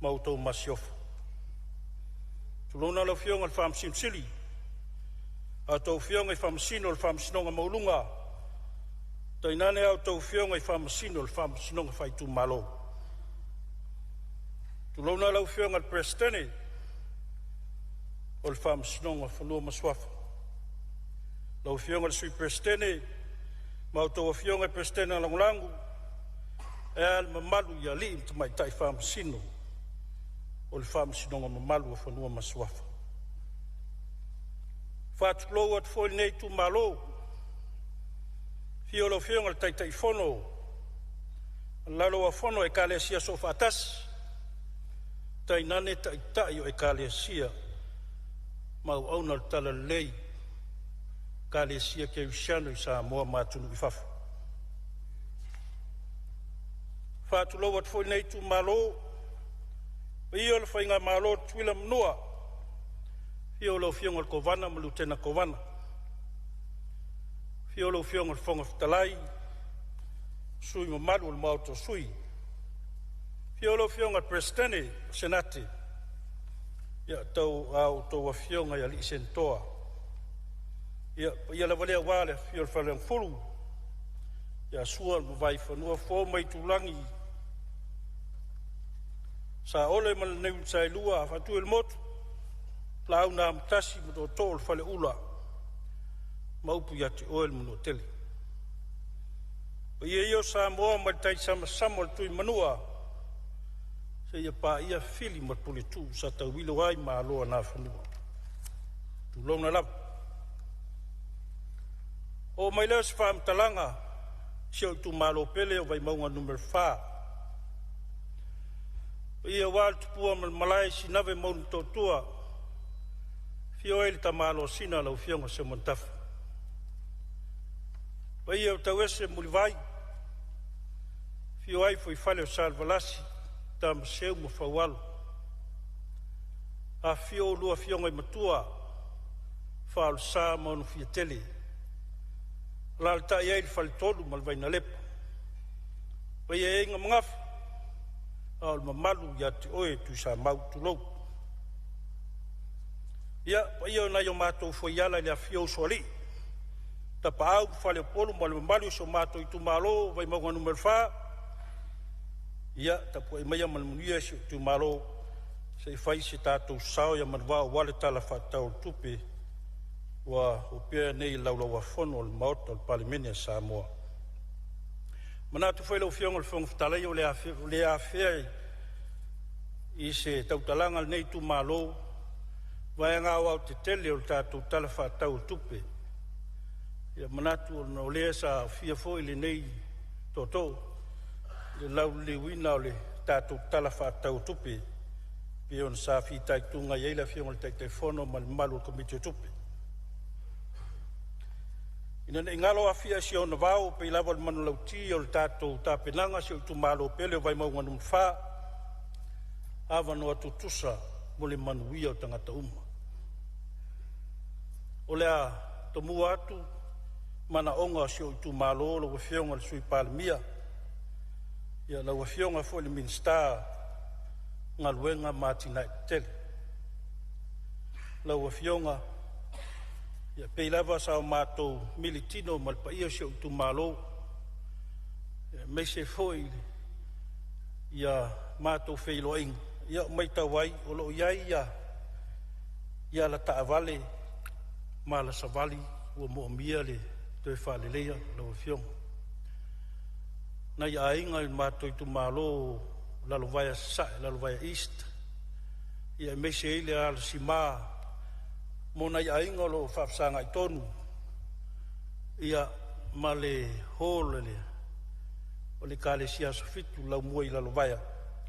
Ma o tau masiofu. Tu launa lau whionga le whamsimsili. Ato whionga I whamsino le whamsinonga maulunga. Tainane au tau whionga I whamasino le whamasinonga whaitu malo. Tu launa lau whionga le prestene. O le whamasinonga whanua maswafa. Lau whionga le sui prestene. Ma au tau whionga prestene langulangu. E al mamalu ia li imta mai tai whamasino. O le whamasinonga mamalu a whanua maswafa. Whātuklou at fōi nei tu malo. Fiolo whionga le taitai whono. Lalo a whono e kālea sia so whātas. Tai nane tai o e kālea sia. Mau auna le tala lei. Kālea sia ke usiano I Samoa mātunu I whafu. Whātuklou at fōi nei tu malo. Ia le whainga malo tuila mnua. Fio lo fiong al kovana ma lutena kovana. Fio lo fiong al fonga fitalai. Sui ma malu al mauto sui. Fio lo fiong al prestene senate. Ya tau au tau a fionga ya li sentoa. Ya la valea wale fio al faleang fulu. Ya sua al mawai whanua fo mai tulangi. Sa ole mal neu sai lua fatu el motu. Lau na mtasi mo tol fale ula. Maupu yati oel mo tele. Ia io Samoa ma tai sama tui manua. Se ia pa ia fili ma pule tu sa tau wilo ai ma aloa na whanua. Tu lona lam. O mai leo se whaam talanga. Sio tu malo pele o vai maunga number 4. Ia wal tupua malai si nave maun totua. Fio ele ta malo sina lau fionga se montafu. Vai au tau ese mulivai. Fio ai foi fale o salvalasi. Tam seu mo fawalo. A fio lua fionga I matua. Falo sa maunu fia tele. Lalta ia il fale tolu malvai na lepa. Vai e inga mangafu. Al mamalu ya te oe tu sa mau tu lou. Ia, ia na yo matou foi ala le afio soli. Ta pau fale polo mal malu so matou I tu malo vai mo numero 4. Ia, ta po mai mal munia so tu malo. Se fai se tatou sao ya manwa wale tala fatau tupe. Wa o pe nei laula wa fono al maut al parlemenia Samoa. Mana tu foi lo fiong al fong tala yo le afia. I se tau talanga nei tu malo. Vai ngā wau te tele o tātou tala whātau tupe. Ia manatu o no lea sa fia fo ili nei toto. Le lau le wina o le tātou tala whātau tupe. Pia on sa fi tai tunga yeila fia ngol tai whono mal malu komiti o tupe. Ina ne ngalo a fia si o na wau pe lawal manu lau ti o le tātou tāpenanga si o tu malo pele o vai maunganum wha. Awa no atu tusa mole manuia o tangata uma. O lea tomua atu mana onga si o tu malo lo wafionga le sui palemia. Ia la wafionga fo le minsta ngā luenga mātina tele. La wafionga ia peilava sa o mātou militino malpaia si o tu malo. Meise foi ia mātou feiloing. Ia mai tawai o lo iai ia la taavale ma la savali o mo mia le te whalelea lo fionga. Na ia inga I mātou I tu malo lalo vaya sa, lalo vaya east. Ia mese ile ala si maa. Mo na ia inga lo whapsanga I tonu. Ia ma le hole le. O le kale si aso fitu lau mua I lalo vaya.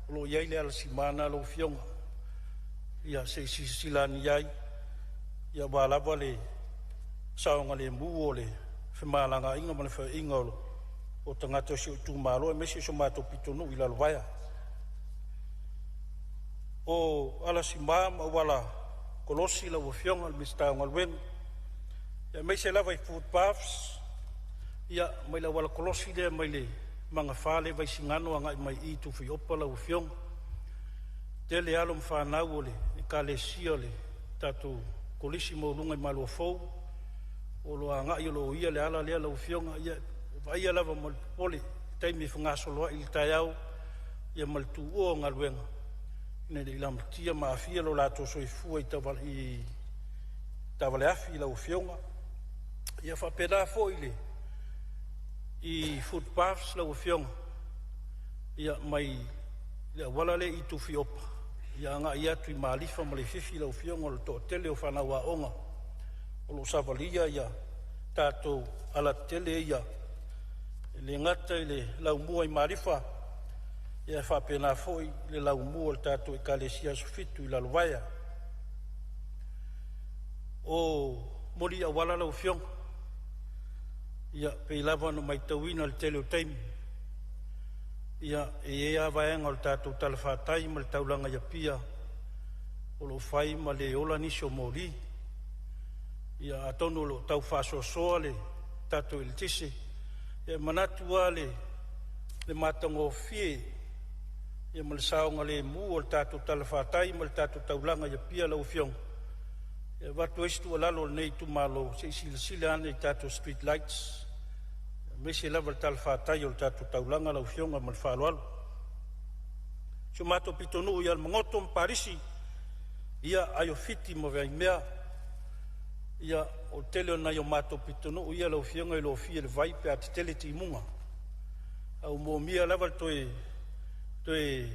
Lo iai le ala si mana lo fionga. Ia se silani iai. Ia walawa le saonga le mbuo le whemalanga inga mana wha inga o tangata si o tūmaro e mesi so mātou pitonu i lalwaya. O ala si māma wala kolosi la wafionga le mista ngalwen. Ya mesi lava i food paths. Ya mai la wala kolosi le mai le manga whale vai singano anga i mai i tu whi opa la wafionga. Te le alum whanau o le ka le sia le tatu kolisi mo lunga i malua fau. O lo anga i lo ia le ala lea la wafionga. Ya vai lava mo pole taimi whangaso loa i tai au. Ya maltu o ngalwenga. Ne le ilam tia maafia lo lato so i fua i tavale afi la wafionga. Ia whapeda fo i le i footpaths la wafionga. Ia mai le wala le i tuwhi opa. Ia anga i atu i maalifa ma le fifi la wafionga lo to tele o whanawa onga. O lo savalia ia tātou ala tele ia. Le ngata i le laumua i maalifa. Ia whapena fo i le laumua le tātou i kalesia sufitu i lalwaya. O mori a wala la wafionga. Ia pei lava no mai tauina le tele o taimi. Ia ea vaenga o le tātou talawhātai ma le taulanga ia pia. O lo whai ma le ola nisi o mori. Ia atonu lo tau whasosoa le tātou il tise. Ia manatua le matango fie. Ia ma le saonga le mu o le tātou talawhātai ma le tātou taulanga ia pia la ufionga. Ia watu estu alalo nei tu malo se sila ane i tātou street lights. Mese lava le talawhātai o le tātou taulanga la ufionga ma le whaloalo. Sio mato pitonu ia le mangoto mparisi. Ia ayo fiti mo vei mea. Ia o tele o nai o mato pitonu ia la ufionga i lo fie le vai pe ati tele ti imunga. Au mo mia lava toe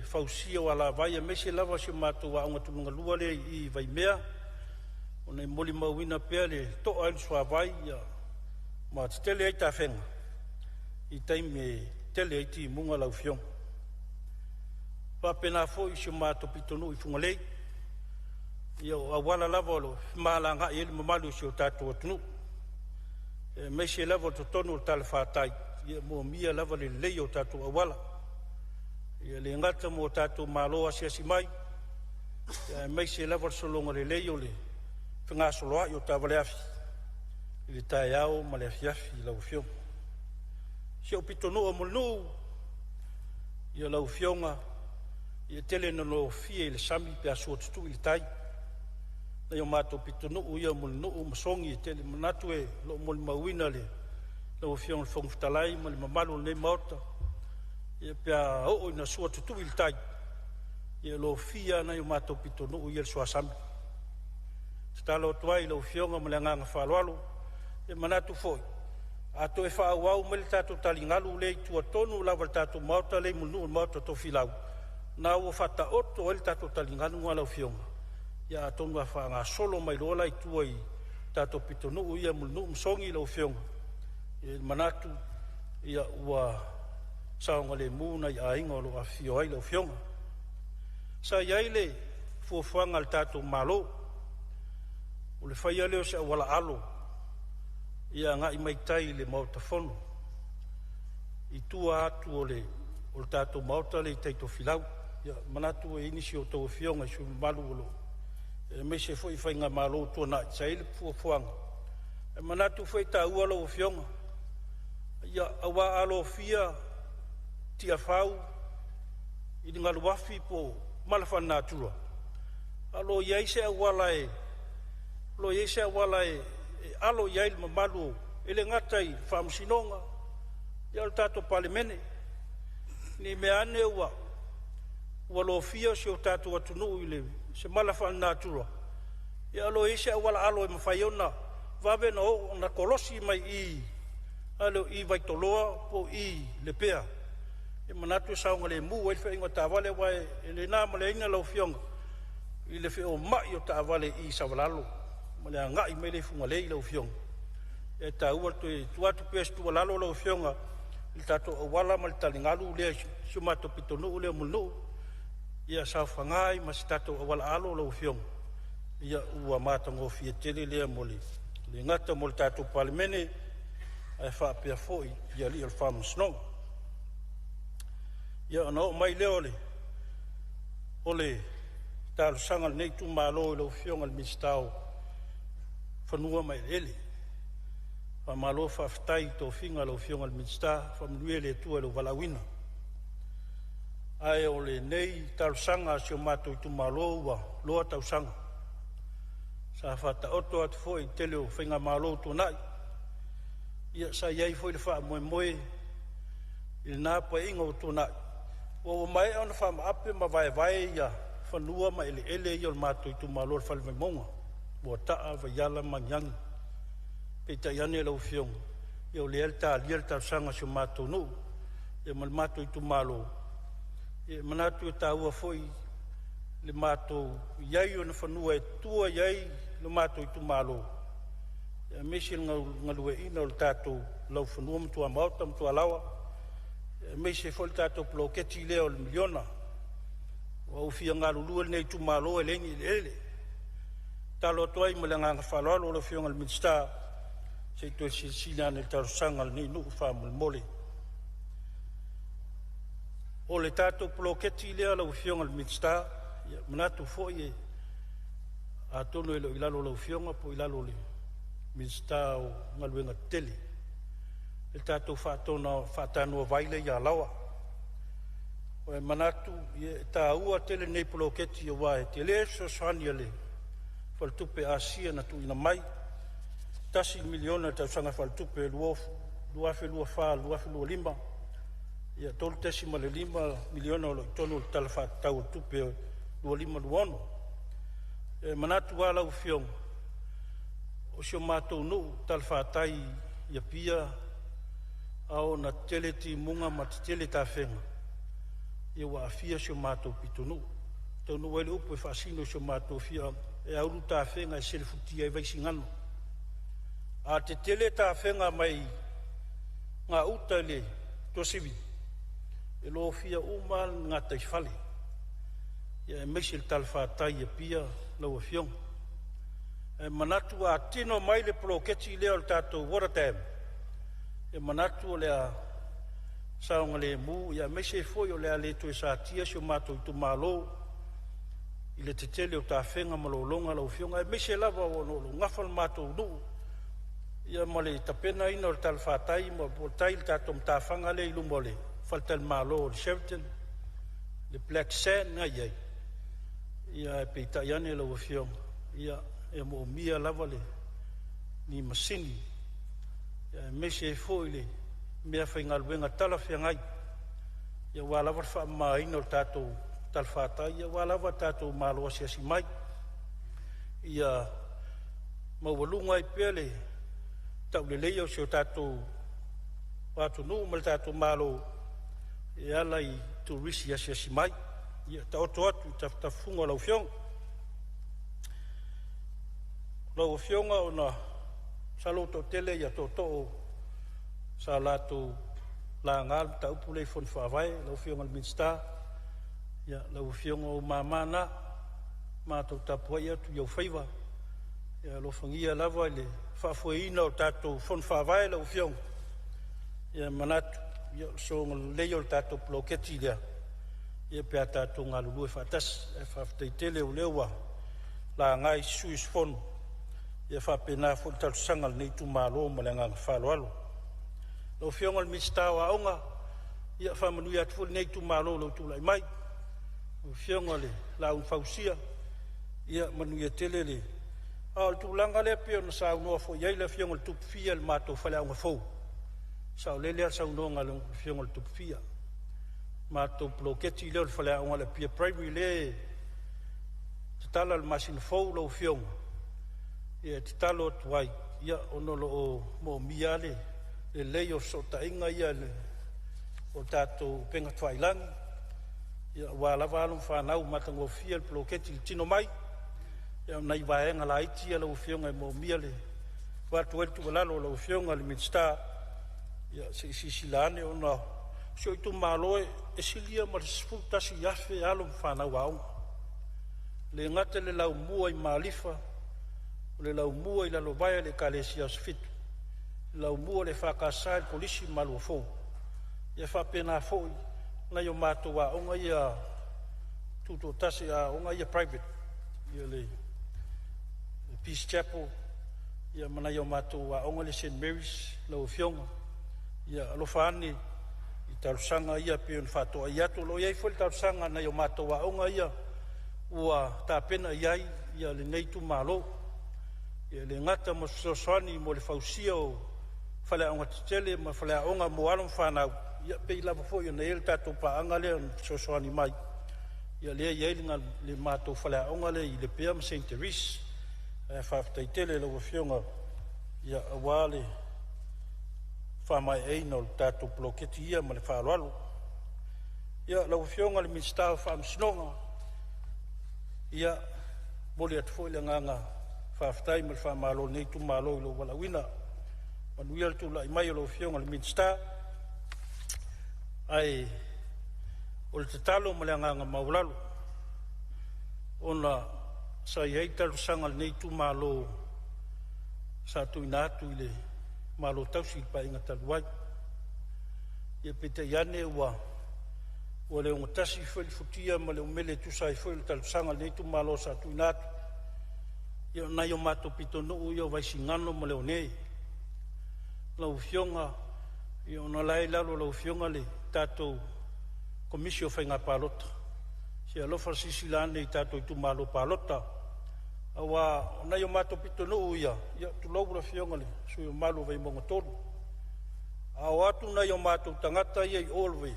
fausia wala vai e mese lava sio mato wa unga tununga lua le i vai mea. O nei moli mauina pea le toa ilu swa vai ia ma te tele ai ta whenga. I taime tele ai ti munga lau fiong. Papena fo i sio mato pitonu i fungalei. Ia o awala lava lo malanga i ele mamalu sio tatu atunu. Mese lava to tonu o talawhātai. Ia mua mia lava le lei o tatu awala. Ia le ngata mo tatu maloa siasi mai. Ia mese lava solonga le lei o le whangaso loa i o tāwale afi. I le tae au ma le afiafi i lau fiong. Sio pitonu o mulnu. Ia lau fionga. Ia tele na lo fie i le sami pe asua tutu i le tai. Na ia mato pitonu ia mulnu o masongi i tele manatu e lo muli mauina le lau fionga le whongfutalai ma le mamalu nei maota. Ia pia o ina sua tutu i le tai. Ia lo fia na ia mato pitonu ia le sua sami. Talo tuai lo fionga ma le nganga whaloalo. E manatu foi. Ato e whaawau me le tātou talingalu le tua tonu lawa le tātou mauta le munu o mauta to filau. Nā ua whata oto e le tātou talingalu ngā lau fionga. Ia atonu a wha ngā solo mai lola i tua i tātou pitonu ia munu msongi lau fionga. E manatu ia ua saonga le muna i ainga o lo a fio ai lau fionga. Sa iai le fuafuanga le tātou malo. O le whaia leo se awala alo. Ia ngā i maitai le mauta whonu. I tua atu o le tātou mauta le i teito filau. Ia manatu e inisi o tau fionga i su malu o lo. E me se fwoi whainga malo tua na i saile fuafuanga. E manatu fwoi ta ua lo fionga. Ia awa alo fia tia whau. I ni ngalu wafi po malafan natura. Alo iai se awala e lo yesa wala e alo yail mamalu ele ngatai famsinonga ya tato parlemene ni meane wa lo fia sio tato atunu ile se malafa natura ya lo yesa wala alo mafaiona vabe no na kolosi mai I alo I vai toloa po I le pea e manatu saunga le mu e fe inga tavale wa ele na male ina lo fiong ile fe o ma yo tavale I savalalo Malea ngai mele funga lei lau fiong. E ta ua tuatu pestu walalo lau fionga. Il tato awala mal talingalu lea sumato pitonu lea munu. Ia sa whangai mas tato awala alo lau fiong. Ia ua matango fia tele lea mole. Le ngata mole tato palimene. e whaapea foi ia li al whamasnonga. Ia ana mai leo ole talo sanga nei tu malo lo fionga al mistao fanua mai ele. Fa malo fa ftai to finga lo fionga al mista fa mluele tu lo valawina. Ai ole nei talo sanga sio mato tu malo wa lo tau sanga. Sa fata oto at foi teleo finga malo tu nai. Ia sa yai foi le fa moe il na pa ingo tu nai. O mai ona fa ape ma vai ia fanua ma ele ia mato tu malo fa le monga. Bo ta va yala mangyang. Pita yane lo fiong. Ia lealta sanga sio mato no. Ia mal mato tu malo. Ia manatu ta ua foi le mato yai ona fanua tua yai le mato tu malo. Ia mesil ngalue ina o tato lau fanua mtua mauta mtua lawa. Meise foi tato ploketi leo le miliona. Wa ufia ngalulu nei tu malo elengi ele. Talo toai malanga falalo lo fiong al minsta. Se to sila ne tar sangal ni nu famul mole. O le tato ploketi leo lo fiong al minsta. Manatu foi a tono ilo ilalo lo fiong po ilalo le minsta o ngalwenga tele. El tato fatano vaile ya lawa. O manatu ta ua tele nei ploketi o wa tele so saniele. Fal tupe asia na tu ina mai. Tasi miliona ta sanga fal tupe lua lima. Ya tol tasi male 5 miliona lo tonu talfa tau tupe 25 luono. Manatu wala u fiong. O sio mato no talfa tai ya pia au na tele ti munga ma tele ta fenga e wa afia sio mato pitunu tonu wele upo fasino sio mato fia e au ta fenga e sel futia e vai singano a te tele ta fenga mai nga utale to sivi e lo fia umal nga tai fale ya mesil talfa tai pia lo fiong e manatu a tino mai le ploketi leo tato watertam e manatu lea saunga le mu ya mese foi o lea le to sa tia sio mato tu malo ile te tele o ta fenga malolonga lo fionga e mese lava o no ngafal mato du ya male tapena ina o tal fatai mo portail ta tom ta fanga le lumole faltal malo o sheften le black sand na ye ya pita yane lo fionga ya e mo mia lava le ni masini mese foile mea whaingal wenga tala whiangai ia walawa wha mai no tatou talwhata ia walawa tatou maloa siasi mai ia mawalunga i pele tau lelei au sio tatou watu nuu mal tatou malo ia lai turisi siasi mai ia ta oto atu ta funga lau whiong lau whionga o na saloto tele ya toto salatu langal ta upule fon fawai lo fiong al minsta ya lo fiong o mamana ma to tapoia tu yo faiva ya lo fangia lava le fa foina o tato fon fawai lo fiong ya manat yo so le yo tato ploketi dia ya pe tato ngalu fa tas fa tele o lewa la ngai suis fon ia fa pena fo tal sangal nei tu malo malanga faloalo lo fiongal mistawa onga ia fa manu ia tu nei tu malo lo tu lai mai o fiongal la un fausia ia manu ia telele al tu langa le pio no sa no fo ia le fiongal tu fiel mato fa la un fo sa le le sa no ngal fiongal tu fia mato ploketi le fa la un le pia primary le tala al machine fo lo fiong ia talo tuai ia onolo o mo miale le leio sota inga ia le o tato penga tuai lang ia wala valum fa nau matango fiel ploketi tino mai ia nai vaenga la iti lo fionga mo miale watu tu lalo lo fionga le mitsta ia silane ona so tu maloe e silia mar sfulta si yafe alum fa nau au le ngate le lau mua i malifa le lau mua i la lo vai le kalesia sfitu lau mua le whakasa le polisi malua fōu. Ia whapena fōu na yo mātou a onga ia tuto tasi a onga ia private. Ia le Peace Chapel. Ia mana yo mātou a onga le St. Mary's lau fionga. Ia alofa ane i tausanga ia peon whatoa i atu. Lo iai fwele tausanga na yo mātou a onga ia ua tāpena iai ia le neitu mālo. Ia le ngata mo soswani mo le fausia o whale aonga titele ma whale aonga mo alum whanau. Ia pei lava fo ia na ele tātou paanga lea soswani mai. Ia lea iai le mātou whale aonga le i le pea ma St. Therese. Whaftaitele lau whionga ia awale whamai eina o le tātou bloketi ia ma le whaaloalo. Ia lau whionga le minstau whamsinonga. Ia mole atu fo ile nganga whaftai ma le whamalo nei tu malo ilo walawina. Manuia le tula i mai o lau whionga le minstau. Ai o le tatalo ma le nganga maulalo. Ona sa iei talusanga le nei tu malo sa tu inatu ile malo tausi pa inga taluai. Ia pete iane ua le ungatasi wheli futia ma le umele tu sa i wheli talusanga le nei tu malo sa tu inatu. Ia nai o mato pito nuu ia vaisi ngano ma le onei. Lau fionga, ia ona lai lalo lau fionga le tatou komisio whainga palota. Sia lofa sisilane i tatou i tu malo palota. Awa nai o mato pito nuu ia tu laura fionga le sui o malo vai monga tolu. Awa atu nai o mato tangata ia i olwe.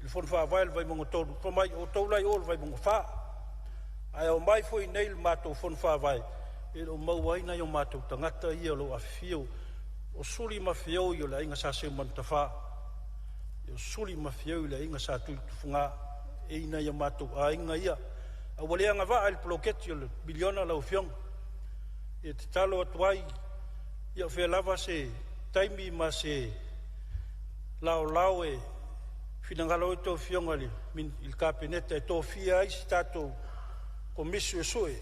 Il fon fa vai vai monga tolu. Pa mai o taulai ol vai monga fa. Ai o mai foi nei mato fon fa vai. E o mau ai nai o mato tangata ia lo afio. O suli mafio i o la inga sa se mantafa. O suli mafio i la inga sa tuifunga. E ina ia mato a inga ia. A walea nga waa il ploketi o le biliona lau fiong. E te talo atuai. Ia whea lava se taimi ma se lao e finangalo e tō fionga li il kapeneta e tō fia ai si tātou komisio e sue.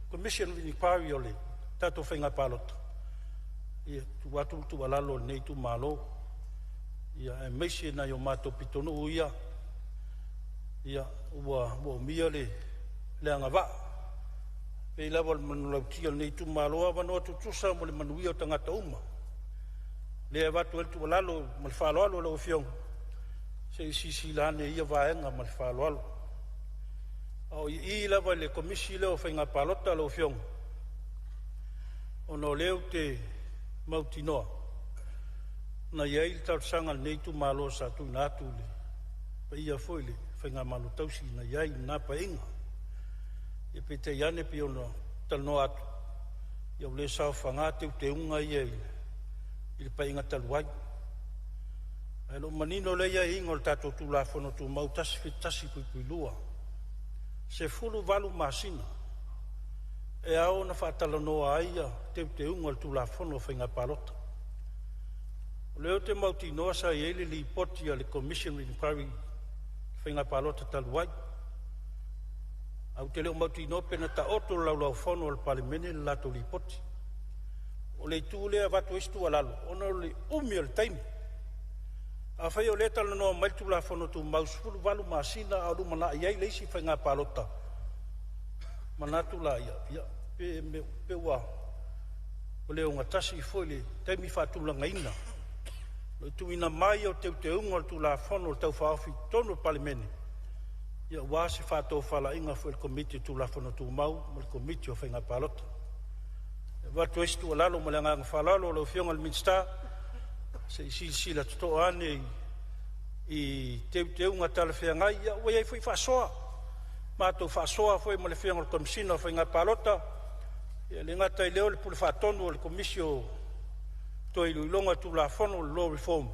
Commission vini pari o le tātou whainga palota. Ia tu atu tu alalo nei tu malo. Ia e meisi na yo mato pitonu uia. Ia ua mia le anga va. Pei lava le manulautia nei tu malo avano atu tusa mo le manuia o tangata uma. Le avatu el tu alalo ma le whaaloalo lau fiong. Se isi lane ia vaenga ma le whaaloalo. Au i lava le komisi leo whainga palota lau fiong. Ono leo te mautinoa. Na iai le tausanga nei tu malo sa tu natu le. Pa ia foi le whainga malo tausi na iai napa inga. E pete iane pi ono talno atu. Ia ule sao whangate u te unga ia i le pa inga taluai. E lo manino le ia ingo le tato tu la fono tu mau tasi fitasi pui lua. Se fulu valu masina. E ao na whaatalanoa aia te unga le tu la fono whainga palota. Leo te mauti noa sa i ele li poti a le commission inquiry whainga palota taluai. Au te leo mauti noa pena ta oto lau fono al palimene le lato li poti. O le tu lea vatu istu alalo. Ono le umi al taimi. A whai o le talanoa mai tu la fono tu maus fulu valu masina a lumana iai leisi whainga palota. Manatu la ia pe ua o leo ngatasi i foi le taimi whaatula ngaina. Lo tu ina mai o te unga tu la fono o tau whaafi tono palimene. Ia wasi whātou whala inga foi le komiti tu la fono tu mau mo le komiti o whainga palota. Watu estu o lalo mo le nganga whalalo lo fionga le minsta se isi sila tuto ane i te unga tala whea ngai ia ua iai foi whasoa. Mātou whasoa foi mo le fionga le komisina o whainga palota. Ia le ngata i leo le pule whaatonu o le komisio to i luilonga tu la fono law reform.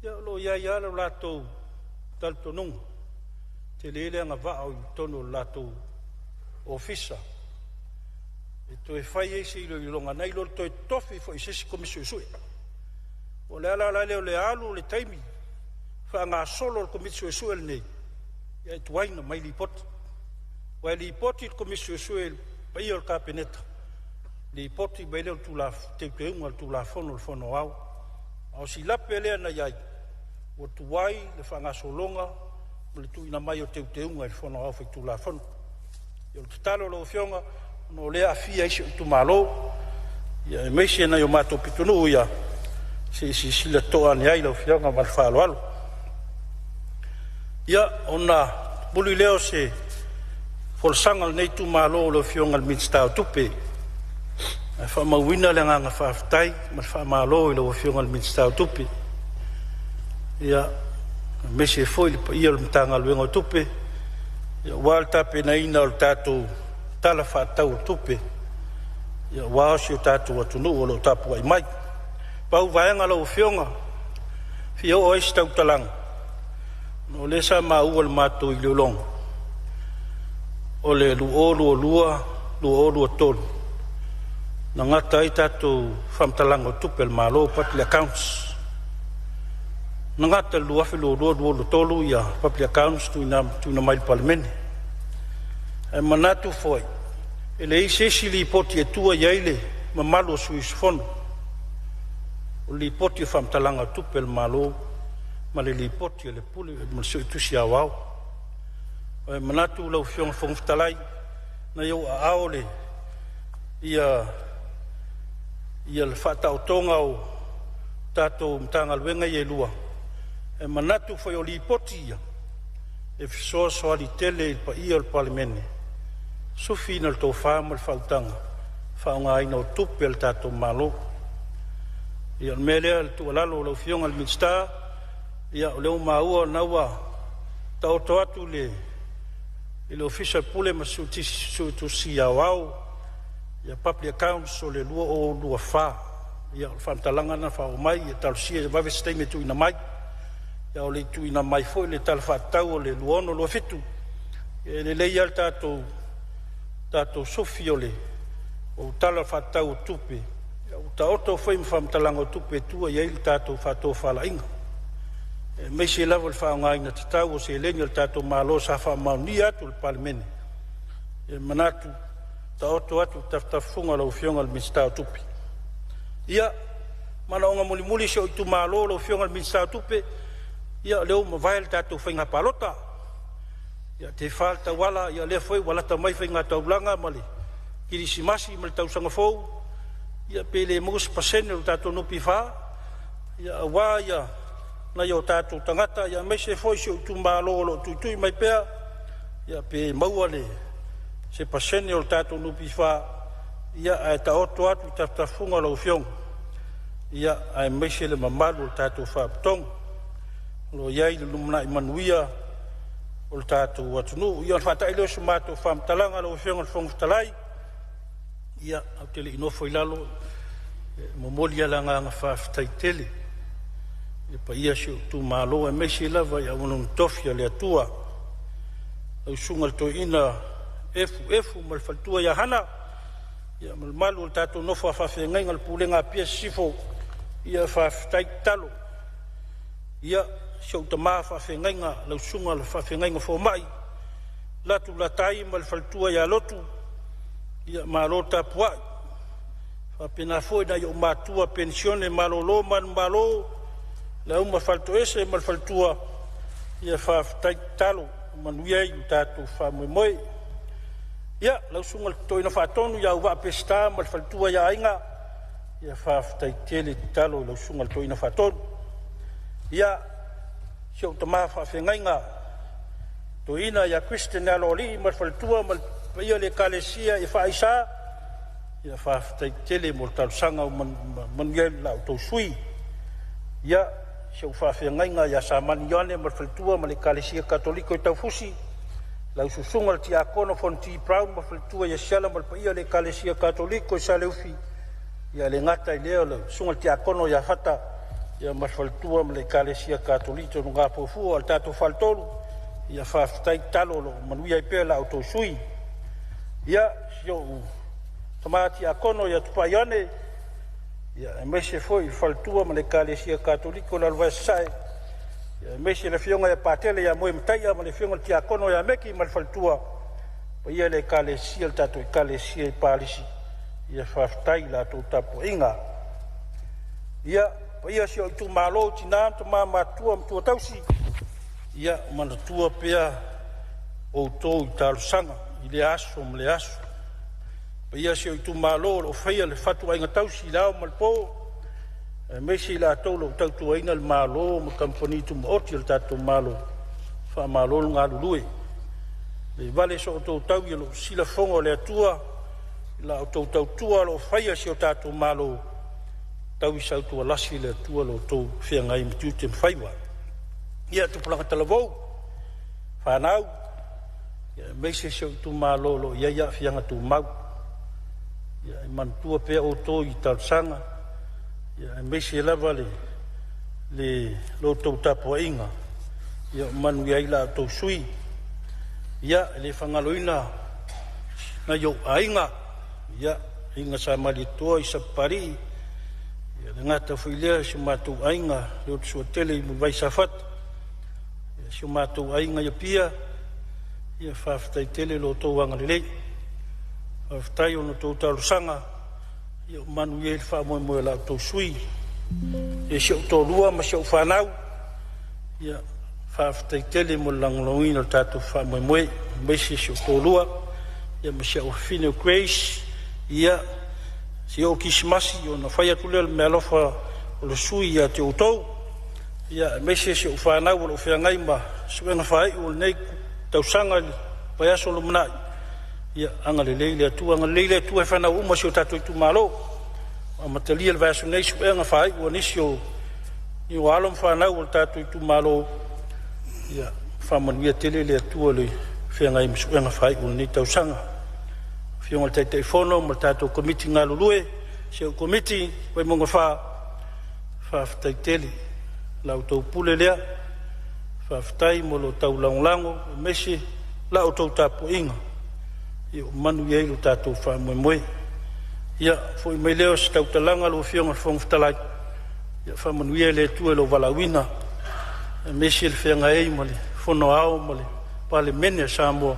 Ia lo ia lo lato tal tonung. Te lele anga vaa o tono lato ofisa. E to e whai eise i luilonga nei lo to e tofi fo i sesi komisio sui. O le ala leo le alu le taimi. Wha ngā solo le komisio sui le nei. Ia e tuaina mai li poti. Wa li poti le komisio sui pa i o le kapeneta. li poti be le tu la te unga tu la fono au au si la pele na yai o tu wai le fanga solonga le tu ina mai o te unga le fono au fe tu la fono yo talo lo fionga no le afia isi tu malo ya meshi na yo mato pitunu ya si le toa ni ai lo fionga mal falo ya ona buli leo se folsanga nei tu malo lo fionga al minsta tupe fa mawina le nga fa ftai mal fa malo lo fionga al minsta tupe ya meshi foi ia lo mtanga lo tupe ya walta pena ina o tatu tala fa tau tupe ya wa si tatu wa tunu o lo tapu ai mai pau vaenga lo fionga fio o esta utalang no le sa ma u ma to i long o le lu o lu tol na ngata i tatu fam talang o tupe ma lo pat le accounts na ngata lu afi lu tolu ya public accounts tu na mai parliament e manatu foi ele ise li poti e tua yaile ma malo suis fon o li poti fam talanga tupel malo ma li poti le puli ma so tu sia wao e manatu lo fiong fong talai na yo aole ia le fata o tonga o tato mtanga lwenga ye lua e manatu foi o li poti ia e fiso ali tele pa ia o parliament sufina le tau whaamal whautanga whaunga aina o tupe al tato malo ia melea al tualalo lau fionga al minsta ia o leo maua naua tau toatu le official pule ma su si awau ia public accounts o le lua o lua wha ia o whantalanga na whao mai ia talusia ia wawe steime tu ina mai ia o le tu ina mai foi le tal whatau o le luono lua fitu ia le lei al tato sofiole o tala fatau tupe o taoto foi mfam talango tupe tua ia il tato fato fala inga me se level fa ngai na tau se lenyo tato malo sa fa maunia tu parliament e manatu taoto atu tafunga lo fionga al mista tupe ia mana onga muli se tu malo lo fionga al mista tupe ia leo ma vai tato finga palota ya te falta wala ya le foi wala ta mai finga tau blanga mali kiri simasi mal tau sanga fou ya pele mus pasene ta to no pifa ya wa ya na yo tatu tangata ya me se foi se tu malo lo tu mai pe ya pe mauale se pasene o tatu no pifa ya ta oto atu ta funga lo fiong ya ai me se le mamalo tatu fa tong lo yai lumna manuia o tatu watunu ia fata ilo sumato fam talanga lo fiong fong talai ia au tele ino foi lalo momolia langa fa taitele e pa ia shu tu malo e meshi lava ia un tofia le tua au sungal to ina efu mal faltua ia hana ia mal malu tatu no fa fenga pulenga pia sifo ia fa taitalo ia so te mafa fenga lo sunga le fa fenga fo mai la tu la tai mal faltua ya lotu ia malota pua fa pena foi da yo matua pensione malolo man malo la uma falto ese mal faltua ia fa tai talo manuia i tatu fa moi ia lo sunga to ina fa tonu ya wa pesta mal faltua ya inga ia fa tai tele talo lo sunga to ina fa tonu ia so te mafa fenga to ina ya Christian aloli mal faltua mal ia le kalesia e faisa ia fa tele mortal sanga man la to sui ia so fa fenga ya saman yone mal faltua mal kalesia katoliko ta fusi la susunga ti akono fonti brown mal faltua ya shala mal ia le kalesia katoliko saleufi ia le ngata leo le sunga ti akono ya fata ia mafaltua mle kalesia katolito nga pofu al tato faltolu ia fa tai talo lo manuia pe la auto sui ia yo tomati akono ya tupaiane ia mese foi faltua mle kalesia katoliko la vasai ia mese le fionga ya patele ya moe mtaia mle fionga ti akono ya meki mal faltua ia le kalesia tato kalesia palisi ia whaftai la tau tapu inga. Ia, pa ia si o tu malo tina ta matua mtua tausi. Ia, mana tua pea o tō i tālusanga, i le aso, ma le aso. Pa ia si o tu malo o whaia le whatu ainga tausi lao malpo. Mesi la tau lo tau tu aina le malo, ma kampani tu maoti le tato malo. Wha malo ngā lulue. Le vale so o tau i lo sila fongo le atua, la o tau tua lo whaia si o tato malo. Tau i sau tua lasi le atua lo tau whia ngai mtiu te mwhaiwa. Ia tu planga talavou, whanau, mesi si o tu malo lo ia whianga tu mau. Ia mantua pea o tō i talsanga. Ia mesi lava le lo tau tapo inga. Ia manu ia ila tau sui. Ia le whangaloina na yo ainga. Ia inga sa malitoa i sapari. Ia le ngata whuilea si mātou ainga leo tsua tele i mulwai safat. Ia si mātou ainga ia pia. Ia whawhtai tele lo tau wanga lelei. Whawhtai ono tau tarusanga. Ia manu ia ili wha moe la tau sui. Ia si au tō lua ma si au whanau. Ia whawhtai tele mo langlongina o tātou wha moe. Mesi si au tō lua. Ia ma si au whineo Grace. Ia si au kisimasi o na whaia tulele me alofa o le sui ia te utou. Ia mesi si au whanau o lo whiangai ma suenga whai o nei tausanga li paiaso lo manai. Ia anga le leile atu, anga le leile atu e whanau uma si o tato i tu malo. A matalia le vaiaso nei suenga whai o nisi o i o alom whanau o tato i tu malo. Ia whamanuia tele le atu o le whiangai ma suenga whai o nei tausanga. Whionga le teitei whono ma tato komiti ngā lulue. Si o komiti, wai monga whawhtai tele. Lau tau pule lea. Whawhtai mo lo tau langolango. Mesi lau tau tapo inga. Ia manu iei lo tātou wha moe moe. Ia fwoi mei leo si tau talanga lo whionga whongwhtalai. Ia wha manu iei le tue lo walawina. Mesi le whianga ei ma le whono ao ma le pale mene sa moa.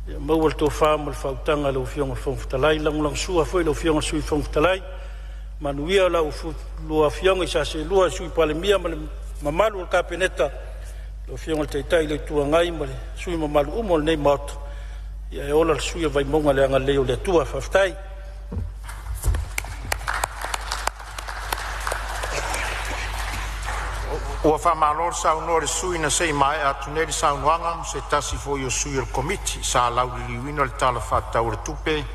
Ia maua le tō wha ma le whautanga lo whionga whongwhtalai. Langulang sua fwoi lo whionga sui whongwhtalai. Manu ia lau lua whionga i sa se lua sui pale mia ma le mamalu le kapeneta. Lo whionga le teitai le tua ngai ma le sui mamalu umo le nei maota. Ia e ola le suia vai monga le anga leo le tua whaftai. Ua whamalor sau no le sui na sei mai atu neri sau nuanga se tasi fo yo sui el komiti sa lau li liwina le tala whatau le tupe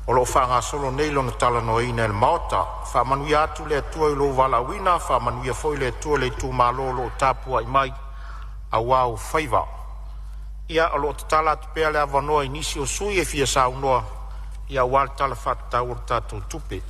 o lo whanga solo neilo na tala noina el maota. Whamanui atu le atua i lo walawina, whamanui a foi le atua le tu malolo o tapua i mai a wau whaiva. Ia alo te tala atu pea le awanoa inisi o sui e fia sa unoa ia wal tala whatau o tatou tupe.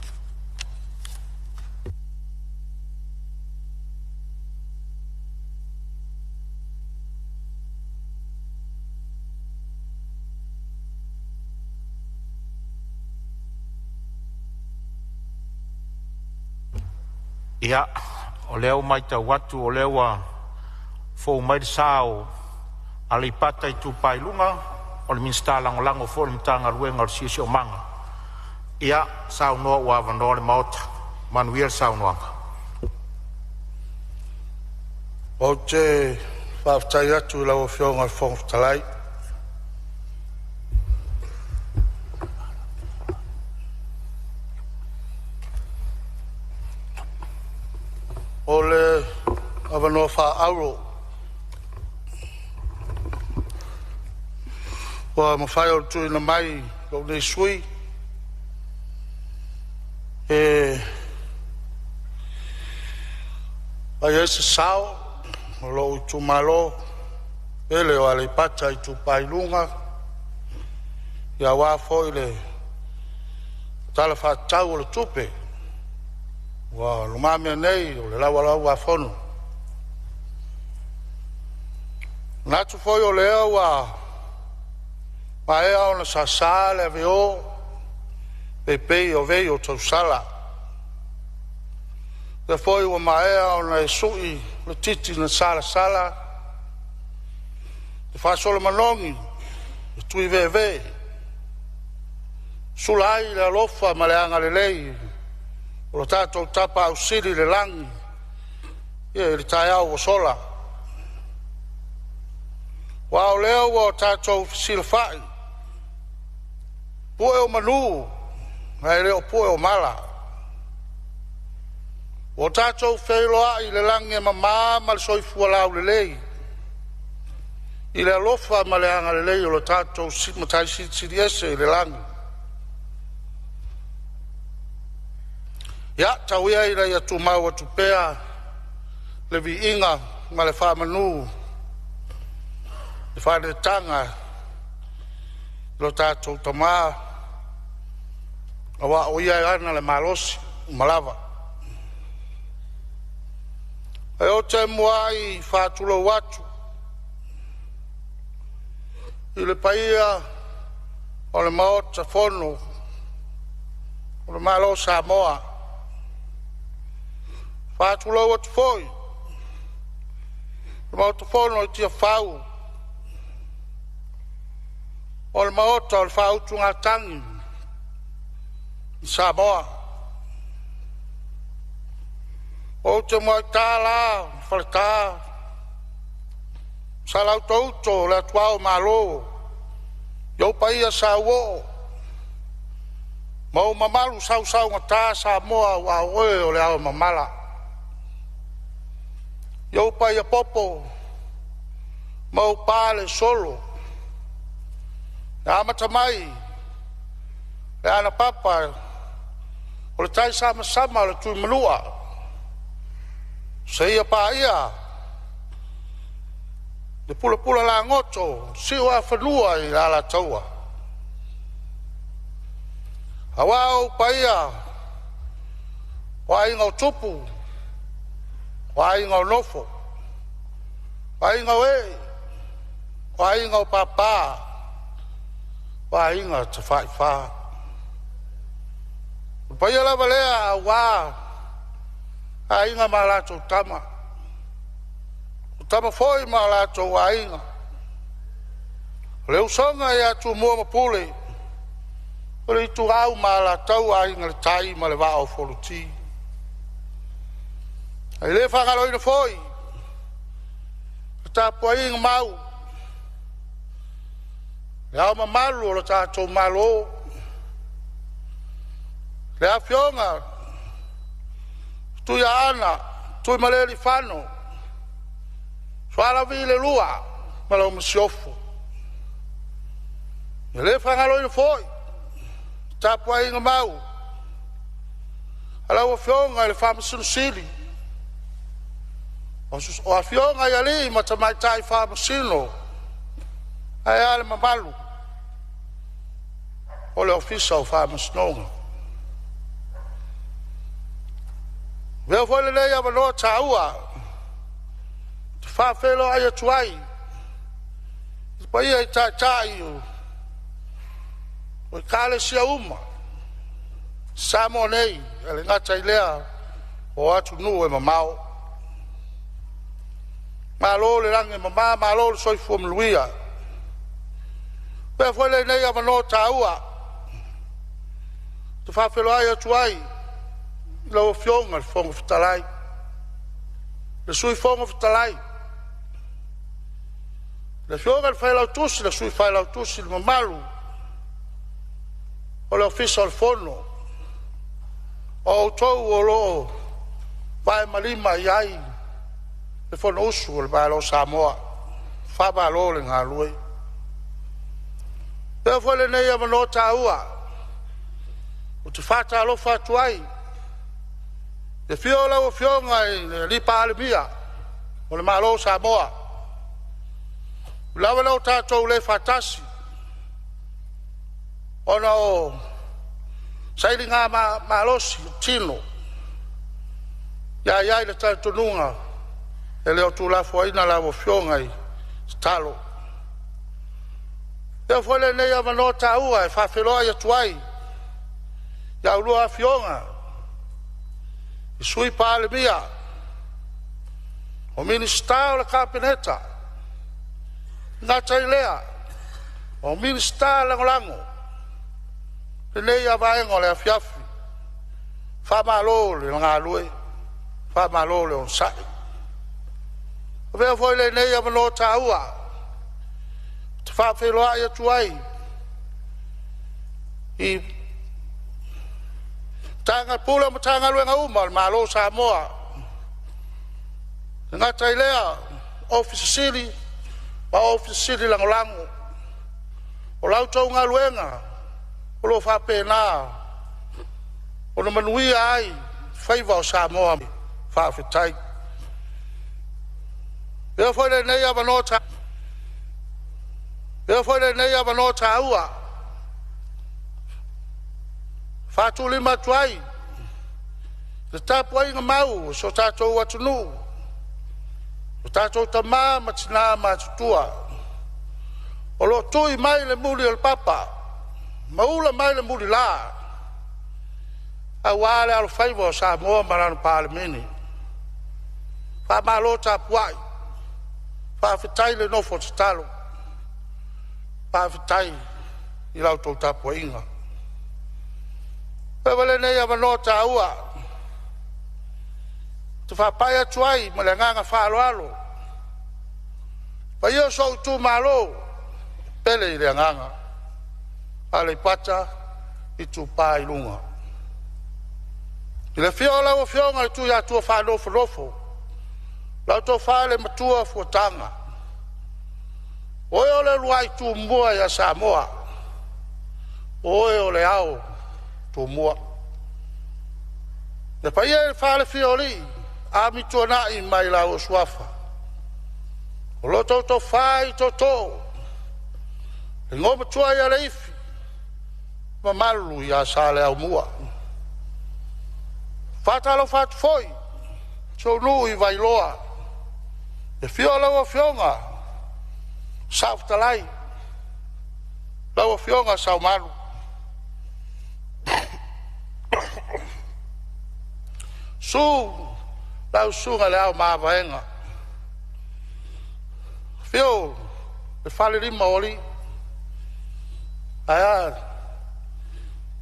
Ia, o leo mai tau watu o leo a fōu mai sao ale pata i tu pailunga o le minsta langolango fo le mtanga ruenga o sisi o manga. Ia sao noa ua avanoa le maota. Manuel sao noanga. O te whaftai atu lau whionga le whongwhtalai. O le avanoa wha auro. Wa mawhai o tui na mai lo nei sui. Ai ese sao, o lo tu malo, ele o ale pata i tu pailunga. Ia wā foi le tala whātau o le tupe. Wa lumamea nei o le lawa wā whonu. Natu foi o lea wa ma e au na sa le veo pe o vei o tau sala. Le foi o ma e au na e sui le titi na sala. Le fa solo manongi, le tui ve. sulai le alofa ma le anga le lei o lo tātou tapa au siri le langi ia le tai au o sola wa o leo o tātou silfai pue o manu ngai leo pue o mala o tātou whailoa i le langi ma le soifua lau le lei i le alofa ma le anga le lei o lo tātou matai siri ese i le langi ia tau ia i rei atu mau atu pea le vi inga ma le whamanu le whane tanga lo tātou tamā awa o ia ana le malosi malawa e o te mua i whātulo watu i le paia o le maota whono o le malo Samoa whātulo watu whoi le maota whono i tia whau o le maota o le whautunga tangi i Samoa o te mua tā la whaletā sa lau tauto le atuao malo iau paia sa uo mau mamalu sau ngata Samoa wa oe o le au mamala iau paia popo mau pale solo le amata mai le ana papa o le tai sama o le tui manua se ia pa ia le pula la ngoto si wa whanua i ala taua hawao pa ia wa inga o tupu wa inga o nofo wa inga o e wa inga o papa wa inga te wha pa ia lava lea wa a inga ma lato tama tama foi ma lato wa inga leu songa ia tu mua mapule ore tu au ma lato wa inga le tai ma le va o foluti ai le fa galo ina foi ta po inga mau ya ma malu lo ta to malo le afionga tu ya ana tu maleri fano swala vile lua malo msiofu le fangalo ni foi tapwa inga mau ala o fionga le fam sili o fionga ya li matamai tai fam sino ai mamalu o le ofisa o fam snonga veo foi le ia valo taua fa felo ai tuai poi ai tai o kale sia uma samonei ele ngata ilea o atu nu e mamao malo le range mama malo soi fo mluia pe foi le ia valo taua tu fa felo ai tuai lo fionga fongo fitalai le sui fongo fitalai le fionga fai l'autus le sui fai l'autus il mamalu o le officio al fono o tou o lo vai malima iai le fono usu le balo Samoa fa balo le ngalui pe foi le nei amanota ua o te fata lo fatuai le fiola o fionga i li palemia o le malo Samoa lava lau tātou le fatasi ona o saili ngā malosi tino ia le tātununga e leo tūlafo aina lau o fionga i talo e foi le nei amanota ua e whawheloa i atuai ia ulua fionga i sui palemia o minista o le kapineta ngā tailea o minista langolango Nei avaenga o le afiafi. Whamalo le ngā lue. Whamalo le on sai. Vea foi le nei amano taua. Te whawheloa ia tuai. I tanga pula mo tanga luenga uma, malo Samoa. Ngā tailea, office city, pa office city langolango. O lau tau ngā luenga, o lo whapena, o na manuia ai, whaiva o Samoa, whawhetai. Ea foi le nei avanota. Ea foi le nei avanota ua. Fatu lima tuai. Le tapu ai ngamau, so tatou atunu. O tatou tamā matina matutua. O lo tui mai le muli al papa. Maula mai le muli la. A wale al faivo sa moa maranu palemini. Fa malo tapu ai. Fa fitai le nofo talo. Fa fitai I lau tau tapu inga. Pewale nei avanota aua. Te whapai atu ai, ma le nganga whaaloalo. Pa ia so tu malo, pele I le nganga. Ale pata, I tu pa I lunga. I le fio lau o fionga I tu ia tua whanofo nofo. Lau tau whaale matua fuatanga. Oe o le luai tu mua ia Samoa. Oe o le au tu mua. Le pa ia whaale fio li. Ami tuana I mai lau o suafa. O lo tau tau whai tau tau. Le ngoma tua ia le ifi. Ma malu ia sa le au mua. Whatalo whatu foi. So nu I vailoa. E fio lau o fionga. Sau talai. Lau o fionga sau malu. Su. Lau sunga le au maa vaenga. Fio. Le fale rima oli. Aya.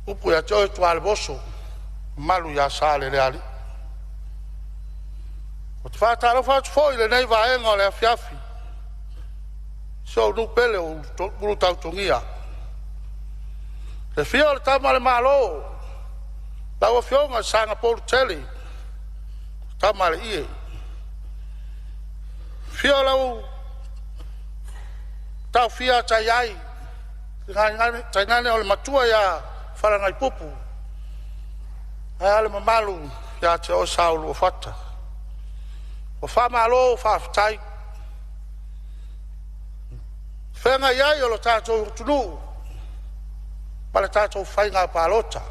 Upu ya teo tuale boso. Malu ya sale le ali. O te whātaro whātu foi le nei vaenga o le afiafi. So nu pele o buru tautongia. Le fio le tama le malo. Lau a fionga sanga polu tele. Tama le ie. Fio lau tau fia tai ai. Tai ngane o le matua ya wharangai pupu. Ai ale mamalu ya te o saulu o fata. O whamalo o whawhitai. Whenga iai o lo tātou tunu. Ma le tātou whainga pālota.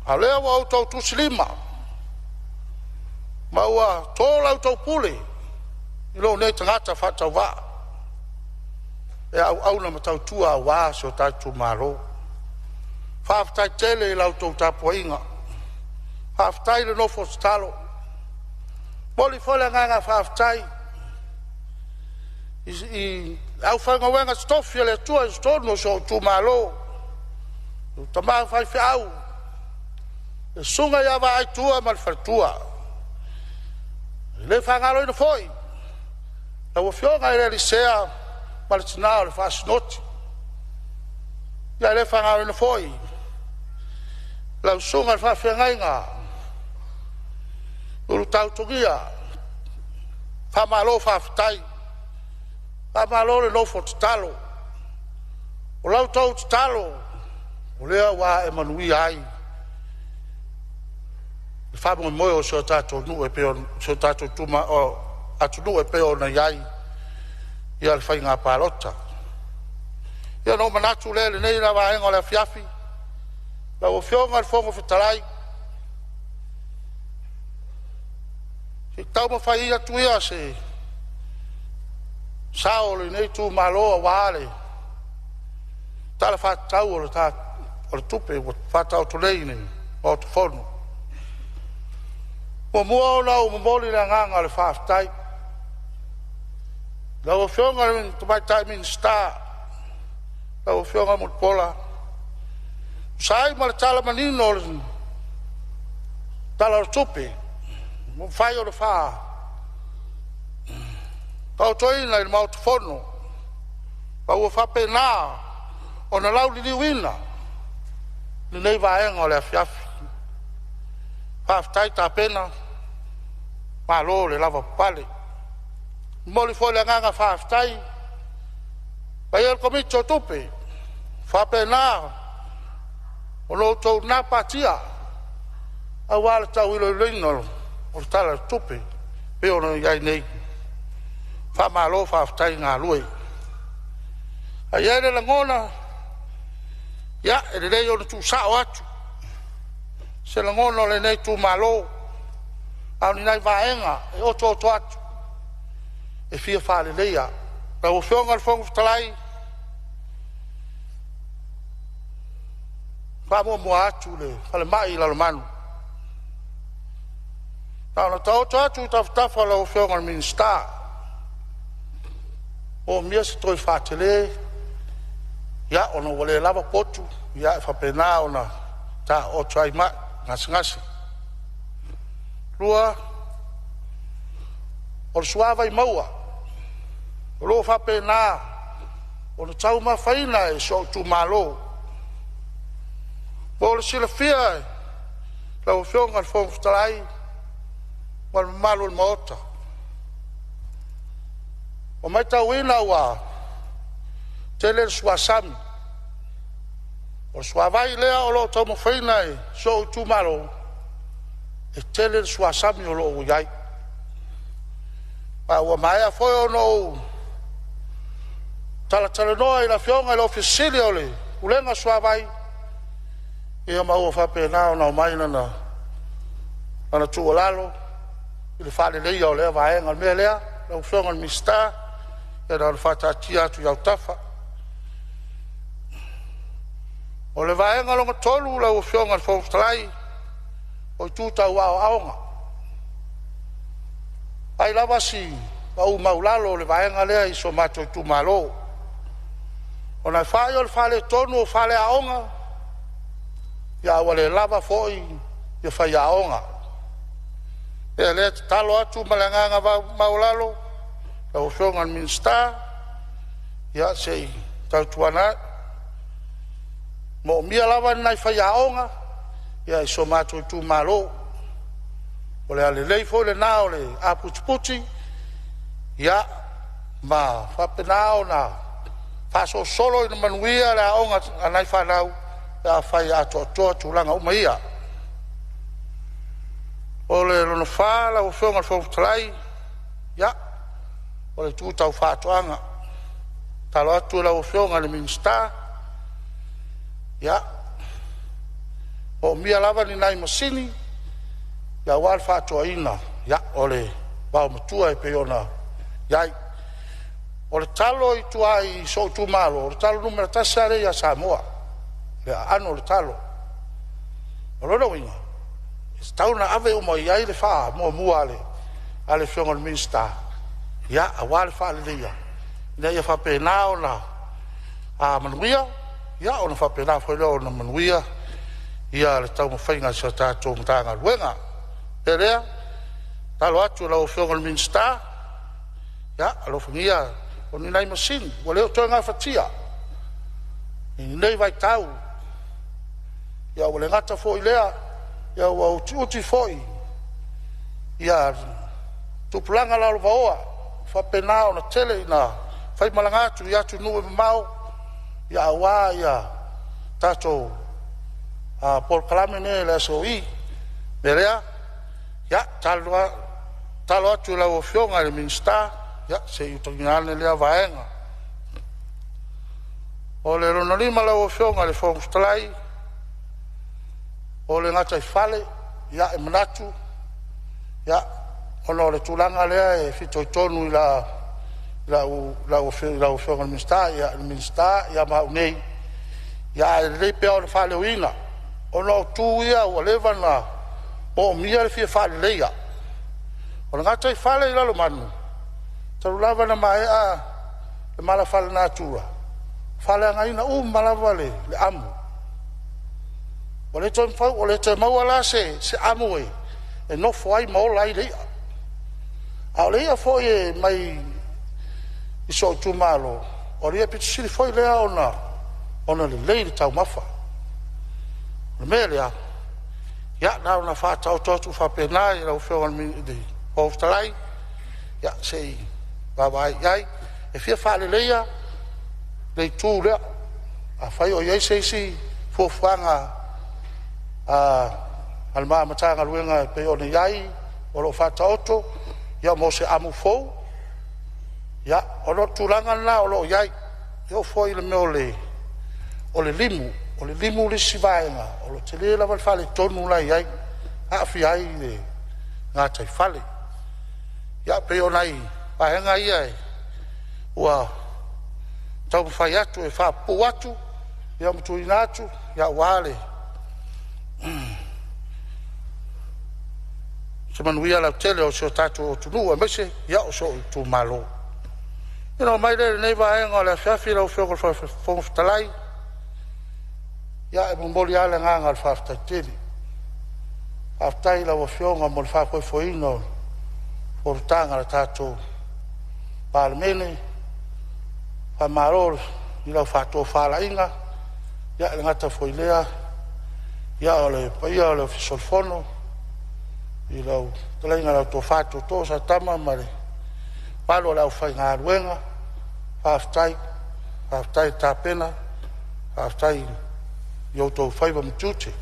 A lea wa au tau tusilima. Ma ua tōla au tau pule. I lo nei tangata whatau wā. E au na matau tua wā se o tātou mālo. Whawhitai tele I lau tau tāpua inga. Whawhitai le nofo talo. Moli fole nganga whawhitai. I au whanga wenga stofia le tua stono so tu malo. Tamā whai whiau. E sunga ia wa ai tua mal whatua. Le whangaro ina foi. Na wa fionga I le lisea mal tinao le whasinoti. Ia le whangaro ina foi. Lau sunga le whawhiangainga. Uru tautongia. Whamalo whawhitai. Whamalo le nofo talo. O lau tau talo. O lea wa e manui ai. E whamonga moe o seo tātou nu e peo. Seo tātou tuma o atu nu e peo na iai. Ia le whainga pālota. Ia no manatu le nei na wahenga o le fiafi. Lau o fionga le fongo whitarai. Si tau ma whai atu ia se. Sao le nei tu maloa wale. Tala whatau o le tā o le tupe o whatau tu nei nei o tu whonu. Mo mua o lau mamoli le nganga le whawhitai. Lau o whionga le tu mai tai min star. lau fionga mo pola sai ma tala manino tala tupi mo fai o fa tau toi na il mau fono pa o fa pena ona lau li wina ni nei vai ngo le fiaf pa tai ta pena pa lo le lava pale mo li fo le nga fa tai pa il comicio tupi fa pena o lo to na patia a wala tau ilo lino o tala tupi pe ono yai nei fa malo fa tai nga lui a yere la ngona ya e le yo tu sa atu se la ngona le nei tu malo a ni nai vaenga e o to atu e fia fa le leia pa o fonga fong talai fa mo atu le fa le mai la manu na to atu ta fa la o fonga minsta o mia se toi fa tele ya ono wale lava potu ya fa pena ona ta o trai ma ngasi lua o suava I maua lo fa pena o tau ma faina e so tu malo por sila fia la o fionga fong trai wal malo mota o mai tau ina wa tele suasami o suavai lea o lo tomo feina e so tu malo e tele suasami o lo yai pa o mai a foi o no tala no e la fionga lo ofisili ole ulenga suavai e ma o fa pena na mai na tu lalo il fa le ia o le vai ngal melea lo fionga mista e da fa ta tia tu ya tafa o le vaenga longa tolu la o fionga fo trai o tuta wa aonga ai lava si au maulalo le vaenga le I so mato tu malo ona fai o fale tonu o fale aonga ya wale lava foi ya fai aonga e le talo atu malanga va maulalo la o fionga minsta ya sei tautuana mo mia lava nai fai aonga ya I so mato tu malo o le ale lei fo le nao le a puti ya ma fa penao na fa so solo in manuia le aonga nai fa nau ya fai ato tu langa o maia o le no fa la o fonga fo trai ya o le tu tau fa toanga talo tu la o fonga le minsta ya o mia lava ni nai masini ya wal fa toina ya ole ba mutua e peona ya o talo I tu ai so tu malo o talo numero tasare ya Samoa le ano le talo o lo winga sta una ave o mo ya le fa mo muale ale fionga minsta ya a wal fa le dia ne ya fa pena ona a manuia ya ona fa pena foi lo na manuia ia le tau mawhainga sa tātou mtanga luenga perea talo atu la o fionga minsta ya alo fungia o ni nai masin o leo toa ngā fatia ni nei vai tau ya o le ngata fo ilea ya o uti foi ya tupulanga la vaoa fa pena ona tele na fai malangatu ya tu nuwe mau ya wa ya tātou por calamine la soi berea ya talo atu la o fionga le minsta ya se utoginane le vaenga o le ronolima la o fionga le fongstrai o le ngata fale ya e manatu ya ono le tulanga le e fito tonu la o fionga le minsta ya ma nei ya le pe o fale wina ono tu ia o leva na o mia le fia fale leia o ngata fale la lo manu taru lava na mai a le mala fale na tua faleagaina malava le amu o le tonfau o le te maua la se amu e nofo ai ma ola ai leia a o leia foi e mai i so tumalo o ria pitusili foi lea ona le lei le taumafa le mea lea ia na ona faatautotu faapena i lau feogalmi oftalai ia sei vavaai ai e fia faaleleia le itu lea afai o iai seisi fuafuaga al maamataga luega pe ona iai o loo faataoto ia mo se amu fou ia o loo tulaga la o loo iai e o foi le mea o le limu lisi vaega o lo tele lava le faaletonu lai ai aafia ai le gatai fale ia pe ona ai vaega ia e ua taupafai atu e faapou atu ia matuina atu ia ua le se manuia lautele o se o tatou o tunuu mese ia o so tumalo ina mai le nei vaega o le afiafi lau feoga fogafetalai ia e momoli ale gaga le faafetaitele faafetai lau afioga mo le faafoifoina o forutaga le tatou palemene faamalo i lau faatofalaʻiga ia e le gata foi lea ia o le paia o le ofisolofono i lau talaiga lau tofatoto sa tama ma le palo o le aufaigaluega faafetai tapena faafetai i outou faiva matute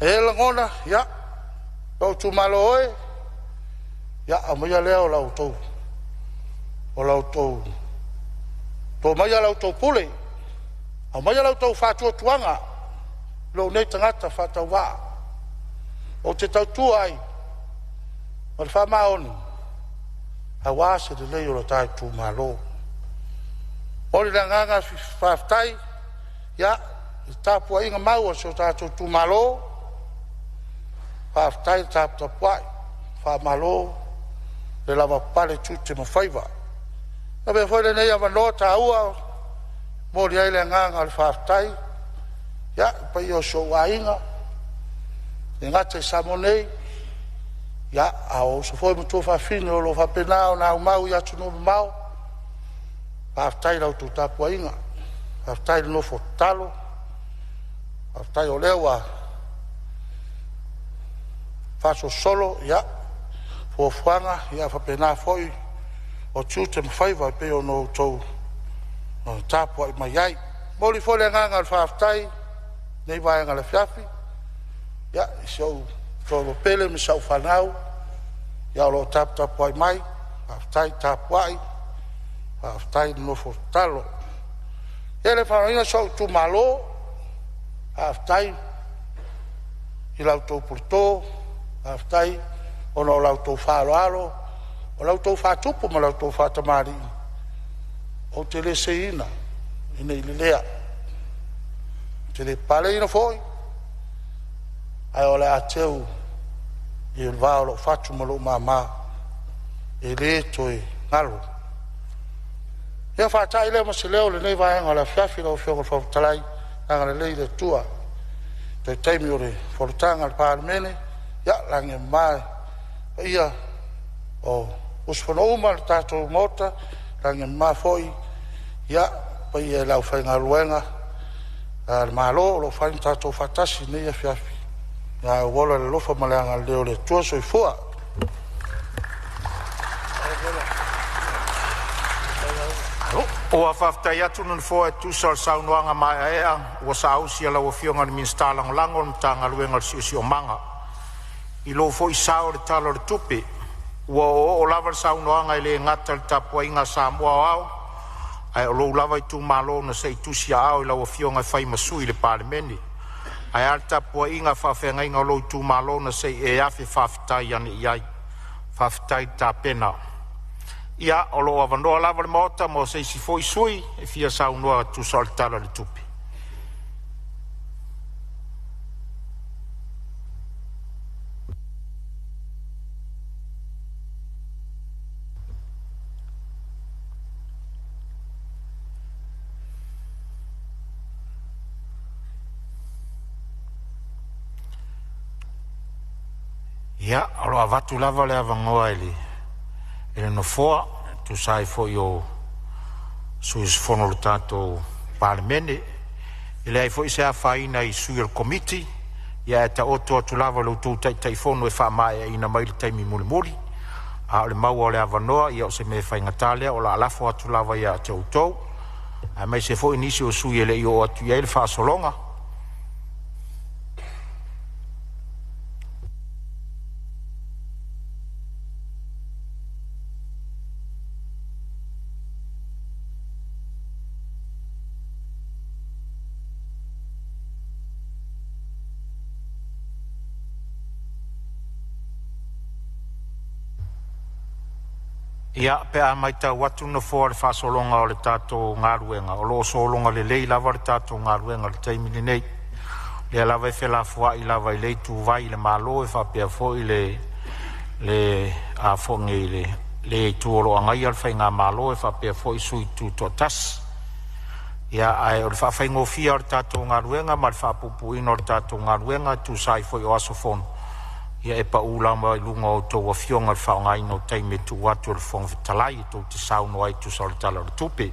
e lagona ia lau tumalo oe ia amaia lea o lautou tomaia lautou pule amaia lautou fatuatuaga lou nei tagata faatauvaa o te tautua ai ma le faamaoni auā se lelei o lo tatumālō o le agaga faafetai ia i tapuaʻiga mau o se o tatou tumālō faafetai le taputapuaʻi faamālō le lava pale tute ma faiva na mea foi lenei avanoa tāua moli ai le agaga o le faafetai ia pai o souāiga e gata i samo nei ia ao se foi matua faafine o lo faapena ona aumau i atu nome mao faafetai lautou tapuaʻiga faafetai le nofo tatalo faafetai o lea ua faasosolo ia fuafuaga ia faapena foʻi o tute ma faiva pei ona outou tapuaʻi mai ai moli foi le agaga o le faafetai nei vaega le fiafi ia i seʻu tolopele me saʻufanau ia o loo taputapuai mai faafetai tapuaʻi faafetai le nofo tatalo ia le faaaiga so tumālō faafetai i lautou polotō faafetai ona o lautou faaloalo o lautou fatupu ma lautou faatamālii o te leseina ina i lelea te le paleina foʻi ae o le a teu i le vā o loo fatu ma loo mamā e lē toe galo ia faataʻi lea ma se lea o lenei vaega o le afiafi lau feoga le faafetalai aga lelei le atua toe taimi o le folotaga le palemene ia lage mamae paia o usufonouma le tatou mota lage mamā foʻi ia paia e laufaigaluega le mālō o loo faina tatou faatasi nei afiafi ia uola le lofa ma le aga leo le atua soifua ua faafetai atu na foa e tusa o le saunoaga maeaea ua saausi a lauafioga le minista lagolago o le matagaluega o le siʻosiomaga i lou foʻi sa o le talo o le tupe ua o lava le saunoaga i lē gata le tapuaʻiga samoa o ao ae o lou lava i tumālō na seʻitusi aao i lauafioga e fai masui i le palemene ae a le tapuaʻiga faafeagaiga o lou tumālō na seʻi e afe faafetai aneʻi ai faafetai tapena ia o loo avanoa lava le maota mo seisi foʻi sui e fia saunoa tusa o le talo le tupe Ia, alo avatu lava le avangoa ele no foa, tu sai fo yo suis fono le tato parlemene, ele ai fo i se a faina i sui al committee, ia e ta oto atu lava le utu tai fono e wha mai e ina mai le taimi muli muli, a le mau o le avanoa, ia o se me whai ngatalea, o la alafo atu lava ia te utou, a mai se fo inisi o sui ele i o atu ia ele wha solonga. Ia, pe a mai tau watu na fōa le whasolonga o le tātou ngāruenga, o lo solonga le lei lava le tātou ngāruenga le taimini nei. Le lava e whela fua i lava i lei tu vai le malo e whapea fo i le a fonge i le tu olo angai al whai ngā malo e whapea fo i sui tu to tas. Ia, ai o le whawhaingo fia o le tātou ngāruenga, ma le whapupu ino o le tātou ngāruenga, tu sai fo i o aso fono. Ia e pa ulama i lunga o tō wafionga le whaonga ino taime tu watu le whong vitalai tō te sauno ai tu sa le tala le tupe.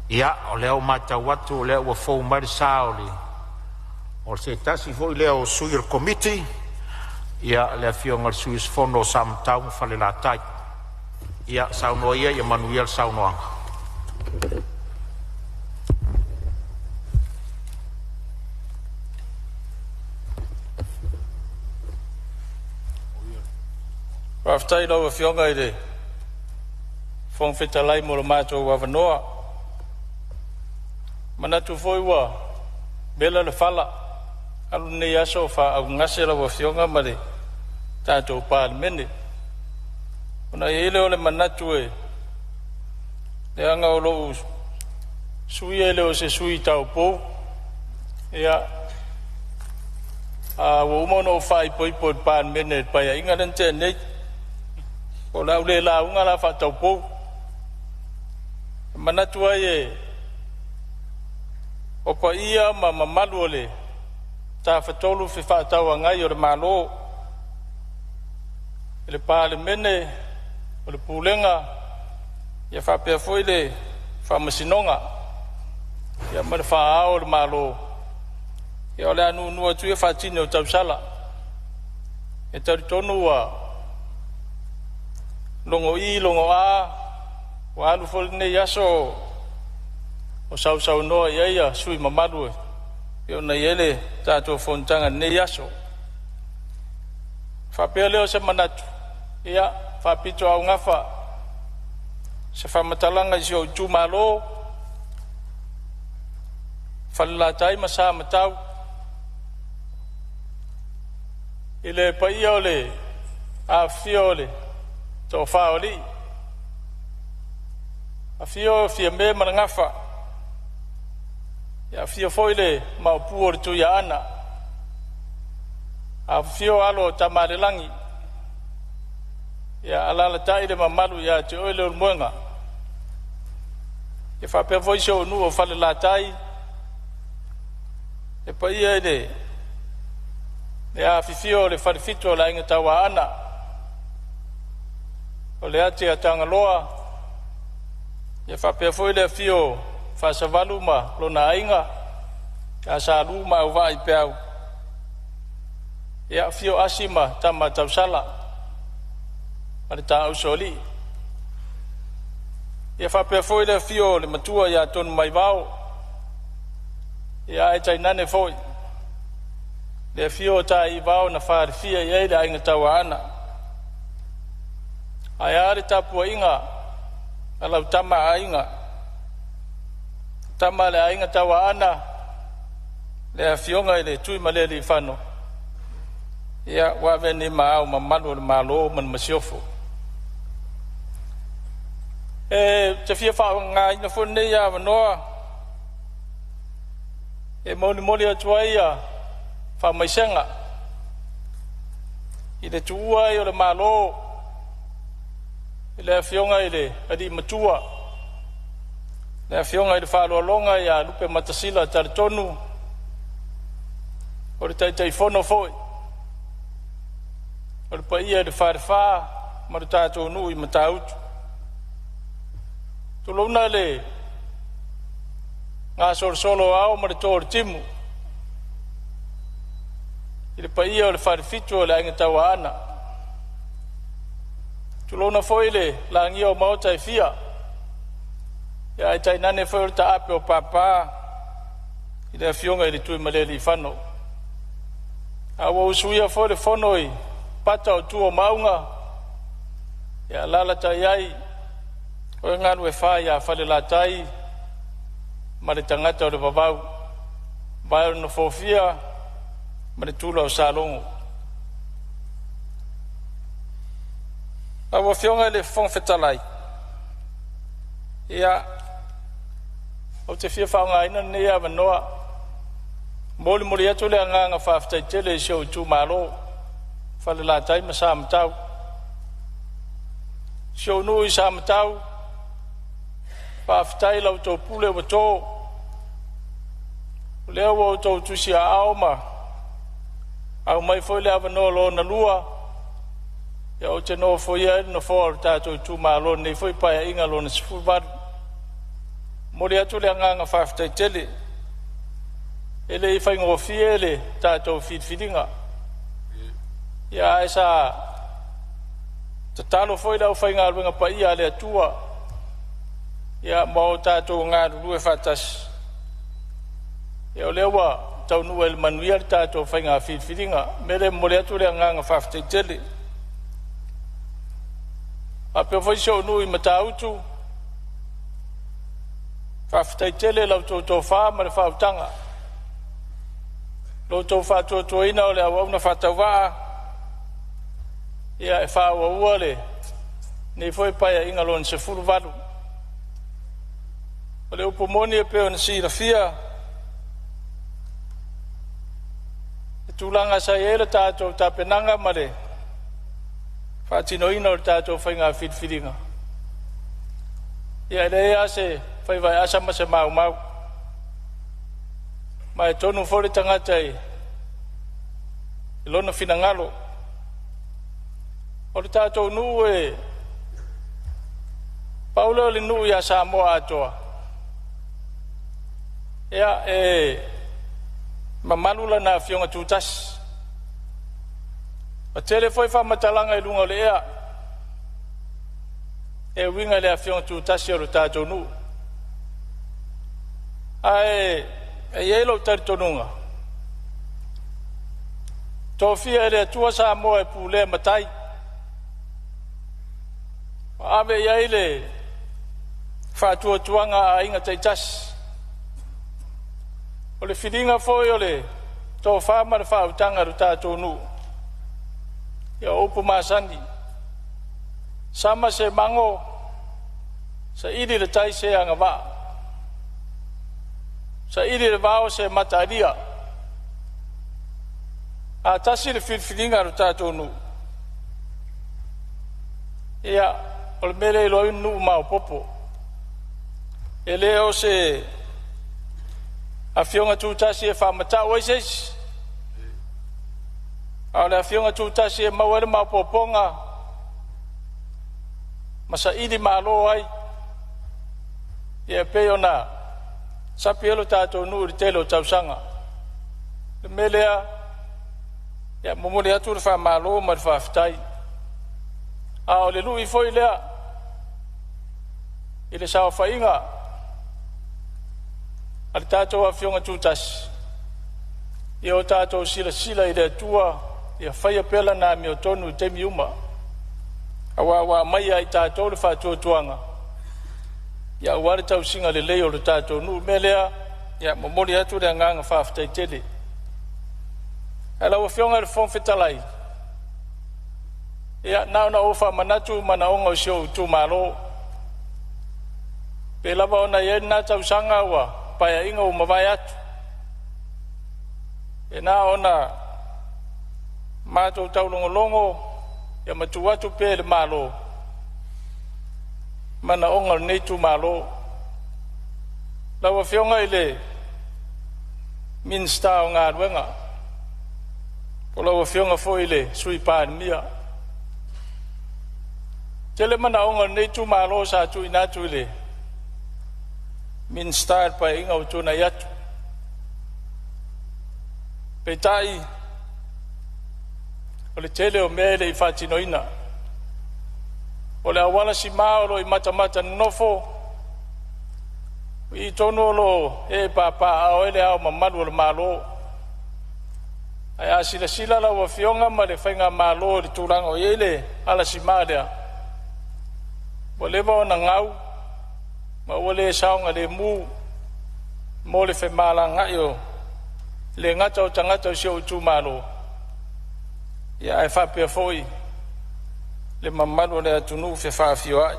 Ia, o leo mata watu o leo wa fōu mari saoli. O se tasi fōi leo sui el committee, ia lea fionga le sui sfono samtau fale la tai. Ia sauno ia ia manuia le saunoanga. Raftai lau fionga i le whong whitalai mo le mātou wawanoa. Manatu foi wa bela le fala alu nei aso fa au ngase la wa fionga ma le tātou parlemene. Ona e leo le manatu e le anga o lou sui e leo se sui tau pou ia a wa umono fai poipo parlemene pa ia inga rente nei o la ule la unga la fa tau pou manatu ai o pa ia ma mamalu ole ta fatolu fi fa tau ngai o le malo le parlemene o le pulenga ia fa pe foi le fa masinonga ia ma fa ao le malo ia ole anu nu tu ia fa tini o tau sala e tari tonu wa longo i longo a wa alu fol ne yaso o sau no ia sui mamalu yo na yele tato fontanga ne yaso fa pele se manatu ia fa pito au ngafa se fa matalanga jo jumalo fa la tai masa matau ile pa iole a fiole to faoli a fio me mangafa ya fio foile ma puor tu ya ana a fio alo tamarelangi ya ala la taide mamalu ya te oile moenga e fa pe voice o nu o fa la tai e pa ia de ya fio le fa fito la inga tawa ana o le ate atanga loa ia fa pe foi le fio fa savalu ma lo na inga ya sa lu ma va i pe ia fio asima tama tausala ale ta usoli ia fa pe foi le fio le matua ya ton mai vao ia ai tai nane foi le fio ta i vao na fa fia ia le inga tawana ayari tapu inga ala utama inga tama le inga tawa ana le fionga ile tui male li fano ia wa veni ma mamalu malo man masiofo te fia fa nga ina fonne ya no e moni atuaia fa maisenga ile tua yo le malo ile fionga ile adi matua Le fionga i whaaloa longa ia lupe matasila tari tonu. O le tai fono foi. O le paia i le whaarewha ma le tātou nui ma tāutu. Tulona le ngā solo au ma le tōre timu. I le paia o le wharefitu o le ainga taua ana. Tulona foi le langia o mauta e fia. Ia ai tai nane foi o le ta ape o papa. I le fionga i le tui maleli i whano. Awa usuia foi le fono i pata o tuo maunga. Ia lala tai ai. O nganu e whai a whale la tai. Ma le tangata o le vavau. Vai o no fofia. Ma le tula o salongo. Awa fionga le fonfetalai. Ia o te fia whaunga ina ne ia manoa. Moli atu le anganga whaftai tele si o tu malo. Whale la tai ma sa matau. Si o nui sa matau. Whaftai lau tō pule wa tō. Leo o tō tusi a ao ma. Au mai foi le avanoa lo na lua. Ia o te no foi e no fōr tātou tu malo nei foi paia inga lo na sifurvaru. Mori atu le anganga whaftai tele. Ele I whaingo fie ele tātou whidwhidinga. Ia e sa te talo foi lau whainga aluenga pa ia le atua. Ia mau tātou ngā ruru e whatas. Ia o lewa tau nua il manuia le tātou whainga whidwhidinga. Mere mori atu le anganga whaftai tele. A peo foi seo nui mata utu. Whaftai tele lau tō wha ma le whautanga. Lo tō wha ina o le awauna whatau waa. Ia e wha ua le. Nei foi paia inga lon se furu valu. O le upomoni e peo na sira fia. E tūlanga sa ele tātou tāpenanga ma le. Whaatino ina o le tātou whainga whidwhidinga. Ia le ea se whaiwai asa ma se mau. Ma e tonu fore tangata I lona fina ngalo. O le tātou nuu e Paulo le nuu ia Samoa atoa. Ia e mamalula na fionga tūtasi. A tele foi whamatalanga I lunga o le ea. E winga le a fionga tūtasi o le tātou nuu. Ai e yelo taritonunga. Tofia ele tua Samoa e pule matai. Ave ia ile fatua tuanga a inga taitas. O le whiringa foi o le tō whama le whautanga ru tātou nu. Ia opu masani. Sama se mango sa iri le tai se anga wā. Sa iri le wāo se mataria. A tasi le whiringa ru tātou nu. Ia o le mele loi nu mau popo. E leo se a fionga tūtasi e whamata o ises. A le a fionga tūtasi e mawere mau poponga. Masa iri malo ai. Ia peo na sapi elo tātou nu ri telo tausanga. Le melea ia momori atu le whamalo ma le whaftai. A o le lui foi lea. I le sao whainga. A le tātou a fionga tūtasi. Ia o tātou sila I le atua. Ia whaia pela nā mio tonu I temi uma. A wā mai ai tātou le whātua tuanga. Ia ware tau singa le leo le tātou nu melea. Ia momori atu le nganga whaftai tele. A lau a fionga le whonwhetalai. Ia nauna ofa manatu mana onga o sio tu malo. Pe lava ona ia nā tau sanga ua paia inga o mawai atu. E nā ona mātou tau longo ia matu atu pe le malo. Mana onga nei tu malo. lawa fionga ile minsta o ngā ruenga. O lawa fionga fo ile sui pān mia. Tele mana onga nei tu malo sa tu inatu ile minsta pa inga o tuna yatu. Petai o le tele o mele I whatinoina. O le awala si maoro I mata nofo. I tono lo e papa ao ele ao mamadu o le malo. Ai a sila la wa fionga ma le whainga malo le tūranga o ele ala si mārea. Wa lewa o na ngau, ma ua le saonga le mū, mo le whaimala ngai o le ngata o tangata o sio utu malo. Ia ai whapea foi le mamadu o le atunu fe whaafio ai.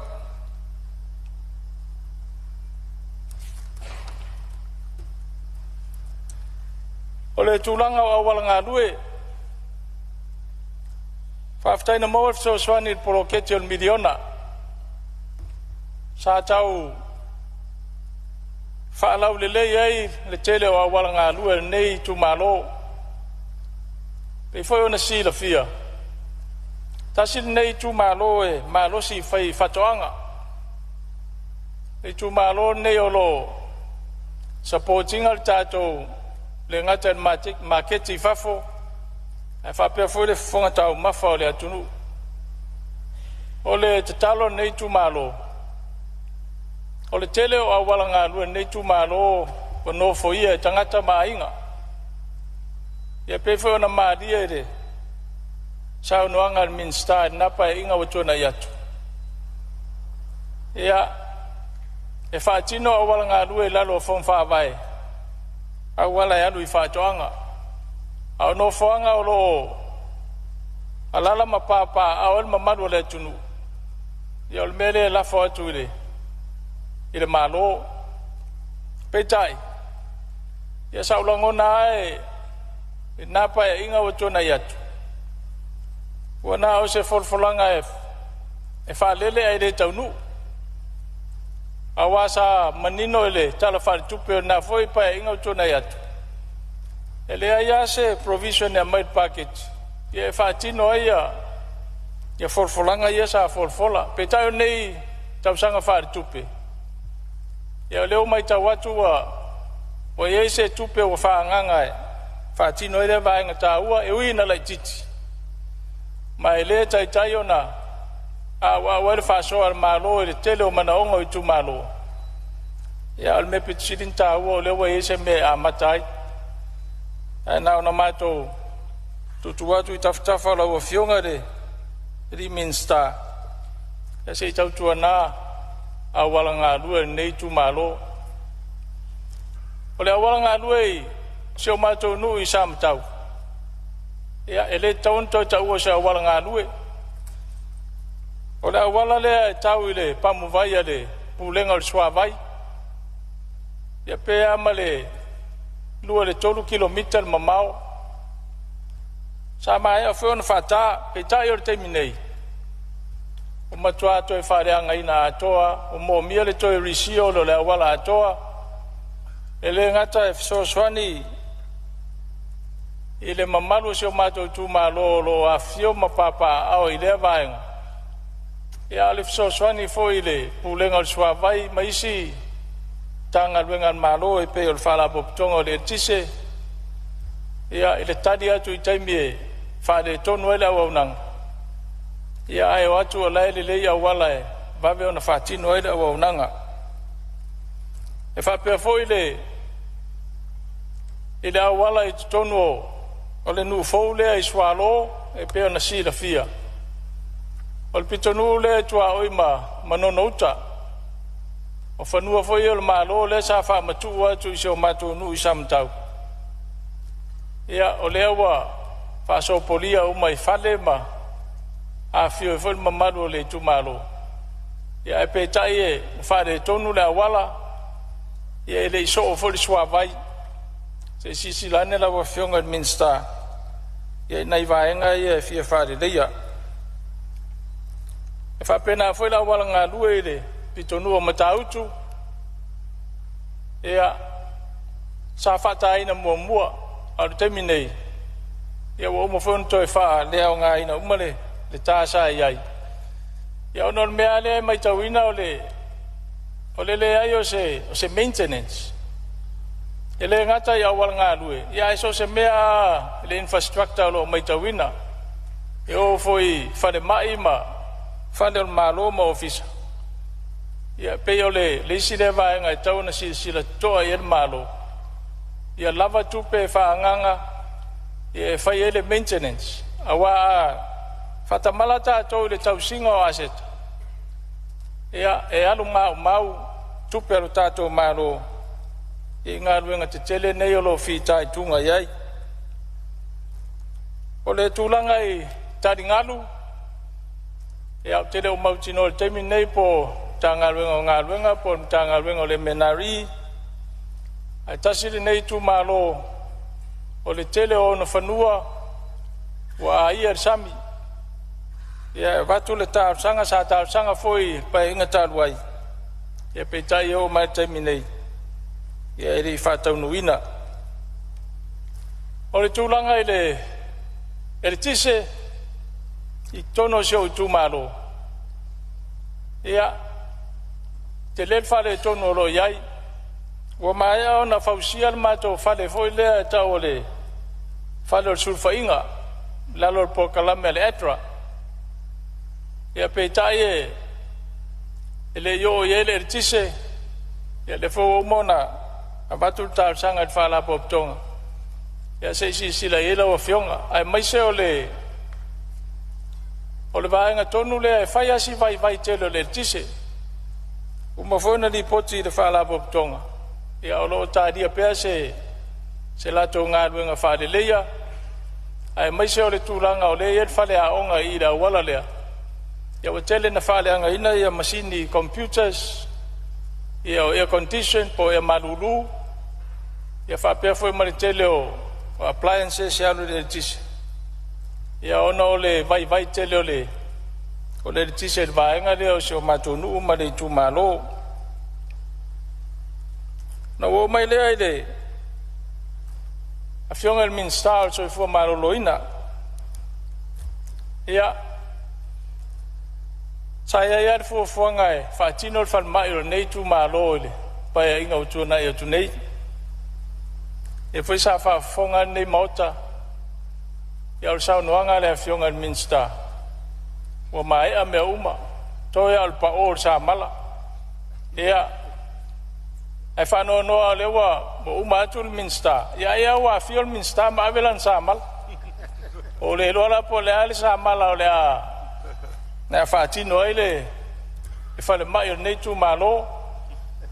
O le tūlanga o awala ngā lue. Whaaftaina maua so swani poro kete o miliona. Sa tau whaalau le lei ai le tele o awala ngā lue nei tu malo. Pei foi ona si la fia. Tasi nei tu malo e malo si fai fatoanga. Nei tu malo nei o lo supporting al tatou le ngata maketi fafo e whapea foi le fonga tau mafa o le atunu o le tatalo nei tu malo o le tele o awala ngā lua nei tu malo o no fo ia tangata mainga ia pe foi ona maadia ere sao noanga minsta napa e inga watuna yatu ia e whaatino awala ngā lua lalo fon whaavai awala ya lui fatoanga au no foanga o lo alala mapapa awal mamadu le tunu ya mele la fotu ile malo petai ya saulango nae napa inga wotona yatu wana o se folfolanga e fa lele ai le tunu awasa manino ele tala far tupe na foi pa inga tona yatu ele aya se provision ya made package ye fatino aya ya forfolanga ya sa forfola peta nei tausanga far tupe ya leo mai tawatu wa ye se tupe wa fa nganga fatino ele va ngata ua e wina la titi mai le tai ona wa wa fa so al malo le tele o mana ongo I tu malo ya al me pitsidin ta wo le wa ese me amatai na ona mato tu watu I taftafa la wo fionga de ri minsta ya se tau tu na awala nga lue nei tu malo o le awala nga lue se o mato nu I sam tau ya ele tonto ta wo se awala nga lue o le awala le tau ile pamu vai le pulenga o swa vai ya pe amale lua le 2 kilomita mamao sa mai a fon fata pe tai o terminei o matua to e fare anga ina atoa o mo mia le to e risio lo le awala atoa ele ngata e so swani ile mamalu se o mato tu malo lo afio mapapa au ile vai ya alif so swani fo ile pulenga o swa vai maisi tanga luengan malo e pe o fala poptongo le tise ya ile tadi atu I taimie fa de tonu ele au nang ya ai watu la ile le ya wala e babe ona fatino ele au nanga e fa pe fo ile wala I tonu o le nu fo le I swalo e pe ona si la fia o le pitonu le tua oima manonouta o fanua foi o malo le sa fa matua tu se o matu nu sam tau ia o le wa fa so polia o mai fale ma a fio foi mamado le tu malo ia e pe tai e fa de tonu le wala ia le so foi swa vai se si la ne la wa fionga minsta ia nai vaenga ia fia fa de ia e fa pena foi la wala nga luele pitonu o matautu ia sa whataina mua aru te minei ia wa umo whun toi wha leo ngā ina umale le tāsa iai ia ono mea le mai tauina o le ai o se maintenance e le ngata ia awal ngā lue ia iso se mea le infrastructure lo mai tauina e o foi whare mai ma whare o malo ma ofisa ia pe o le isi le vai ngai tau na sila toa i el malo ia lava tupe whaanganga ia whai ele maintenance awa whatamala tātou le tausinga o aset ia e alu mau tupe alo tātou malo i ngā ruenga te tele nei o lo whitai tunga iai o le tūlanga i taringalu ia o tele o mautino le teimi nei po ta ngā ruenga po ta ngā ruenga o le menari ai tasiri nei tu malo o le tele o na whanua wa ia sami ia watu le tāusanga sa tāusanga foi pa inga tāruai ia peitai o mai teimi nei ia eri whātau nuina o le tūlanga i le tise i tono sio i tu malo ia te lel whale tono lo iai wa mai o na fausia le mato whale foi lea e tau o le whale o sulfa inga lalo po kalame le etra ia peitai e le yo i ele le tise ia le fo umona a batul tal sanga fala poptonga ya se sila ela o fionga ai mai se ole vaenga tonu le fai asi vai telo le tise uma fona di poti de fala poptonga ya o ta dia pe se la tonga luenga fa de leia ai mai se ole tulanga ole yet fale a onga ida wala le ya o tele na fale anga ina ya machine computers ia air condition po e malulu ia fa pe foi maritele o appliances ya no de tise ia ono le vai tele o le tise vai nga le o so matunu ma le tu malo na o mai le ai a fionga min star so fu malo loina ia saya ya fu ngai fa tino fa mai o nei tu malo le pa inga o tu na e tu nei e foi sa fa fonga nei mota ia o sa noanga le fionga minsta o mai a me uma to ia al pa o sa mala ia e fa no le wa mo uma tu minsta ia wa fiol minsta ma velan sa mal o le lo la po le al sa mala o le a na fa tino ile e fa le mai nei tu malo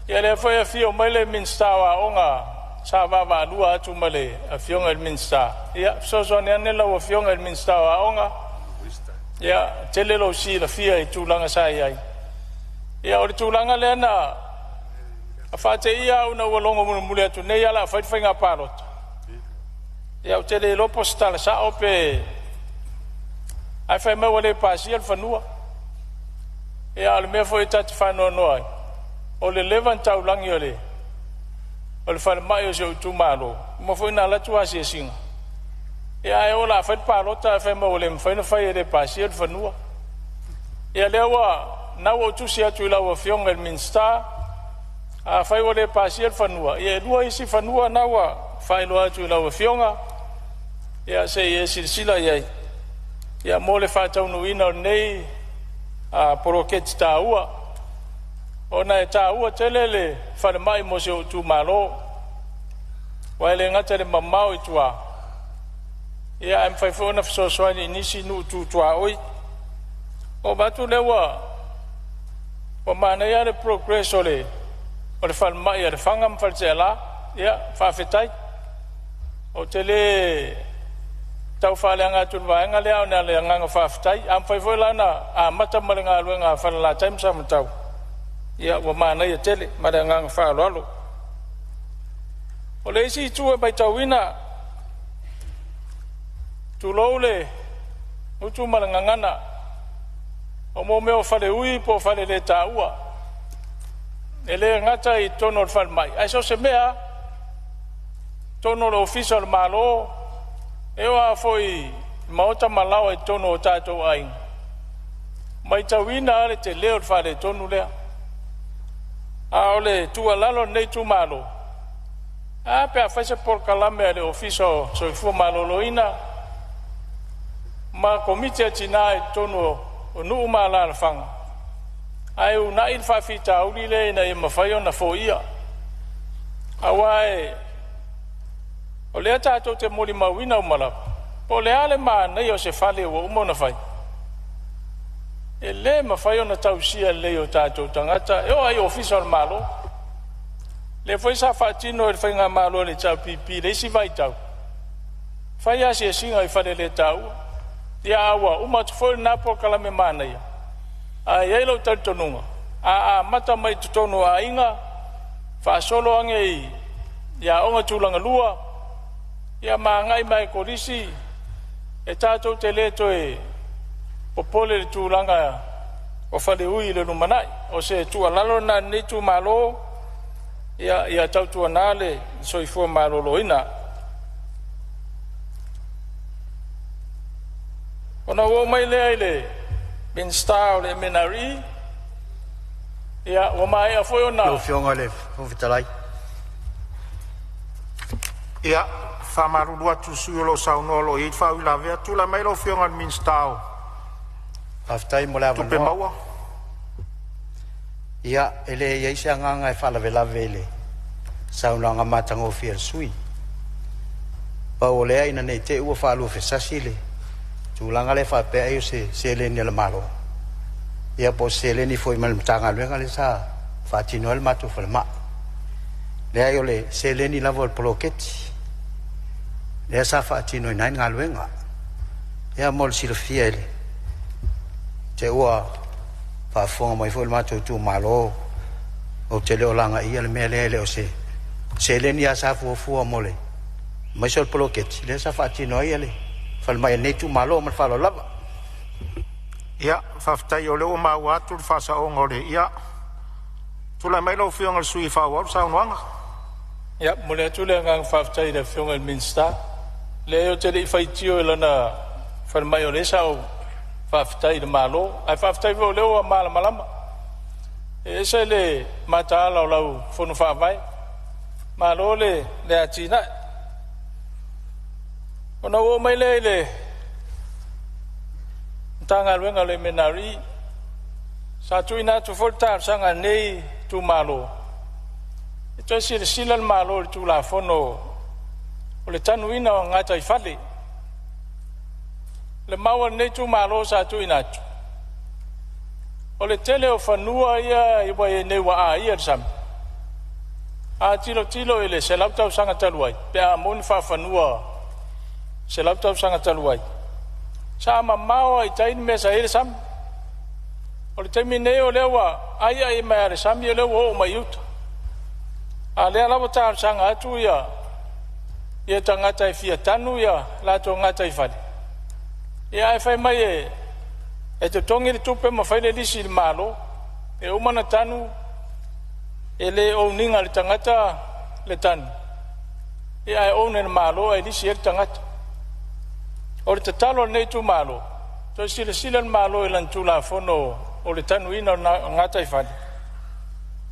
ia le foi fio mai le minsta wa onga sa va lua tu male a fionga el minsta ia so ne la o fionga el minsta wa onga ia tele lo si la fia i tu langa sai ai ia o tu langa le na a fa te ia una o longo mule tu ne ia la fa finga parot ia o tele lo postal sa ope ai fa me wale pasi al fanua ia al me foi tat fa no o le levanta ulangi ole o le fa mai o so tu malo mo foi na la tu asi singa ia e ola fa parota fa me wale fa no fa e pasi al fanua ia lewa na o tu sia tu la o fionga el minsta a fa wale pasi al fanua ia lua isi fanua na wa fa lo tu la o fionga ia se e silsila ia mole fa tau no ina nei a poroket taua ona e taua telele fa mai mo se tu malo wa le ngata le mamau i tua ia am fa fona so ni nisi nu tu tua oi o batu lewa o mana ia le progress ole o le fa mai ia fangam fa tsela ia fa fetai o tele tau fale anga tu va anga le ona le anga fa ftai am fa foi lana a mata malenga luenga fa la time sa mtau ia wa mana ia tele malenga fa lolo o le si tu e bai tawina tu lole o tu malenga ngana o mo me o fale ui po fale le taua ele ngata I tono fal mai ai so se mea tono lo official malo e wa foi mauta malao e tono tato ai mai tawina le te leo fa le tonu le a ole tu alalo nei tu malo a pe a fase por kalame le official so fu malo loina ma komite tina e tono nu mala fang ai una il fa fita uli le na e mafayo na foia awai ole tato te moli mawina umala po le ale ma na yo se fale wo mo na fai ele mafayo na tausia le yo tato tangata yo ai official malo le foi sa fatino il fai nga malo le tau pipi le si vai tau fai a se singa I fale le tau ya awa uma tfo na po kala me mana ya a yelo tantonunga a mata mai tutono a inga fa solo ange ya onga tulanga lua ya mangai mai korisi e tato teleto e popole tulanga o fale ui le numanai o se tu alalo na ni tu malo ya tau tu anale so I fu malo loina ona wo mai le bin style le menari ya wo mai a foi ona lo fionga le o vitalai Ia, whamaruru atu suolo saunolo I whawila vea tula mai lo fionga min stau. aftai mo la Tupe maua. ia ele ia isi nganga e fala vela vele sauna nga matango fiel sui pa ole ai na nei te u falu fe sasile tu langa le fa pe ai se le ni le malo ia po se le ni foi mal tanga le ngale sa fa tino el matu fa ma le ai ole se le ni la vol ploket le sa fa tino nai ngaluenga ia mol si le fiel te ua fa fonga mai foi matu tu malo o te le olanga ia le mele le o se le ni asa fu mole mai sol ploket le sa fa tino ia le fal mai nei tu malo man falo lava Ia, whaftai o leo mau atu whasa o ngore. Ia, tula mai lo fionga sui whawau saunuanga. ya mole tu le ngang faftai le fionga minsta le o te le faitio lana fal mai ole sa faftai de malo ai faftai vo le o mala malama e se le mata la lau fonu fa vai malo le atina ona wo mai le tanga luenga le menari sa tuina tu volta sanga nei tu malo ito silal malo tu la fono o le tanuina ngata ifali le mawa nei tu malo sa tuina o le tele o fanua ia iwa e nei wa a ia sam a tilo ele se laptop sanga taluai pe a mon fa fanua se laptop sanga taluai sama mau ai tain me sa ele sam o le termine o lewa ai mai sam ye lewa o mai ut a le ala bota sanga atu ya ye tanga tai fia tanu ya la to ngata ifali ya ai fai mai e te tongi le tupe ma fai le lisi malo e o mana tanu ele o ninga le tangata le tanu e ai o nen malo e lisi le tangata o le tatalo nei tu malo to sila malo ilan tu la fono o le tanuina ngata ifali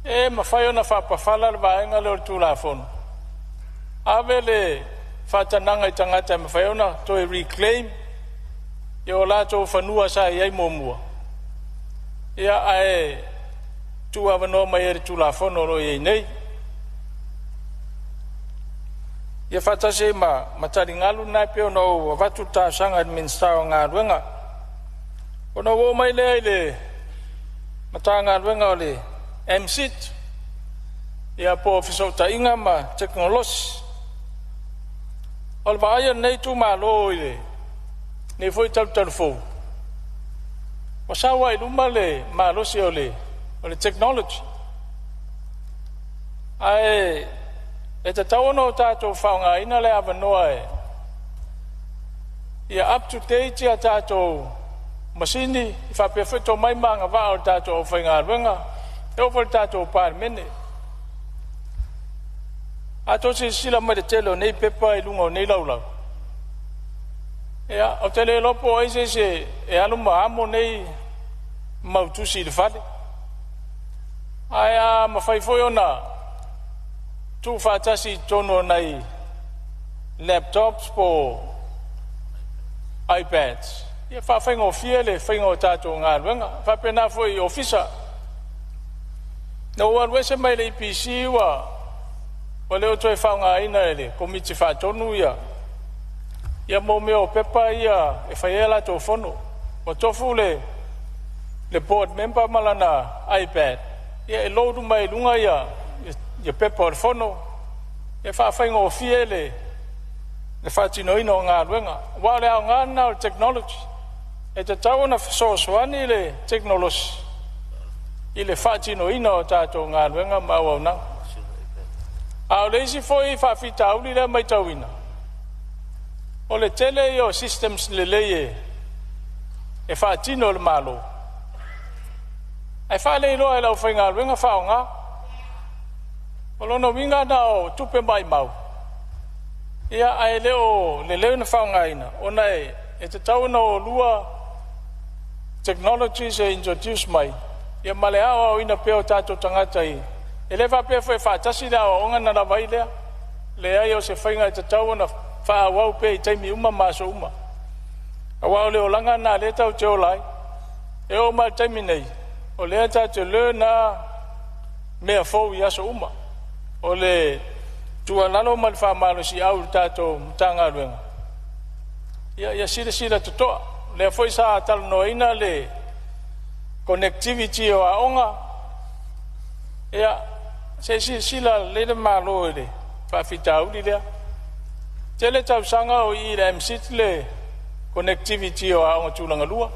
e ma fai ona fa pa fala va enga le tu la fono avele fatananga I tangata ma fai ona to reclaim yo la to fanua sa ai momua ia ai tu avano mai tu la fono lo ye nei ia fatase ma mataringalu na pe no vatu ta sanga minsta nga ruenga ono wo mai le matanga ruenga le MSIT ia po ofiso ta inga ma teknolosi al vai nei tu malo ile ne foi tal fo o sa wa iluma le malo si ole technology ai e te tauno tato whaunga ina le awa noa ia up to date ia tato masini I whapewhito mai manga wao tato o whainga ruenga e o fo tato par mene a to se sila mai de telo nei pepa i lunga nei laulau ia o tele lopo ai se e alu maamo nei mautusi le fale aia mafai foi ona tu fatasi tono nei laptops po iPads ia fa faingo fiele faingo tato ngalwenga fa pena foi officer no one se mai le PC wa ole o toi fa nga ina ele komiti fa tonu ia mo me o pepa ia e fa ela to fono o tofu le board member malana iPad ia e lodu mai lunga ia pepa o fono e fa faingo fiele le fa tino ino nga luenga wa le nga na technology e te tau na so swani le technology ile fa tino ino tato nga luenga ma wa na a le si foi fa fita uli le mai tawina o le tele yo systems le leye e fa tino le malo ai fa le lo e la fa luenga fa nga o lo no winga na o tupe mai mau ia ai leo na whaungaina ona e te tau na o lua technologies e introduce mai ia male awa o ina peo tato tangata i e le whapea whai whaatasi la o onga na rawai lea le ai o se whainga e te tau na wha wau pe i taimi uma maso uma a wau leo langa na le tau te olai e o ma taimi nei o lea tato le na mea fau i aso uma o le tua lalo mal fa malo si au tato tanga luenga ia sila totoa le foi sa tal noina le connectivity o aonga ia se sila le malo le fa fitau di le tele tau sanga o i le msit le connectivity o aonga tulanga lua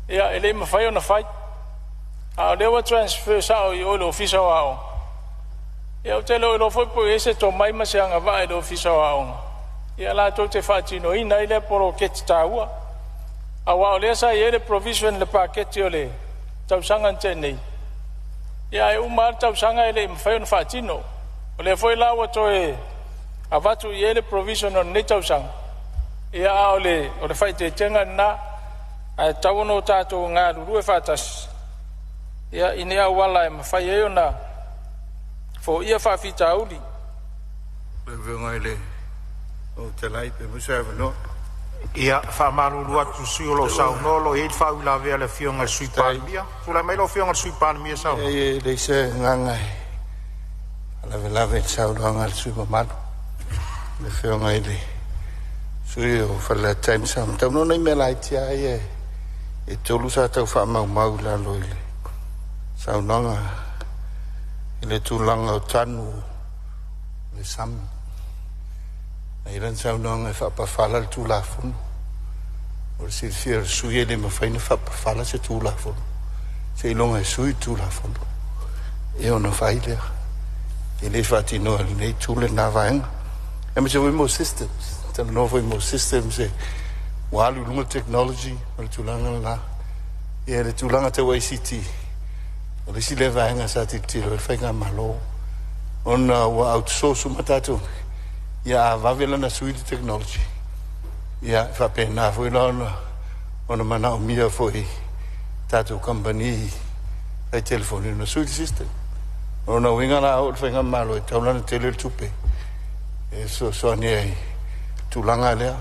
ia ele ma fai ona fai a le wa transfer sa o i o le office o aonga ia o te lo foi po ese to mai ma se anga vai do ofisa aonga ia la to te fatino ina ile poro ket taua a wa le sa ile provision le paket yo le tau sanga tene ia e umar tau sanga ile mfayon fatino le foi la wa to e avatu ile provision on ne tau sanga ia o le fai te tenga na a tau no tato nga lu e fatas ia ina wala e mfai yo na fo ia fa fita uli le ngai le o te lai pe mo serve no ia fa malu atu suolo sau nolo e fa ula vea le fionga sui palmia fula mai lo fionga sui palmia sau e le se nganga la ve sau nganga sui malu le fionga ile sui o fa la time sam tau no nei me lai tia e tolu sa tau fa mau la lo ile sau nganga le tulanga o tanu le sam ai ran sau non e fa pa fala le tulafon o se fier suie le ma fa ina fa pa fala se tulafon se longa e sui tulafon e ona fai le e le fati no le tule na vaenga e me se mo systems te no mo systems e walu lunga technology o tulanga la e le tulanga te ICT o le si le vaenga sa te tiro e whainga malo ona wa outsource matatu ia vavela na suite technology ia whapena fwy ona mana o mia fwy tatu company ai telefoni na suite system ona winga na o whainga malo e tauna na tele tupe e so ni ai tulanga lea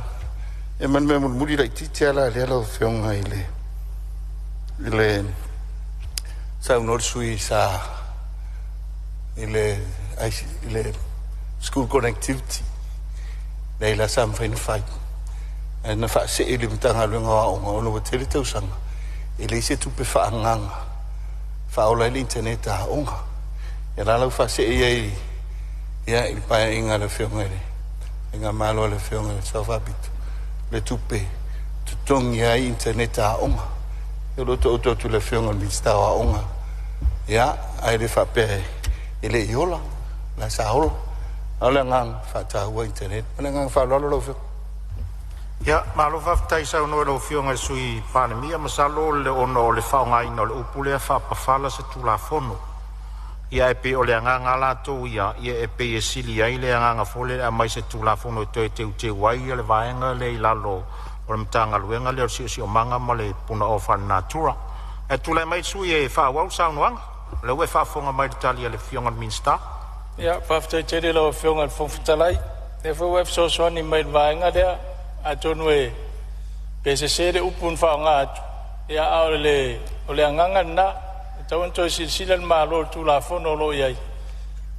e man me muri la titia la lea lo whionga ile sa unor sui sa ile school connectivity nei la sam fain fight na fa se ile mtanga lunga o no tele tau sanga ile se tu pe fa nganga fa ola internet a onga ya la fa se ya il pa inga le fiongere inga malo le fiongere so fa bit le tu pe tu tong ya internet a onga eu lo to tu le fiongere mi sta a onga ya ai le fa pe ile yola la sa ola ala ngang fa ta wa internet ala ngang fa lo Ya, malo faftai sa ono lo fionga sui pandemia masalo le ono le faunga ino le upule fa pafala se tula fono. Ia e pe o le anganga lato ia e pe e sili ai le anganga fole a mai se tula fono te wai le vaenga le ilalo o le mtanga luenga le si o manga ma le puna o fa natura. E tula mai sui e fa wau sa unuanga. Le ue fa fonga mai Italia le fionga minsta. Ia, faftai tere lo fionga fonfitalai. E fa wef so soani mai vaenga dea. Atonu e pese sere upun fa ngat ya ole ole anganga na tawon to silsilan ma lo tu la fono lo yai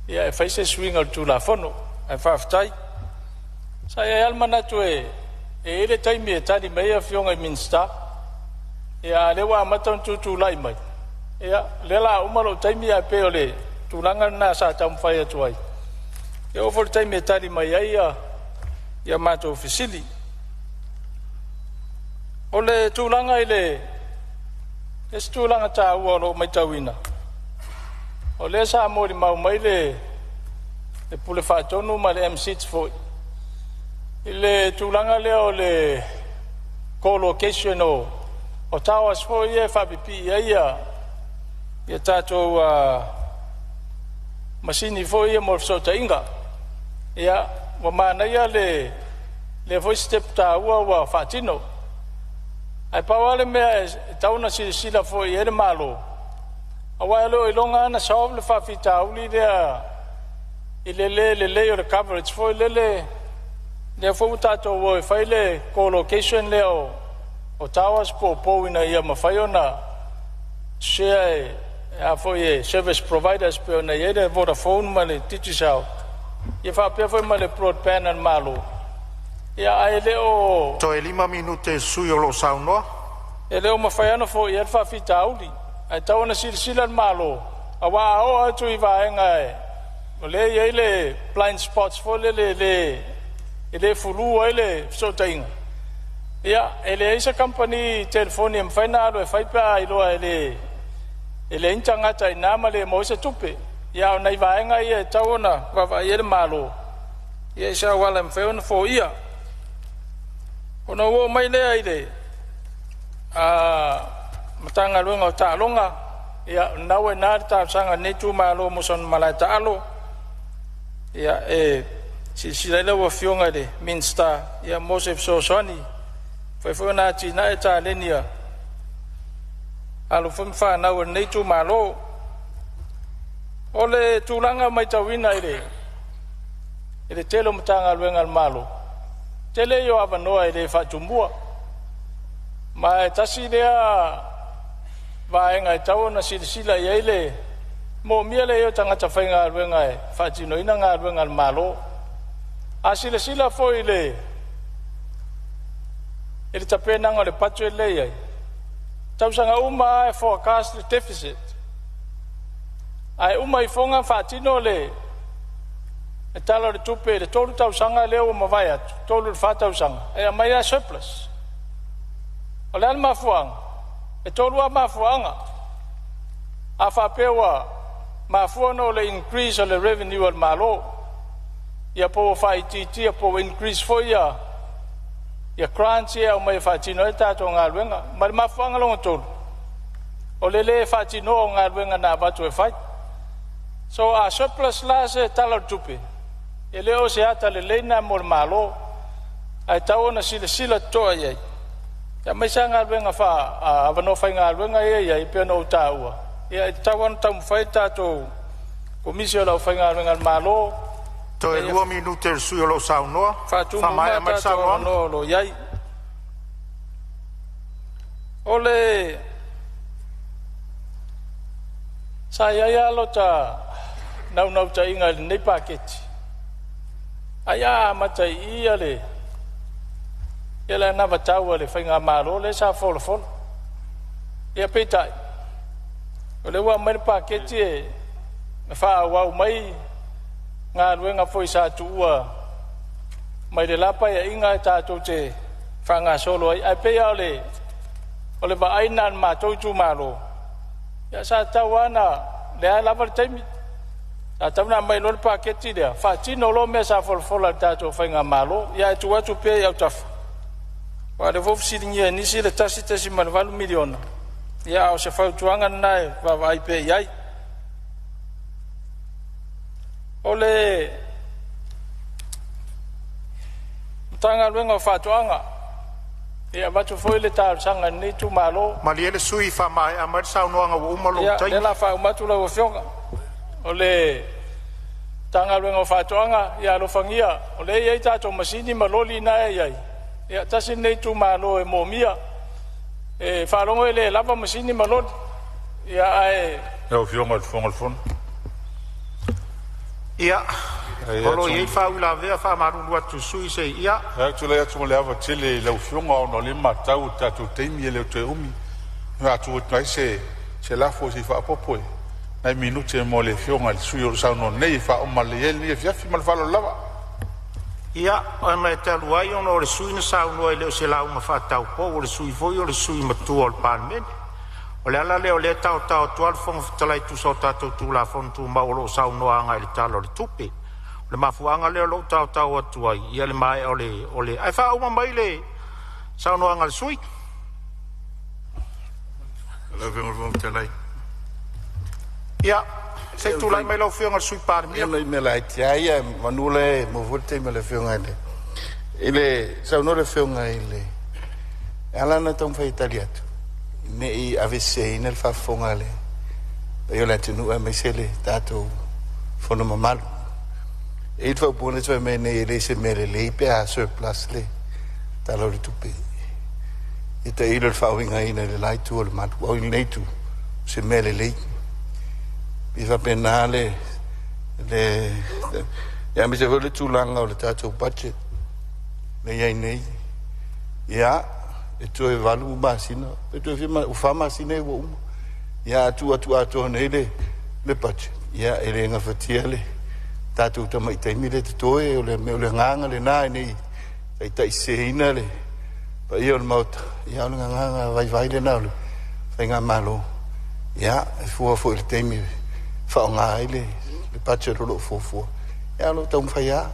ya fa se swing al tu la fono e fa ftai sa ya almana to e le time e tani me ya fionga minsta ya le wa maton tu lai mai ya le la umalo time ya pe ole tu langa na sa tam fa ya tuai ya over time e tani mai ya mato fisili ole tulanga ile es tulanga ta uolo mai tawina ole sa mori mau mai le pule fa tonu ma le M6 fo ile tulanga le ole co-location o towers fo ye fa pipi ya tato masini fo ye mo so tainga ya wa mana ya le voice step ta wa fatino ai pawale me tauna sila fo yere malo awalo ilonga na solve fa fita uli dia ile o coverage fo le fo tato wo fa ile co-location le o towers po ina ia mafaiona share fo ye service providers pe na yere Vodafone male titisao ye fa pe fo male broadband and malo ia ai le o to 5 minute sui o lo saunoa e leo mafaiana fo ia fa fitauli ai tauna silsilan malo awa o atu i vaenga o le ile blind spots fo le fulu ile so tainga ia ele isa company telefoni mfainalo e faipa ilo ele intanga tai nama le mo se tupe ia na i vaenga ia tauna va ia malo ia isa wala mfaina fo ia ona wo mai le ile matanga luenga ta longa ya nawe na ta sanga ne tu malo muson malata alo ya si le wo fionga de minsta ya Mosef Sosoni foi na ti na ta lenia alo fa nawe ne tu malo ole tulanga mai tawina ile telo matanga luenga malo tele yo avanoa ile fa tumbua ma tasi dea vaenga tauna silsila ile mo miele yo tanga tafainga luenga fa tino ina nga luenga malo asile sila fo ile tapena ngale patwe le tausanga uma forecast deficit ai uma ifonga fa tino le talo de tupe de tolu tausanga leo mavaya tolu fa tausanga e mai surplus ole alma fuang e tolu ma fuanga afa pewa ma fuano le increase le revenue al malo ya po fa iti po increase fo ya grants ya mai fa tino ta to ngalwenga ma fuanga lo tolu ole le fa tino ngalwenga na ba to fa so a surplus la se talo tupe ele o se ata le leina mol malo ai taona sila toa ye ya mai sanga venga fa avano fa nga venga ye pe no taua ya tawan tam faita to komisio la fa nga venga malo to 2 minute su lo saunoa fa mai mai saunoa no lo yai ole saya ya lo ta nau ta inga nei paketi aya mata ia le ela na vatau le fainga malo le sa fol ia peta ole wa mai paketi e fa wa mai nga luenga foi sa tua mai de lapa ia inga ta to te fanga solo ai pe ole ba ainan ma to tu malo ya sa tawana le lava taimi atavna mai lo paketi dia fa tino lo mesa fol ta to fainga malo ya tu pe ya taf wa le vof siringia ni si le tasi malvalu miliona ia o se fautuanga nai va vai pe iai ole tanga luenga fatuanga ia vatu foi le tal sanga ni tu malo mali ele sui fa mai a mar sau noanga o malo tai ia la fa matu la ofionga ole tanga luenga fatuanga ia lo fangia ole ia tato masini maloli na iai ia tasi nei tu malo e momia e fa longo ele lava masini maloli ia ai o fionga fonga fon ia Olo ye fa ula vea fa maru atu sui se ia. Tu le atu le ava tele le ufionga o no le matau tatu teimi le te umi. Atu tai se la fo si fa popo. Na minute mo le fionga le sui o sa no nei fa o male le fia fi mal fa lo lava. Ia o me te luai ono le sui na sa no le se la uma fa tau po le sui foi o le sui matu o parmen. O le ala le o le tau tual fong talai tu so tatu tu la fon tu ma o lo sa no anga le talo le tupi. Le mafuanga le lo tau atu ai ia le mai ole ai fa uma mai le sa no anga le sui le vemo te lai ia se tu lai mai lo fianga sui par mi me lai tia ia manule mo volte me le fianga le ile sa no le fianga ile ala na tom fa italiano ne I avesse nel fa fongale io la tenu a mesele tato fono mamalu e fa buone cioè me ne le se me le pe a surplus le talo le tupe e te il fa winga in le lai tu le mat o in nei tu se me le mi fa penale le ya mi se vuole tu langa o le tato budget ne ia nei ya e tu e valu masina e tu e u fa masina o ya tu ne le budget ya e le nga fatiele tatu ta mai tai mire te toe o le nganga le nai nei tai seina le pa io il mot ia le nganga vai le na le fai nga malo ia fu il temi fa nga ile le pace lo fu ia lo tong fai ia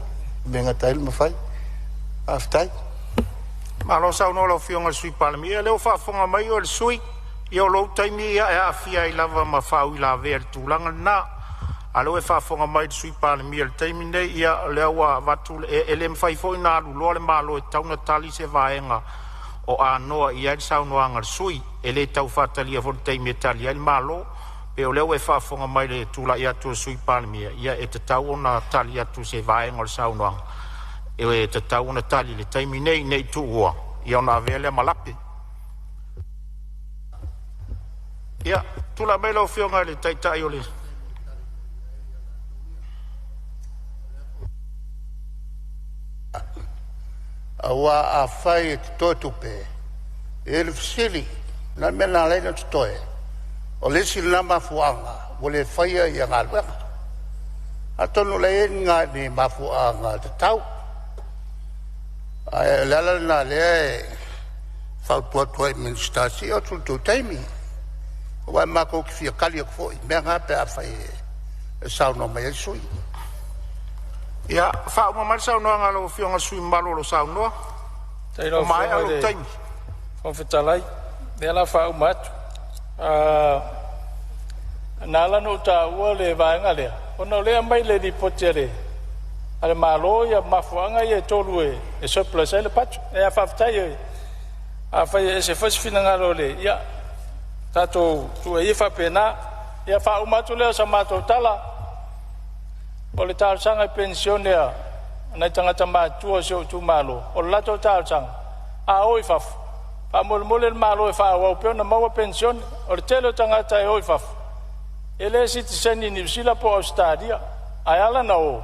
benga tai ma fai aftai malo sa no lo fionga sui palmia le fa fonga mai o le sui io lo temi ia afia I lava ma fa u la ver tu langa na alo e fa fonga mai sui pale mi el taimi nei ia le wa vatu e le mfai foi na lu le malo e tau na tali se vaenga o a noa ia il sau noa ngar sui e le tau fatali e vol taimi tali il malo pe o le e fa fonga mai le tula ia tu sui pale mi ia e te tau na tali atu se vaenga il sau noa e te tau na tali le taimi nei tu ua ia na vele malapi ia tula mai lo fionga le taitai o le awa a fai to tupe el fsili na mena le no toe o le silama fuanga o le fai ia ngalwa atonu le nga ni mafuanga te tau ai la na le fa to minister si o tu taimi wa ma ko ki kali ko me nga pe a fai sa no mai sui ia fa uma mar sa no ngalo fionga sui malo lo sa no tai lo mai alo taimi fon fetalai de la fa uma nala no ta wo le va ngale ono le mai le di potere ale malo ia mafuanga ia tolu e so plus ele pat e fa tai a fa se fas finanga lo le ia tato tu e fa pena ia fa uma tu le sa mato tala o le tal sanga pensione na tanga tamba tu so tu malo o la to tal sang a oi fa pa mol el malo e fa o pe na mo pensione o le telo tanga tai oi fa ele citizen ni sila po stadia ayala na o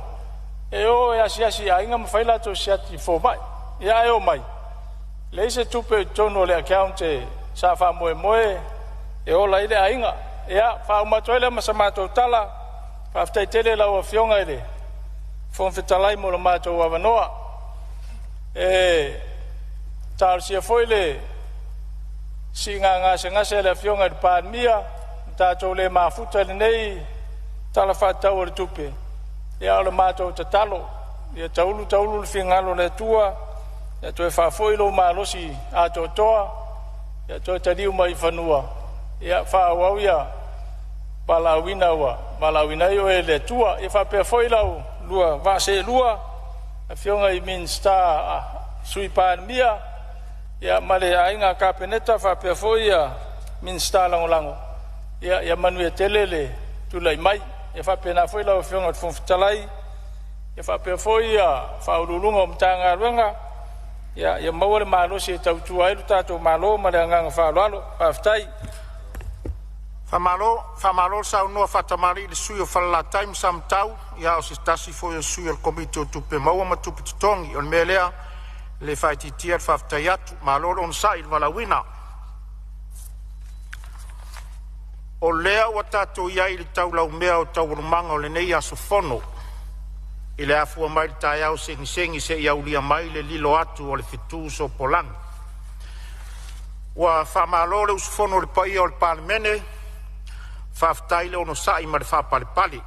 e o ya si ainga mo faila to sia ti fo mai ya e o mai le se tu pe tono le account sa fa mo e o la ile ainga ya fa ma toile ma sama to tala after tele la o fionga ile fon fetalai mo ma to wa noa e tal si foile singa se la fionga de pan mia ta to le ma futa nei tala fa ta o tupe ya le ma to talo ya taulu le fingalo le tua ya toe whaafoi lo malosi a totoa, ya toe tariu mai whanua, ya whaawau ia balawina wa, balawina yo e le tua, e whapea foi lau, lua, vase lua, a fionga I Minsta sui pānmia, ya male ainga kapeneta whapea foi ia Minsta lango, ya manue telele, tulai mai, ya whapea na foi lau fionga tfonfitalai, ya whapea foi ia whaurulunga o mtanga ruenga, ya mawale malo se tautua ilu tato malo male anganga whaaloalo, whaftai. Whamalo sa unua whatamari le sui o whalala taim sam tau, ia o se tasi foi o sui o komite o tupe maua ma tupe tutongi, o le melea le whaititia whaftai atu, malo on sa il walawina. O lea ua tato iai le tau lau mea o tau rumanga o le nei aso fono, i le afua mai le tai au sengi se iau lia mai le lilo atu o le fitu so polang. Ua whamalo le usufono le paia o le palemene, whaftai le ono sai ma le whapalepali.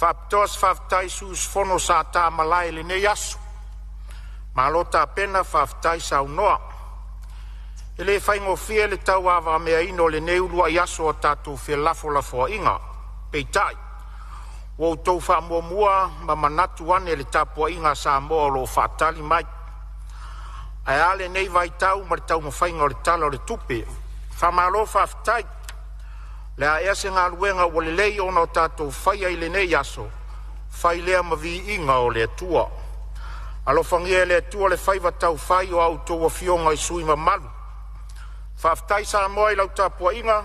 Whaptoas whaftai su usufono sa tā malai le nei aso. Malo tā pena whaftai sa unoa. E le whaingofia le tau awa mea ino le neulua I aso o tātou whia lafo inga, peitai. Wau tau whamua ma manatu ane le tapua inga sa moa lo whatali mai. Ai ale nei vai tau ma le tau mawhainga o le tala o le tupe. Whamalo whaftai. Le a ea se ngā luenga o le lei ona o tātou whaia I le nei aso. Whai lea ma vi inga o le atua. Alo whangia le atua le whaiva tau whai o au tōua fionga I sui ma malu. Whaftai sa moa I lau tapua inga.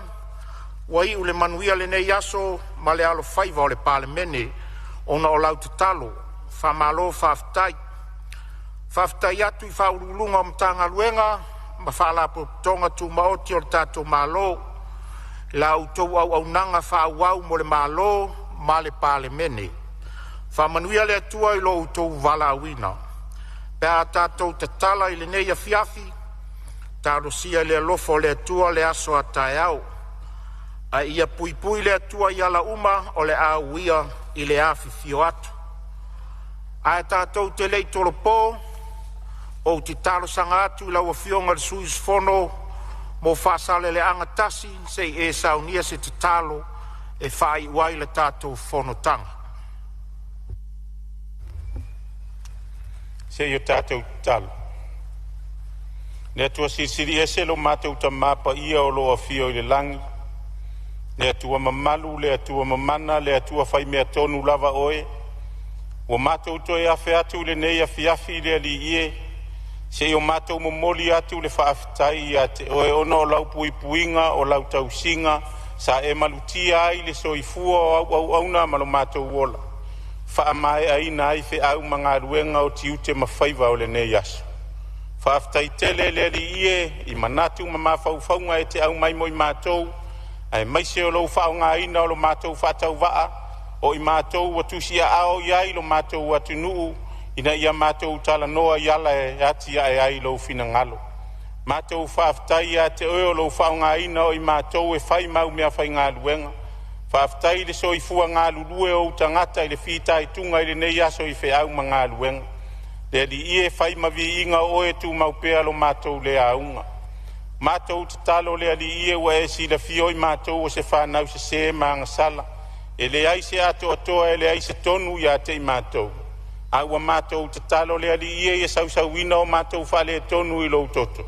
Wai u le manuia le nei aso ma le alo whaiva o le palemene ona o lau te talo. Whamalo whaftai. Whaftai atu I whaurulunga o mtanga luenga ma whalapo tonga tu maoti o le tātou malo. La utou au nanga whauau mo le malo ma le palemene. Whamanuia le atua I lo utou walawina. Pea tātou te tala I le nei a fiafi, tārosia le alofo le atua le aso a tae au. A ia pui le atua I ala uma o le auia I le afi fio atu. A tātou te lei tolo pō, o te talo sanga atu I lau a fionga le suis fono, mo whaasale le angatasi, sei e saunia se te talo, e whai wai le tātou whonotanga. Sei o tātou talo. Ne atua siri e se lo mātou ta mapa ia o loa fio I le langi. Le atua mamalu, le atua mamana, le atua whai mea tonu lava oe. O mātou toi awhi atu le nei a fiafi le ali ie. Se o mātou momoli atu le whaafitai a te oe ono o lau puipuinga o lau tausinga sa e malutia ai le soifua o auna malo mātou wola. Whaamae aina ai fe au mga ruenga o tiute mawhaiva o le nei aso. Whaafitai tele le ali ie I manatu ma mawhauwhaunga e te au mai moi mātou. Ai maise o lau whaunga ina o lo mātou whatau waa. O I mātou watusia ao iai lo mātou watu nuu. Ina ia mātou tala noa iala e ati ai ai lau fina ngalo. Mātou whaaftai a te oe o lau whaunga ina o I mātou e whai mau mea whai ngā luenga. Whaaftai le soifua ngā lulue o tangata I le whitai tunga I le nei aso I whi au ma ngā luenga. Le li ie whai mavi inga oe tu maupea lo mātou le aunga. Mātou te talo le li ie wa e si la fio I mātou o se whanau se se maanga sala. E le aise ato atoa e le aise tonu I a te I mātou. Aua mātou te talo le ali ie e sausauina o mātou whale tonu I lou toto.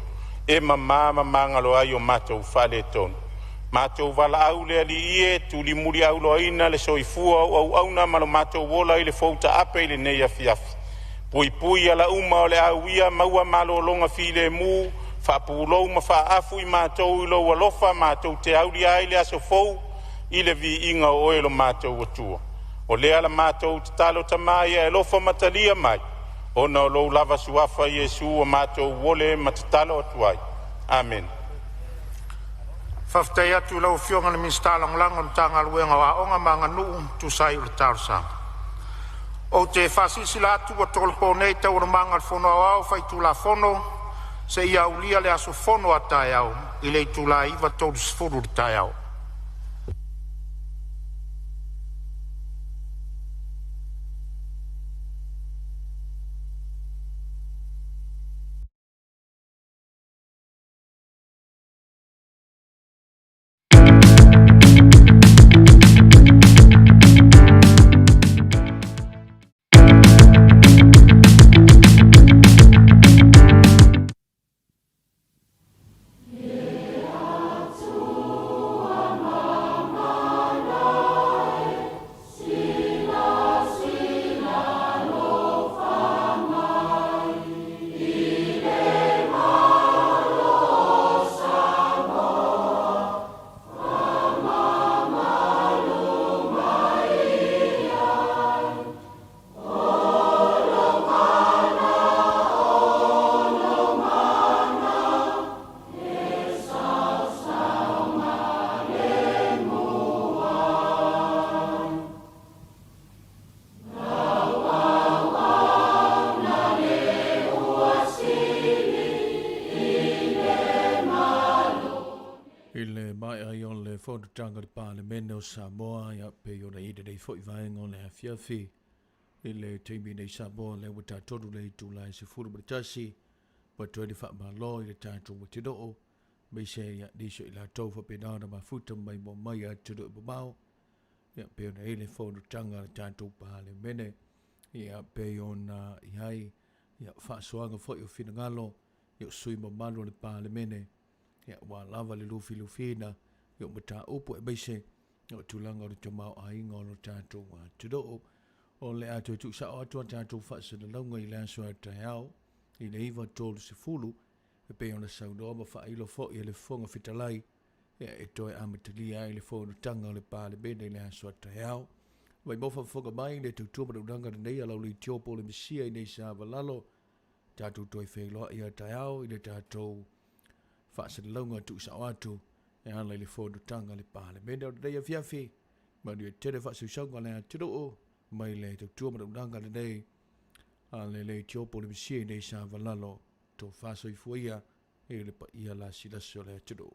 E mangalo ai o mātou whale tonu. Mātou wala au le ali ie tu li muri au loa ina le soifua au auna malo mātou wola I le fauta ape I le nei a fiafi. Pui ala uma o le au ia maua malo longa file mu, whapulou ma whaafu I mātou I lou alofa mātou te auri ai le aso fou I le vi inga o oelo mātou atua. O lea la mātou te talo tamai e lofa matalia mai. O na lou lava suafa Yesu o mātou wole matatalo atuai. Amen. Whaftai atu lau fionga le Minsta langolango na tanga luenga wa onga manga nuu tu sai ule tarusanga. O te whasisila atu wa tolpo nei te ura manga le fono au whai tu la fono se ia ulia le aso fono a tai au I le tu la iwa tolu sifuru le tai au. fondo tanga le Parliament o Samoa ia pe yo na ide dei foi vai ngol le fiafi ile teimi nei Samoa le wata todu le tu lai se furu britasi pa to di fa ba lo ile ta tu wati do me se ia di so ila to fa pe na ma futa mai mo mai a tu do ba ia pe na ile fondo tanga le ta tu Parliament ia pe yo na ia ia fa soanga foi o fina ngalo ia sui mo malo le Parliament ia wa lava le lufina yo mata opo e beise yo tulanga o te mau ai ngolo tātou wa tudo o le atu tu sa o tu tātou fa se le longa i la so ta yao i le iva tolu se fulu e pe ona sa do ma fa ilo fo i le fonga fitalai e to e amatali ai le fo tanga le pa le bene le so ta yao vai mo fa foga mai le tu ma danga nei ala li tiopo le misia i nei sa valalo tātou toi fe lo ia ta yao i le tātou fa se le longa tu sa o atu e ala le fodo tanga le Parliament o dei afiafi ma di tere fa su shanga le tiro o mai le te tuama danga le nei ale le tiopo le misia nei sa valalo to fa so i fuia e le pa ia la sila so le tiro